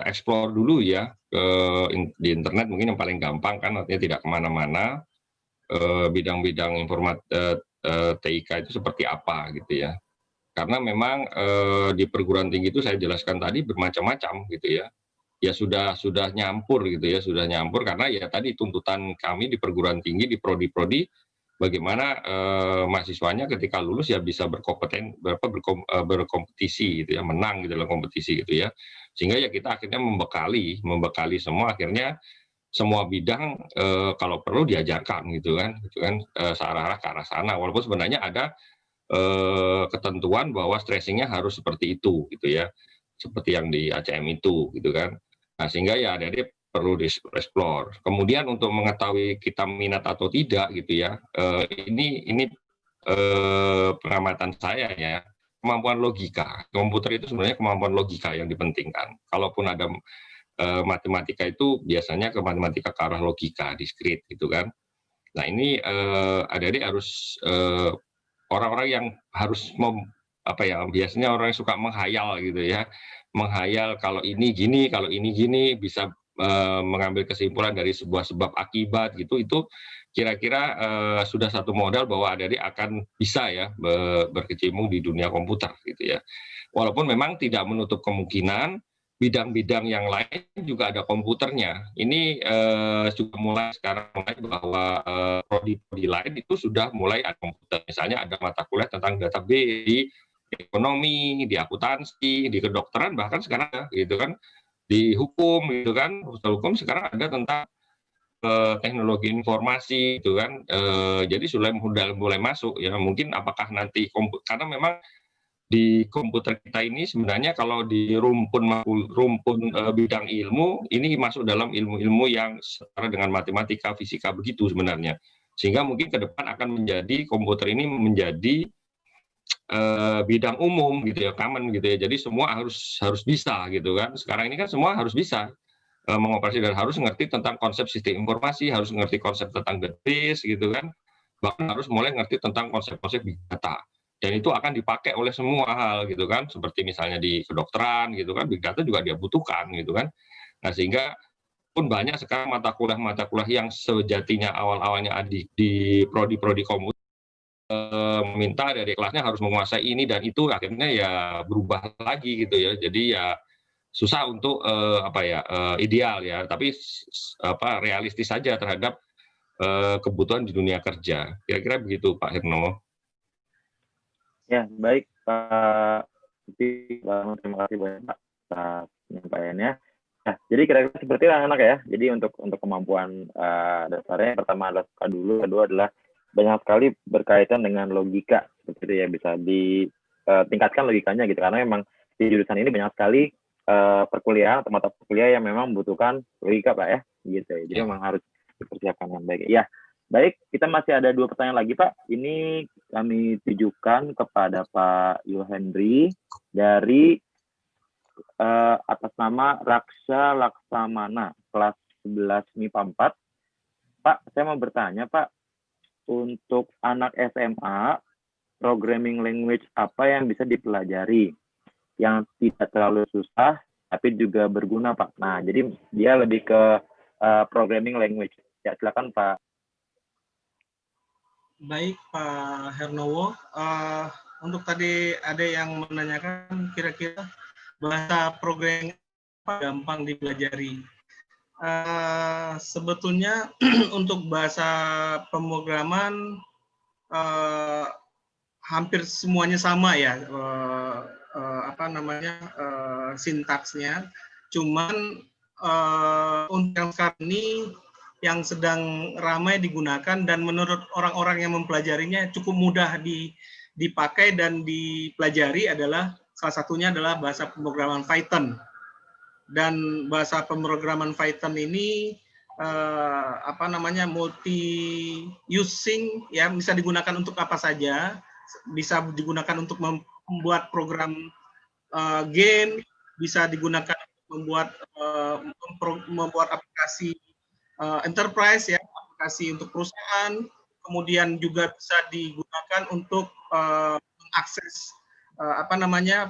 explore dulu ya di internet, mungkin yang paling gampang kan, artinya tidak kemana-mana, bidang-bidang TIK itu seperti apa gitu ya. Karena memang di perguruan tinggi itu saya jelaskan tadi bermacam-macam gitu ya. Ya sudah nyampur gitu ya, sudah nyampur karena ya tadi tuntutan kami di perguruan tinggi, di prodi-prodi, bagaimana mahasiswanya ketika lulus ya bisa berkompetisi gitu ya, menang gitu dalam kompetisi gitu ya. Sehingga ya kita akhirnya membekali semua, akhirnya semua bidang kalau perlu diajarkan gitu kan searah-arah ke arah sana, walaupun sebenarnya ada ketentuan bahwa stressingnya harus seperti itu gitu ya, seperti yang di ACM itu gitu kan. Nah sehingga ya adik-adik perlu di-explore. Kemudian untuk mengetahui kita minat atau tidak gitu ya, ini pengamatan saya ya, kemampuan logika. Komputer itu sebenarnya kemampuan logika yang dipentingkan. Kalaupun ada matematika itu biasanya ke matematika ke arah logika, diskrit gitu kan. Nah ini adik-adik harus orang-orang yang harus biasanya orang yang suka menghayal gitu ya, menghayal kalau ini gini, kalau ini gini, bisa mengambil kesimpulan dari sebuah sebab akibat gitu. Itu kira-kira sudah satu modal bahwa adik-adik akan bisa ya berkecimpung di dunia komputer gitu ya. Walaupun memang tidak menutup kemungkinan bidang-bidang yang lain juga ada komputernya. Ini juga mulai sekarang bahwa prodi-prodi lain itu sudah mulai ada komputer. Misalnya ada mata kuliah tentang database di ekonomi, di akuntansi, di kedokteran, bahkan sekarang gitu kan, di hukum gitu kan, hukum sekarang ada tentang teknologi informasi gitu kan. Jadi sudah mulai masuk ya. Mungkin apakah nanti karena memang di komputer kita ini sebenarnya kalau di rumpun bidang ilmu ini masuk dalam ilmu-ilmu yang setara dengan matematika, fisika begitu sebenarnya. Sehingga mungkin ke depan akan menjadi komputer ini menjadi bidang umum gitu ya, common gitu ya. Jadi semua harus bisa gitu kan. Sekarang ini kan semua harus bisa mengoperasi dan harus ngerti tentang konsep sistem informasi, harus ngerti konsep tentang database gitu kan. Bahkan harus mulai ngerti tentang konsep-konsep big data. Dan itu akan dipakai oleh semua hal gitu kan, seperti misalnya di kedokteran gitu kan, big data juga dia butuhkan gitu kan. Nah sehingga pun banyak sekarang mata kuliah yang sejatinya awal-awalnya di prodi-prodi komputer meminta dari kelasnya harus menguasai ini dan itu, akhirnya ya berubah lagi gitu ya. Jadi ya susah untuk ideal ya, tapi realistis saja terhadap kebutuhan di dunia kerja. Kira-kira begitu Pak Hernowo. Ya, baik Pak. Terima kasih banyak Pak atas penyampaiannya. Nah, jadi kira-kira seperti itu anak ya. Jadi untuk kemampuan dasarnya, pertama adalah suka dulu, kedua adalah banyak sekali berkaitan dengan logika, seperti itu ya, bisa ditingkatkan logikanya gitu. Karena memang di jurusan ini banyak sekali perkuliahan atau mata kuliah yang memang membutuhkan logika Pak ya, gitu ya. Jadi memang harus dipersiapkan dengan baik. Ya. Baik, kita masih ada 2 pertanyaan lagi, Pak. Ini kami tujukan kepada Pak Yuhendri dari atas nama Raksha Laksamana, kelas 11 MIPA 4. Pak, saya mau bertanya, Pak, untuk anak SMA, programming language apa yang bisa dipelajari yang tidak terlalu susah, tapi juga berguna, Pak? Nah, jadi dia lebih ke programming language. Ya, silakan, Pak. Baik Pak Hernowo, untuk tadi ada yang menanyakan kira-kira bahasa programming apa gampang dipelajari. Sebetulnya untuk bahasa pemrograman hampir semuanya sama ya, sintaksnya. Cuman untuk yang sekarang ini yang sedang ramai digunakan dan menurut orang-orang yang mempelajarinya cukup mudah dipakai dan dipelajari adalah salah satunya adalah bahasa pemrograman Python. Dan bahasa pemrograman Python ini multi using ya, bisa digunakan untuk apa saja, bisa digunakan untuk membuat program game, bisa digunakan membuat aplikasi enterprise ya, aplikasi untuk perusahaan, kemudian juga bisa digunakan untuk mengakses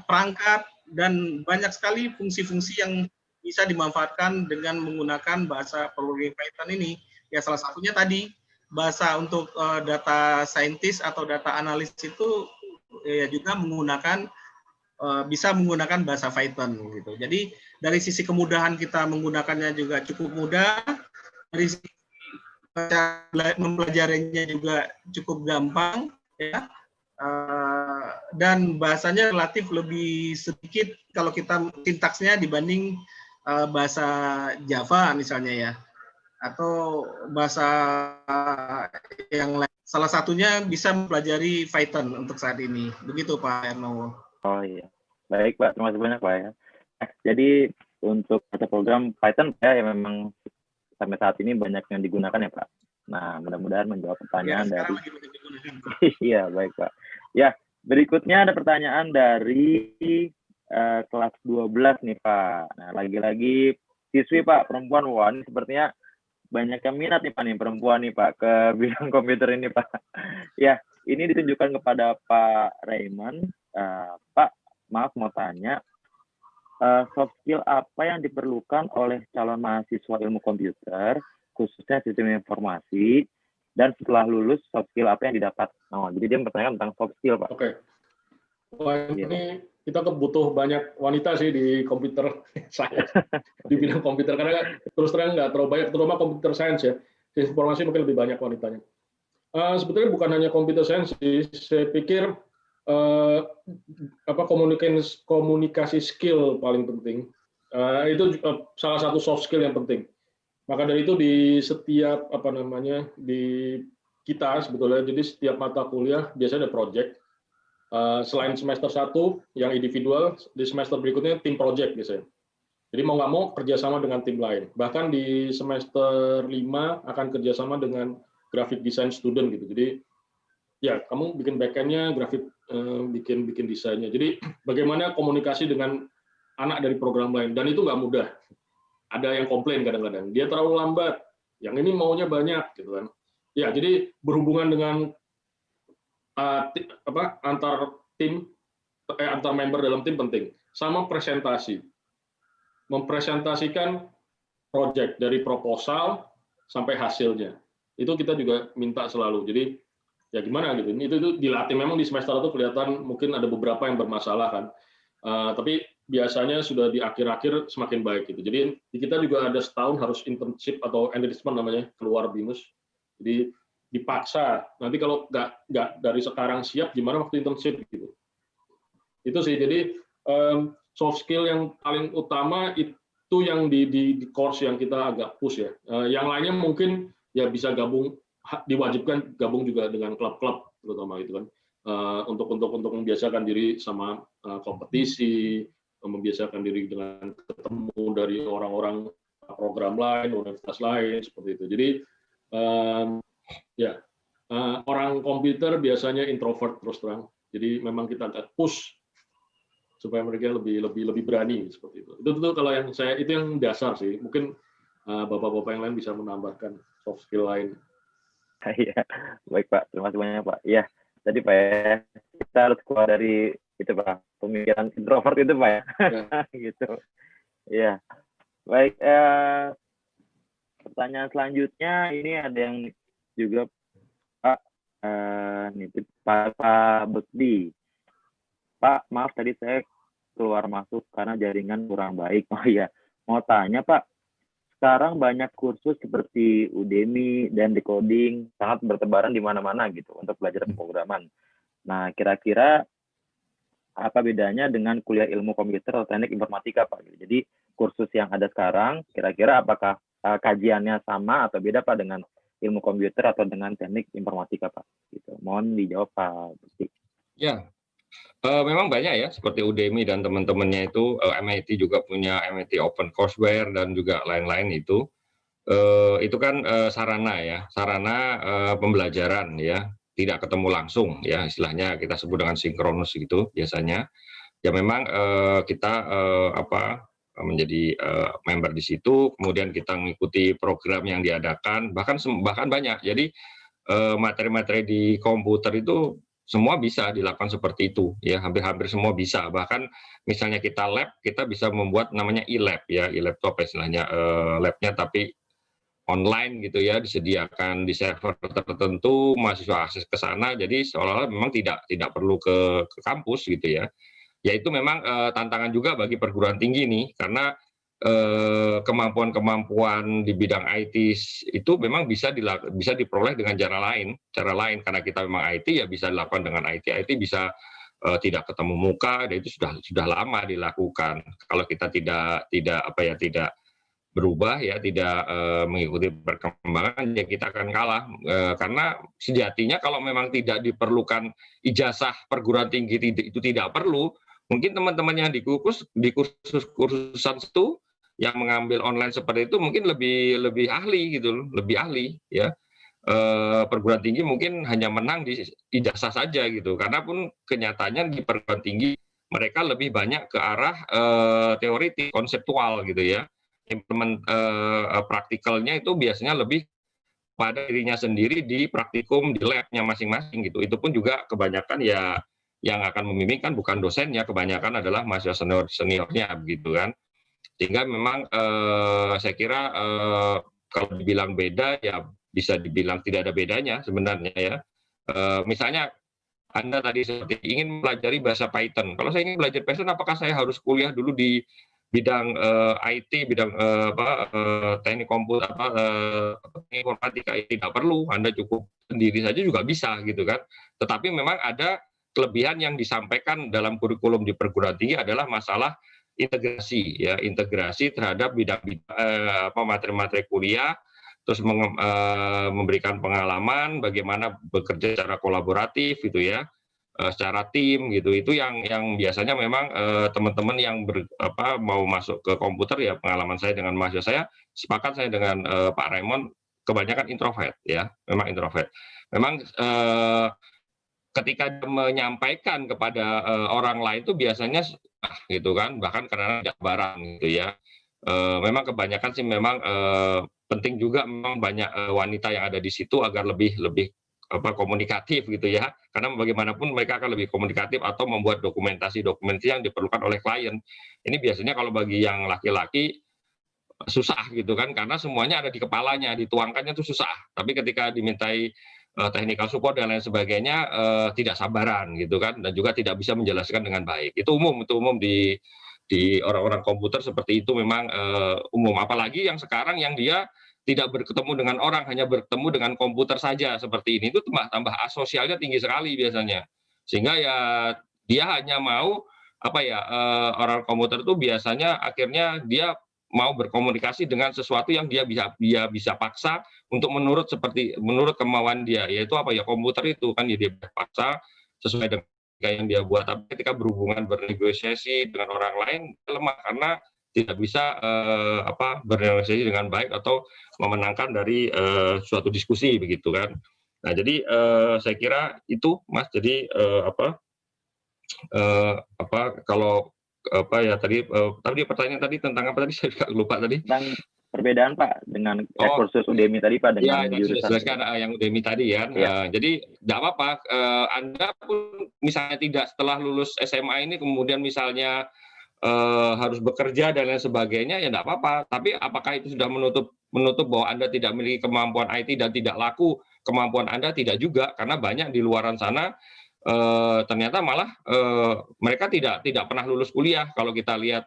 perangkat, dan banyak sekali fungsi-fungsi yang bisa dimanfaatkan dengan menggunakan bahasa programming Python ini. Ya salah satunya tadi bahasa untuk data scientist atau data analis itu ya juga bisa menggunakan bahasa Python gitu. Jadi dari sisi kemudahan kita menggunakannya juga cukup mudah. Dari sisi mempelajarinya juga cukup gampang ya, dan bahasanya relatif lebih sedikit kalau kita sintaksnya dibanding bahasa Java misalnya ya, atau bahasa yang lain. Salah satunya bisa mempelajari Python untuk saat ini. Begitu Pak Hernowo. Oh iya, baik Pak, terima kasih banyak Pak ya. Jadi untuk baca program Python ya, yang memang sampai saat ini banyak yang digunakan ya Pak. Nah, mudah-mudahan menjawab pertanyaan dari. Iya, baik Pak. Ya, berikutnya ada pertanyaan dari kelas 12 nih Pak. Nah, lagi-lagi siswi Pak, perempuan. Wah, ini sepertinya banyak yang minat nih Pak nih, perempuan nih Pak, ke bidang komputer ini Pak. Ya, ini ditujukan kepada Pak Raymond. Pak, maaf mau tanya, soft skill apa yang diperlukan oleh calon mahasiswa ilmu komputer, khususnya sistem informasi, dan setelah lulus soft skill apa yang didapat? Oh, jadi dia mempertanyakan tentang soft skill, Pak. Oke. Wah, ini kita butuh banyak wanita sih di komputer saya di bidang komputer, karena terus terang nggak terlalu banyak, terutama komputer science ya. Informasi mungkin lebih banyak wanitanya. Sebetulnya bukan hanya computer science, saya pikir komunikasi skill paling penting. Itu salah satu soft skill yang penting. Maka dari itu di setiap di kita sebetulnya, jadi setiap mata kuliah biasanya ada project. Selain semester 1 yang individual, di semester berikutnya tim project biasanya. Jadi mau nggak mau kerjasama dengan tim lain. Bahkan di semester 5 akan kerjasama dengan graphic design student gitu. Jadi ya kamu bikin backend-nya, grafik bikin desainnya. Jadi bagaimana komunikasi dengan anak dari program lain, dan itu nggak mudah. Ada yang komplain kadang-kadang dia terlalu lambat, yang ini maunya banyak gitu kan. Ya jadi berhubungan dengan antar member dalam tim penting. Sama presentasi, mempresentasikan project dari proposal sampai hasilnya. Itu kita juga minta selalu. Jadi ya gimana gitu. Itu dilatih, memang di semester itu kelihatan mungkin ada beberapa yang bermasalah kan. Tapi biasanya sudah di akhir-akhir semakin baik gitu. Jadi di kita juga ada setahun harus internship atau enrichment namanya, keluar BINUS. Jadi dipaksa. Nanti kalau nggak dari sekarang siap, gimana waktu internship gitu. Itu sih. Jadi soft skill yang paling utama itu yang di course yang kita agak push ya. Yang lainnya mungkin ya bisa diwajibkan gabung juga dengan klub-klub terutama gitu kan, untuk membiasakan diri sama kompetisi, membiasakan diri dengan ketemu dari orang-orang program lain, universitas lain seperti itu. Jadi orang komputer biasanya introvert terus terang. Jadi memang kita agak push supaya mereka lebih berani seperti itu. Itu kalau yang itu yang dasar sih. Mungkin bapak-bapak yang lain bisa menambahkan soft skill lain. Iya, baik Pak, terima kasih banyak Pak. Iya, tadi Pak ya, kita harus keluar dari itu Pak, pemikiran introvert itu Pak ya, gitu. Iya, baik. Pertanyaan selanjutnya ini ada yang juga Pak, nitip Pak Bekdi. Pak, maaf tadi saya keluar masuk karena jaringan kurang baik. Oh iya, mau tanya Pak. Sekarang banyak kursus seperti Udemy dan Decoding sangat bertebaran di mana-mana gitu untuk belajar pemrograman. Nah, kira-kira apa bedanya dengan kuliah ilmu komputer atau teknik informatika, Pak? Jadi kursus yang ada sekarang, kira-kira apakah kajiannya sama atau beda Pak dengan ilmu komputer atau dengan teknik informatika, Pak? Gitu. Mohon dijawab Pak. Ya. Memang banyak ya, seperti Udemy dan teman-temannya itu, MIT juga punya MIT Open Courseware dan juga lain-lain itu. Itu kan sarana ya, sarana pembelajaran ya, tidak ketemu langsung ya, istilahnya kita sebut dengan sinkronus gitu biasanya. Ya memang kita menjadi member di situ, kemudian kita mengikuti program yang diadakan, bahkan banyak. Jadi materi-materi di komputer itu semua bisa dilakukan seperti itu ya, hampir semua bisa. Bahkan misalnya kita lab, kita bisa membuat namanya e-lab ya, e-lab itu apa istilahnya, labnya tapi online gitu ya, disediakan di server tertentu, mahasiswa akses ke sana, jadi seolah-olah memang tidak perlu ke kampus gitu ya. Ya itu memang tantangan juga bagi perguruan tinggi nih, karena kemampuan di bidang IT itu memang bisa diperoleh dengan cara lain, karena kita memang IT ya bisa dilakukan dengan IT bisa tidak ketemu muka, dan itu sudah lama dilakukan. Kalau kita tidak berubah ya, tidak mengikuti perkembangan, ya kita akan kalah, karena sejatinya kalau memang tidak diperlukan ijazah perguruan tinggi itu tidak perlu. Mungkin teman-teman yang di kursusan itu yang mengambil online seperti itu mungkin lebih ahli gitu loh, lebih ahli ya. Perguruan tinggi mungkin hanya menang di ijazah saja gitu, karena pun kenyataannya di perguruan tinggi mereka lebih banyak ke arah teoritik, konseptual gitu ya. Praktikalnya itu biasanya lebih pada dirinya sendiri di praktikum di labnya masing-masing gitu. Itu pun juga kebanyakan ya yang akan membimbingkan bukan dosennya, kebanyakan adalah mahasiswa seniornya begitu kan. Sehingga memang saya kira kalau dibilang beda ya bisa dibilang tidak ada bedanya sebenarnya ya. Misalnya Anda tadi seperti ingin pelajari bahasa Python. Kalau saya ingin belajar Python, apakah saya harus kuliah dulu di bidang IT, bidang teknik komputer, teknik informatika? Tidak perlu. Anda cukup sendiri saja juga bisa gitu kan. Tetapi memang ada kelebihan yang disampaikan dalam kurikulum di perguruan tinggi adalah masalah integrasi, ya, integrasi terhadap materi-materi kuliah, terus memberikan pengalaman bagaimana bekerja secara kolaboratif gitu ya, secara tim gitu. Itu yang biasanya memang teman-teman yang mau masuk ke komputer, ya pengalaman saya dengan mahasiswa saya, sepakat saya dengan Pak Raymond, kebanyakan introvert ya, memang introvert. Memang ketika menyampaikan kepada orang lain itu biasanya gitu kan, bahkan karena tidak barang gitu ya. Memang kebanyakan sih memang penting juga memang banyak wanita yang ada di situ agar lebih komunikatif gitu ya, karena bagaimanapun mereka akan lebih komunikatif atau membuat dokumentasi yang diperlukan oleh klien. Ini biasanya kalau bagi yang laki-laki susah gitu kan, karena semuanya ada di kepalanya, dituangkannya itu susah. Tapi ketika dimintai technical support dan lain sebagainya, tidak sabaran gitu kan, dan juga tidak bisa menjelaskan dengan baik. Itu umum di orang-orang komputer seperti itu, memang umum. Apalagi yang sekarang yang dia tidak bertemu dengan orang, hanya bertemu dengan komputer saja seperti ini, itu tambah asosialnya tinggi sekali biasanya. Sehingga ya dia hanya mau orang komputer itu biasanya akhirnya dia mau berkomunikasi dengan sesuatu yang dia bisa paksa untuk menurut kemauan dia, yaitu komputer itu kan dia paksa sesuai dengan yang dia buat. Tapi ketika berhubungan bernegosiasi dengan orang lain lemah karena tidak bisa bernegosiasi dengan baik atau memenangkan dari suatu diskusi begitu kan. Nah, jadi saya kira itu Mas, jadi kalau tadi pertanyaan tadi tentang apa tadi, saya juga lupa tadi. Tentang perbedaan Pak dengan kursus Udemy tadi Pak, dengan jurusan. Jelaskan yang Udemy tadi ya. Jadi tidak apa-apa, Anda pun misalnya tidak setelah lulus SMA ini kemudian misalnya harus bekerja dan lain sebagainya, ya tidak apa-apa. Tapi apakah itu sudah menutup bahwa Anda tidak memiliki kemampuan IT dan tidak laku kemampuan Anda? Tidak juga, karena banyak di luaran sana ternyata malah mereka tidak pernah lulus kuliah. Kalau kita lihat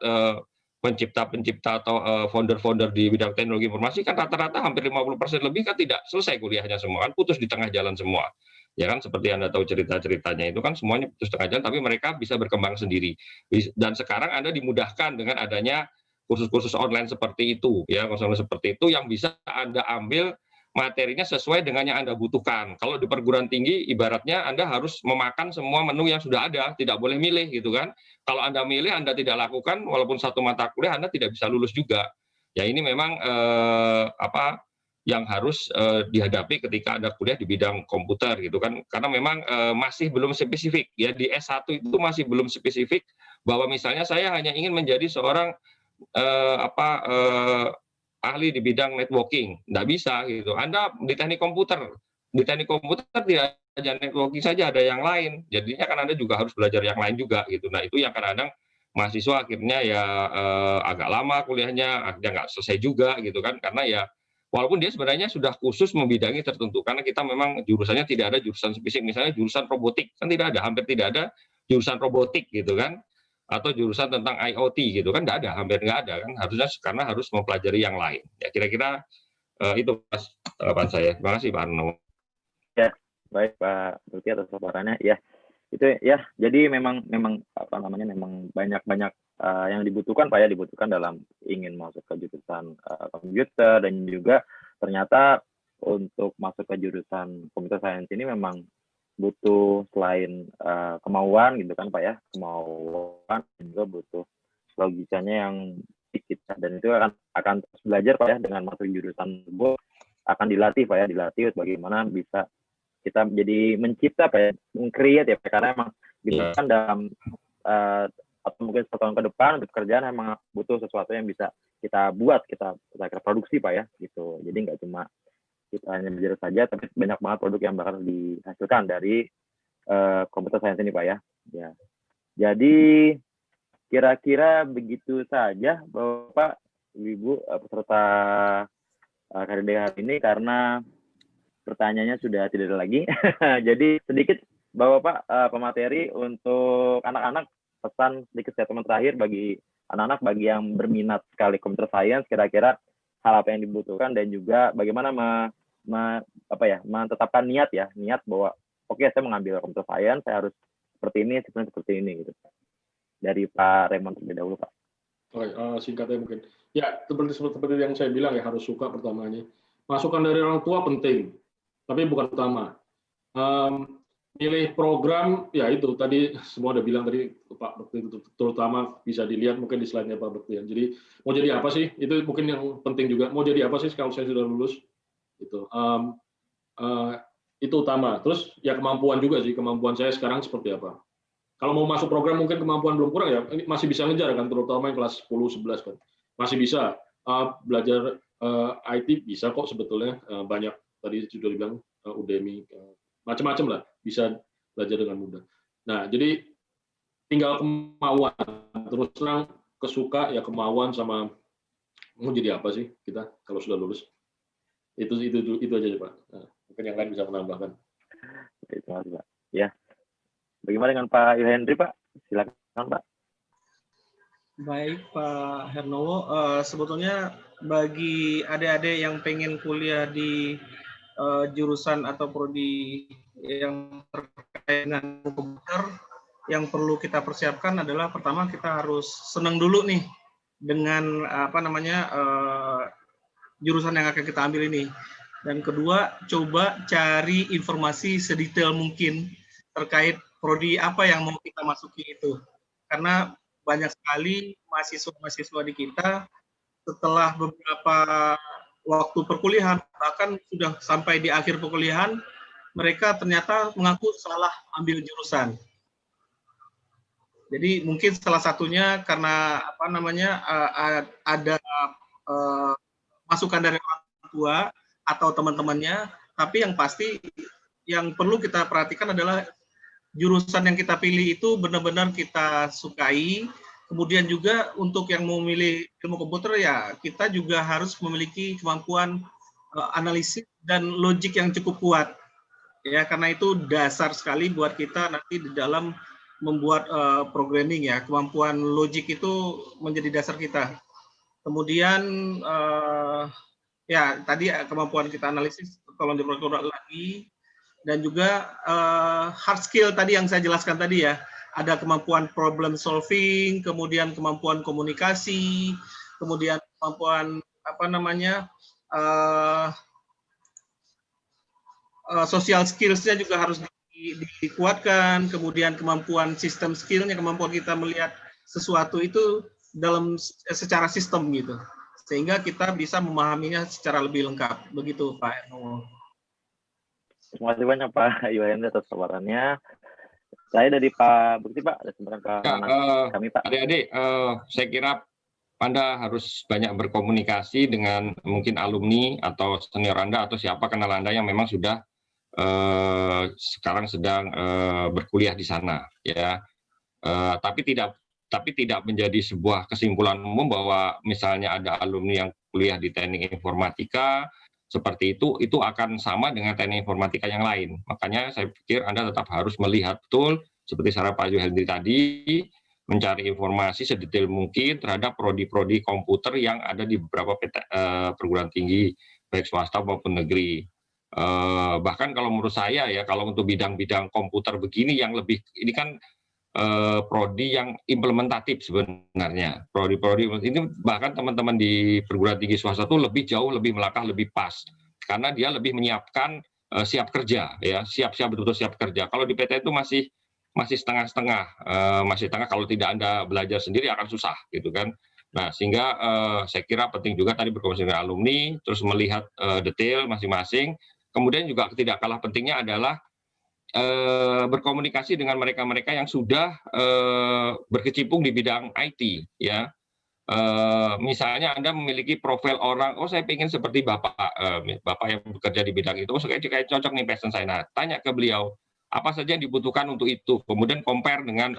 pencipta atau founder di bidang teknologi informasi kan rata-rata hampir 50% lebih kan tidak selesai kuliahnya semua, kan putus di tengah jalan semua. Ya kan, seperti Anda tahu cerita-ceritanya itu kan semuanya putus tengah jalan, tapi mereka bisa berkembang sendiri. Dan sekarang Anda dimudahkan dengan adanya kursus-kursus online seperti itu, ya, kursus seperti itu yang bisa Anda ambil materinya sesuai dengan yang Anda butuhkan. Kalau di perguruan tinggi, ibaratnya Anda harus memakan semua menu yang sudah ada, tidak boleh milih gitu kan. Kalau Anda milih, Anda tidak lakukan, walaupun satu mata kuliah, Anda tidak bisa lulus juga. Ya ini memang yang harus dihadapi ketika Anda kuliah di bidang komputer gitu kan. Karena memang masih belum spesifik. Ya di S1 itu masih belum spesifik bahwa misalnya saya hanya ingin menjadi seorang ahli di bidang networking, tidak bisa gitu. Anda di teknik komputer tidak hanya networking saja, ada yang lain. Jadinya kan Anda juga harus belajar yang lain juga gitu. Nah itu yang kadang-kadang mahasiswa akhirnya ya agak lama kuliahnya, akhirnya nggak selesai juga gitu kan, karena ya walaupun dia sebenarnya sudah khusus membidangi tertentu, karena kita memang jurusannya tidak ada jurusan spesifik, misalnya jurusan robotik kan tidak ada, hampir tidak ada jurusan robotik gitu kan, atau jurusan tentang IoT gitu kan, nggak ada, hampir nggak ada kan, harusnya karena harus mempelajari yang lain. Ya kira-kira itu Mas tanggapan saya. Terima kasih Pak Arno. Ya, baik Pak Zulki atas paparannya. Ya, itu ya. Jadi memang memang banyak yang dibutuhkan Pak ya, dibutuhkan dalam ingin masuk ke jurusan komputer, dan juga ternyata untuk masuk ke jurusan computer science ini memang butuh selain kemauan gitu kan Pak ya, kemauan, juga butuh logikanya yang kita, dan itu akan terus belajar Pak ya, dengan masuk jurusan tersebut akan dilatih Pak ya, dilatih bagaimana bisa kita menjadi mencipta Pak ya, meng-create ya Pak, karena emang kan dalam atau mungkin 1 tahun ke depan untuk pekerjaan emang butuh sesuatu yang bisa kita buat, kita produksi Pak ya gitu. Jadi nggak cuma kita hanya belajar saja, tapi banyak banget produk yang bakal dihasilkan dari computer science ini Pak ya. Ya. Jadi kira-kira begitu saja Bapak, Ibu peserta KRD hari ini, karena pertanyaannya sudah tidak ada lagi. Jadi sedikit Bapak pemateri untuk anak-anak, pesan sedikit statement terakhir bagi anak-anak, bagi yang berminat sekali computer science, kira-kira hal apa yang dibutuhkan, dan juga bagaimana menetapkan niat bahwa oke, saya mengambil computer science, saya harus seperti ini gitu. Dari Pak Raymond terlebih dahulu, Pak. Singkatnya mungkin. Ya, seperti yang saya bilang ya, harus suka pertamanya. Masukan dari orang tua penting, tapi bukan utama. Milih program, ya itu tadi semua udah bilang tadi Pak Bekti, terutama bisa dilihat mungkin di slide-nya Pak Bekti. Jadi mau jadi apa sih? Itu mungkin yang penting juga. Mau jadi apa sih kalau saya sudah lulus? Itu utama. Terus ya kemampuan juga sih, kemampuan saya sekarang seperti apa. Kalau mau masuk program mungkin kemampuan belum kurang ya, masih bisa ngejar kan, terutama yang kelas 10, 11 kan. Masih bisa belajar IT, bisa kok sebetulnya, banyak tadi sudah dibilang Udemy, macam-macam lah, bisa belajar dengan mudah. Nah, jadi tinggal kemauan, terus terang kesuka ya, kemauan sama mau jadi apa sih kita kalau sudah lulus. Itu aja Pak. Nah, mungkin yang lain bisa menambahkan. Terima kasih Pak. Ya. Bagaimana dengan Pak Yuhendri, Pak? Silakan Pak. Baik Pak Hernowo, sebetulnya bagi adik-adik yang pengen kuliah di jurusan atau prodi yang terkait dengan komputer, yang perlu kita persiapkan adalah pertama kita harus senang dulu nih dengan jurusan yang akan kita ambil ini, dan kedua coba cari informasi sedetail mungkin terkait prodi apa yang mau kita masuki itu, karena banyak sekali mahasiswa-mahasiswa di kita setelah beberapa waktu perkuliahan, bahkan sudah sampai di akhir perkuliahan, mereka ternyata mengaku salah ambil jurusan. Jadi mungkin salah satunya karena ada masukan dari orang tua atau teman-temannya, tapi yang pasti yang perlu kita perhatikan adalah jurusan yang kita pilih itu benar-benar kita sukai. Kemudian juga untuk yang mau memilih ilmu komputer ya kita juga harus memiliki kemampuan analisis dan logik yang cukup kuat. Ya, karena itu dasar sekali buat kita nanti di dalam membuat programming ya. Kemampuan logik itu menjadi dasar kita. Kemudian ya tadi kemampuan kita analisis tolong diperkuat lagi, dan juga hard skill tadi yang saya jelaskan tadi ya. Ada kemampuan problem solving, kemudian kemampuan komunikasi, kemudian kemampuan social skills-nya juga harus dikuatkan, kemudian kemampuan sistem skill-nya, kemampuan kita melihat sesuatu itu dalam secara sistem gitu, sehingga kita bisa memahaminya secara lebih lengkap. Begitu Pak Hernowo. Terima kasih banyak Pak Yuhendri atas paparannya. Saya dari Pak Bekti, Pak, ada kesempatan ke kami, Pak. Adik-adik, saya kira Anda harus banyak berkomunikasi dengan mungkin alumni atau senior Anda atau siapa kenal Anda yang memang sudah sekarang sedang berkuliah di sana, ya. Tapi tidak menjadi sebuah kesimpulan umum bahwa misalnya ada alumni yang kuliah di teknik informatika seperti itu akan sama dengan teknik informatika yang lain. Makanya saya pikir Anda tetap harus melihat betul seperti saran Pak Yuhendri tadi, mencari informasi sedetail mungkin terhadap prodi-prodi komputer yang ada di beberapa perguruan tinggi baik swasta maupun negeri. Bahkan kalau menurut saya ya, kalau untuk bidang-bidang komputer begini yang lebih, ini kan prodi yang implementatif sebenarnya. Prodi-prodi ini bahkan teman-teman di perguruan tinggi swasta itu jauh lebih melangkah lebih pas, karena dia lebih menyiapkan siap kerja ya, siap-siap betul-betul siap kerja. Kalau di PT itu masih setengah-setengah, masih setengah, kalau tidak Anda belajar sendiri akan susah gitu kan. Nah, sehingga saya kira penting juga tadi berkomunikasi dengan alumni, terus melihat detail masing-masing. Kemudian juga tidak kalah pentingnya adalah berkomunikasi dengan mereka-mereka yang sudah berkecimpung di bidang IT, ya. Misalnya Anda memiliki profil orang, oh saya ingin seperti Bapak yang bekerja di bidang itu, oh kayak cocok nih passion saya. Nah, tanya ke beliau, apa saja yang dibutuhkan untuk itu, kemudian compare dengan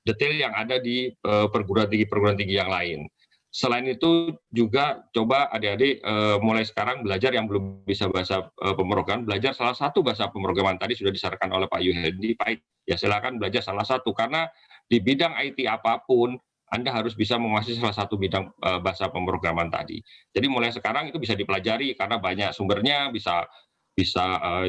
detail yang ada di perguruan tinggi yang lain. Selain itu juga coba adik-adik mulai sekarang belajar yang belum bisa bahasa pemrograman, belajar salah satu bahasa pemrograman. Tadi sudah disarankan oleh Pak Yuhendi, ya silakan belajar salah satu, karena di bidang IT apapun Anda harus bisa menguasai salah satu bidang bahasa pemrograman tadi. Jadi mulai sekarang itu bisa dipelajari karena banyak sumbernya, bisa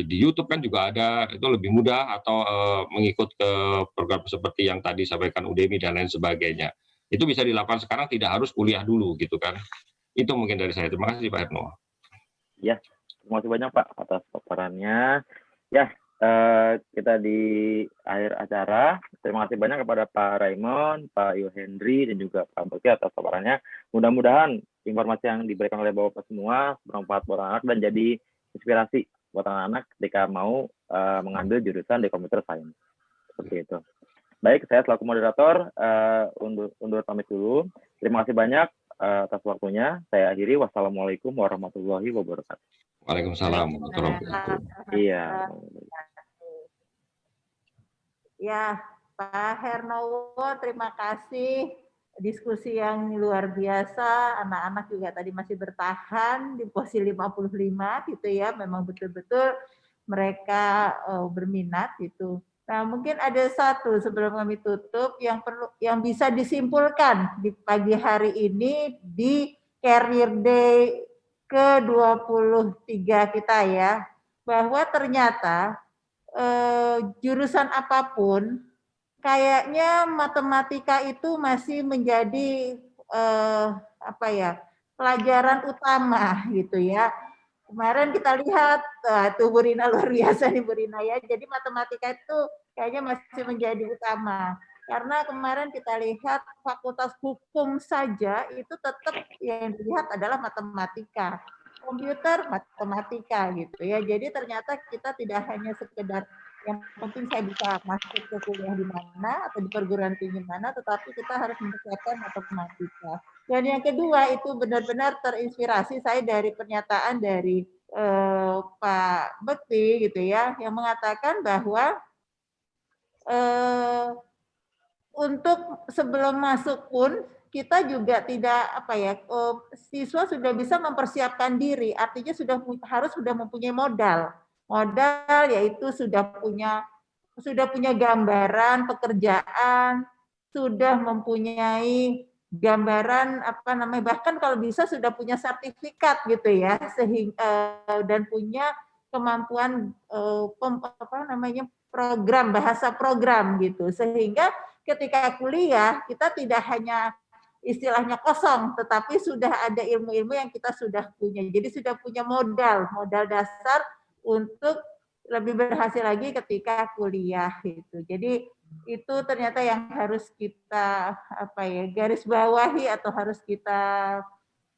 di YouTube kan juga ada, itu lebih mudah, atau mengikut ke program seperti yang tadi sampaikan Udemy dan lain sebagainya. Itu bisa dilakukan sekarang, tidak harus kuliah dulu gitu kan. Itu mungkin dari saya. Terima kasih Pak Herno. Ya, terima kasih banyak Pak atas paparannya. Ya, kita di akhir acara. Terima kasih banyak kepada Pak Raymond, Pak Yuhendri, dan juga Pak Bekti atas paparannya. Mudah-mudahan informasi yang diberikan oleh Bapak semua bermanfaat buat anak dan jadi inspirasi buat anak-anak ketika mau mengambil jurusan di computer science. Seperti itu. Baik, saya selaku moderator undur pamit dulu. Terima kasih banyak atas waktunya. Saya akhiri. Wassalamualaikum warahmatullahi wabarakatuh. Waalaikumsalam warahmatullahi wabarakatuh. Iya. Ya, Pak Hernowo, terima kasih. Diskusi yang luar biasa. Anak-anak juga tadi masih bertahan di posisi 55 gitu ya. Memang betul-betul mereka berminat gitu. Nah, mungkin ada satu sebelum kami tutup yang bisa disimpulkan di pagi hari ini di Career Day ke-23 kita ya, bahwa ternyata jurusan apapun kayaknya matematika itu masih menjadi pelajaran utama gitu ya. Kemarin kita lihat tuh Bu Rina luar biasa nih Bu Rina ya. Jadi matematika itu kayaknya masih menjadi utama. Karena kemarin kita lihat Fakultas Hukum saja itu tetap yang dilihat adalah matematika. Komputer, matematika gitu ya. Jadi ternyata kita tidak hanya sekedar yang penting saya bisa masuk ke kuliah di mana atau di perguruan tinggi mana, tetapi kita harus mempersiapkan matematika. Dan yang kedua itu benar-benar terinspirasi saya dari pernyataan dari Pak Bekti gitu ya, yang mengatakan bahwa untuk sebelum masuk pun kita juga tidak siswa sudah bisa mempersiapkan diri, artinya harus mempunyai modal yaitu sudah punya gambaran pekerjaan, sudah mempunyai gambaran bahkan kalau bisa sudah punya sertifikat gitu ya, sehingga dan punya kemampuan bahasa program gitu, sehingga ketika kuliah kita tidak hanya istilahnya kosong, tetapi sudah ada ilmu-ilmu yang kita sudah punya. Jadi sudah punya modal dasar untuk lebih berhasil lagi ketika kuliah gitu. Jadi itu ternyata yang harus kita garis bawahi atau harus kita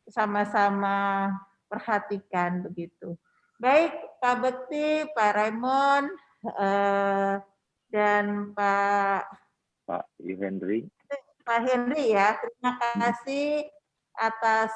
sama-sama perhatikan begitu. Baik Pak Bekti, Pak Raymond, dan Pak Yuhendri. Pak Henry ya, terima kasih atas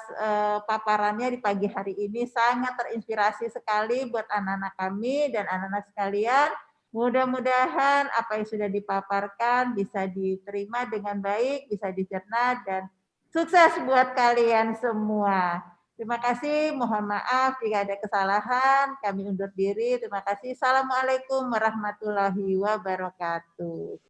paparannya di pagi hari ini. Sangat terinspirasi sekali buat anak-anak kami dan anak-anak sekalian. Mudah-mudahan apa yang sudah dipaparkan bisa diterima dengan baik, bisa dicerna, dan sukses buat kalian semua. Terima kasih, mohon maaf jika ada kesalahan. Kami undur diri. Terima kasih. Assalamualaikum warahmatullahi wabarakatuh.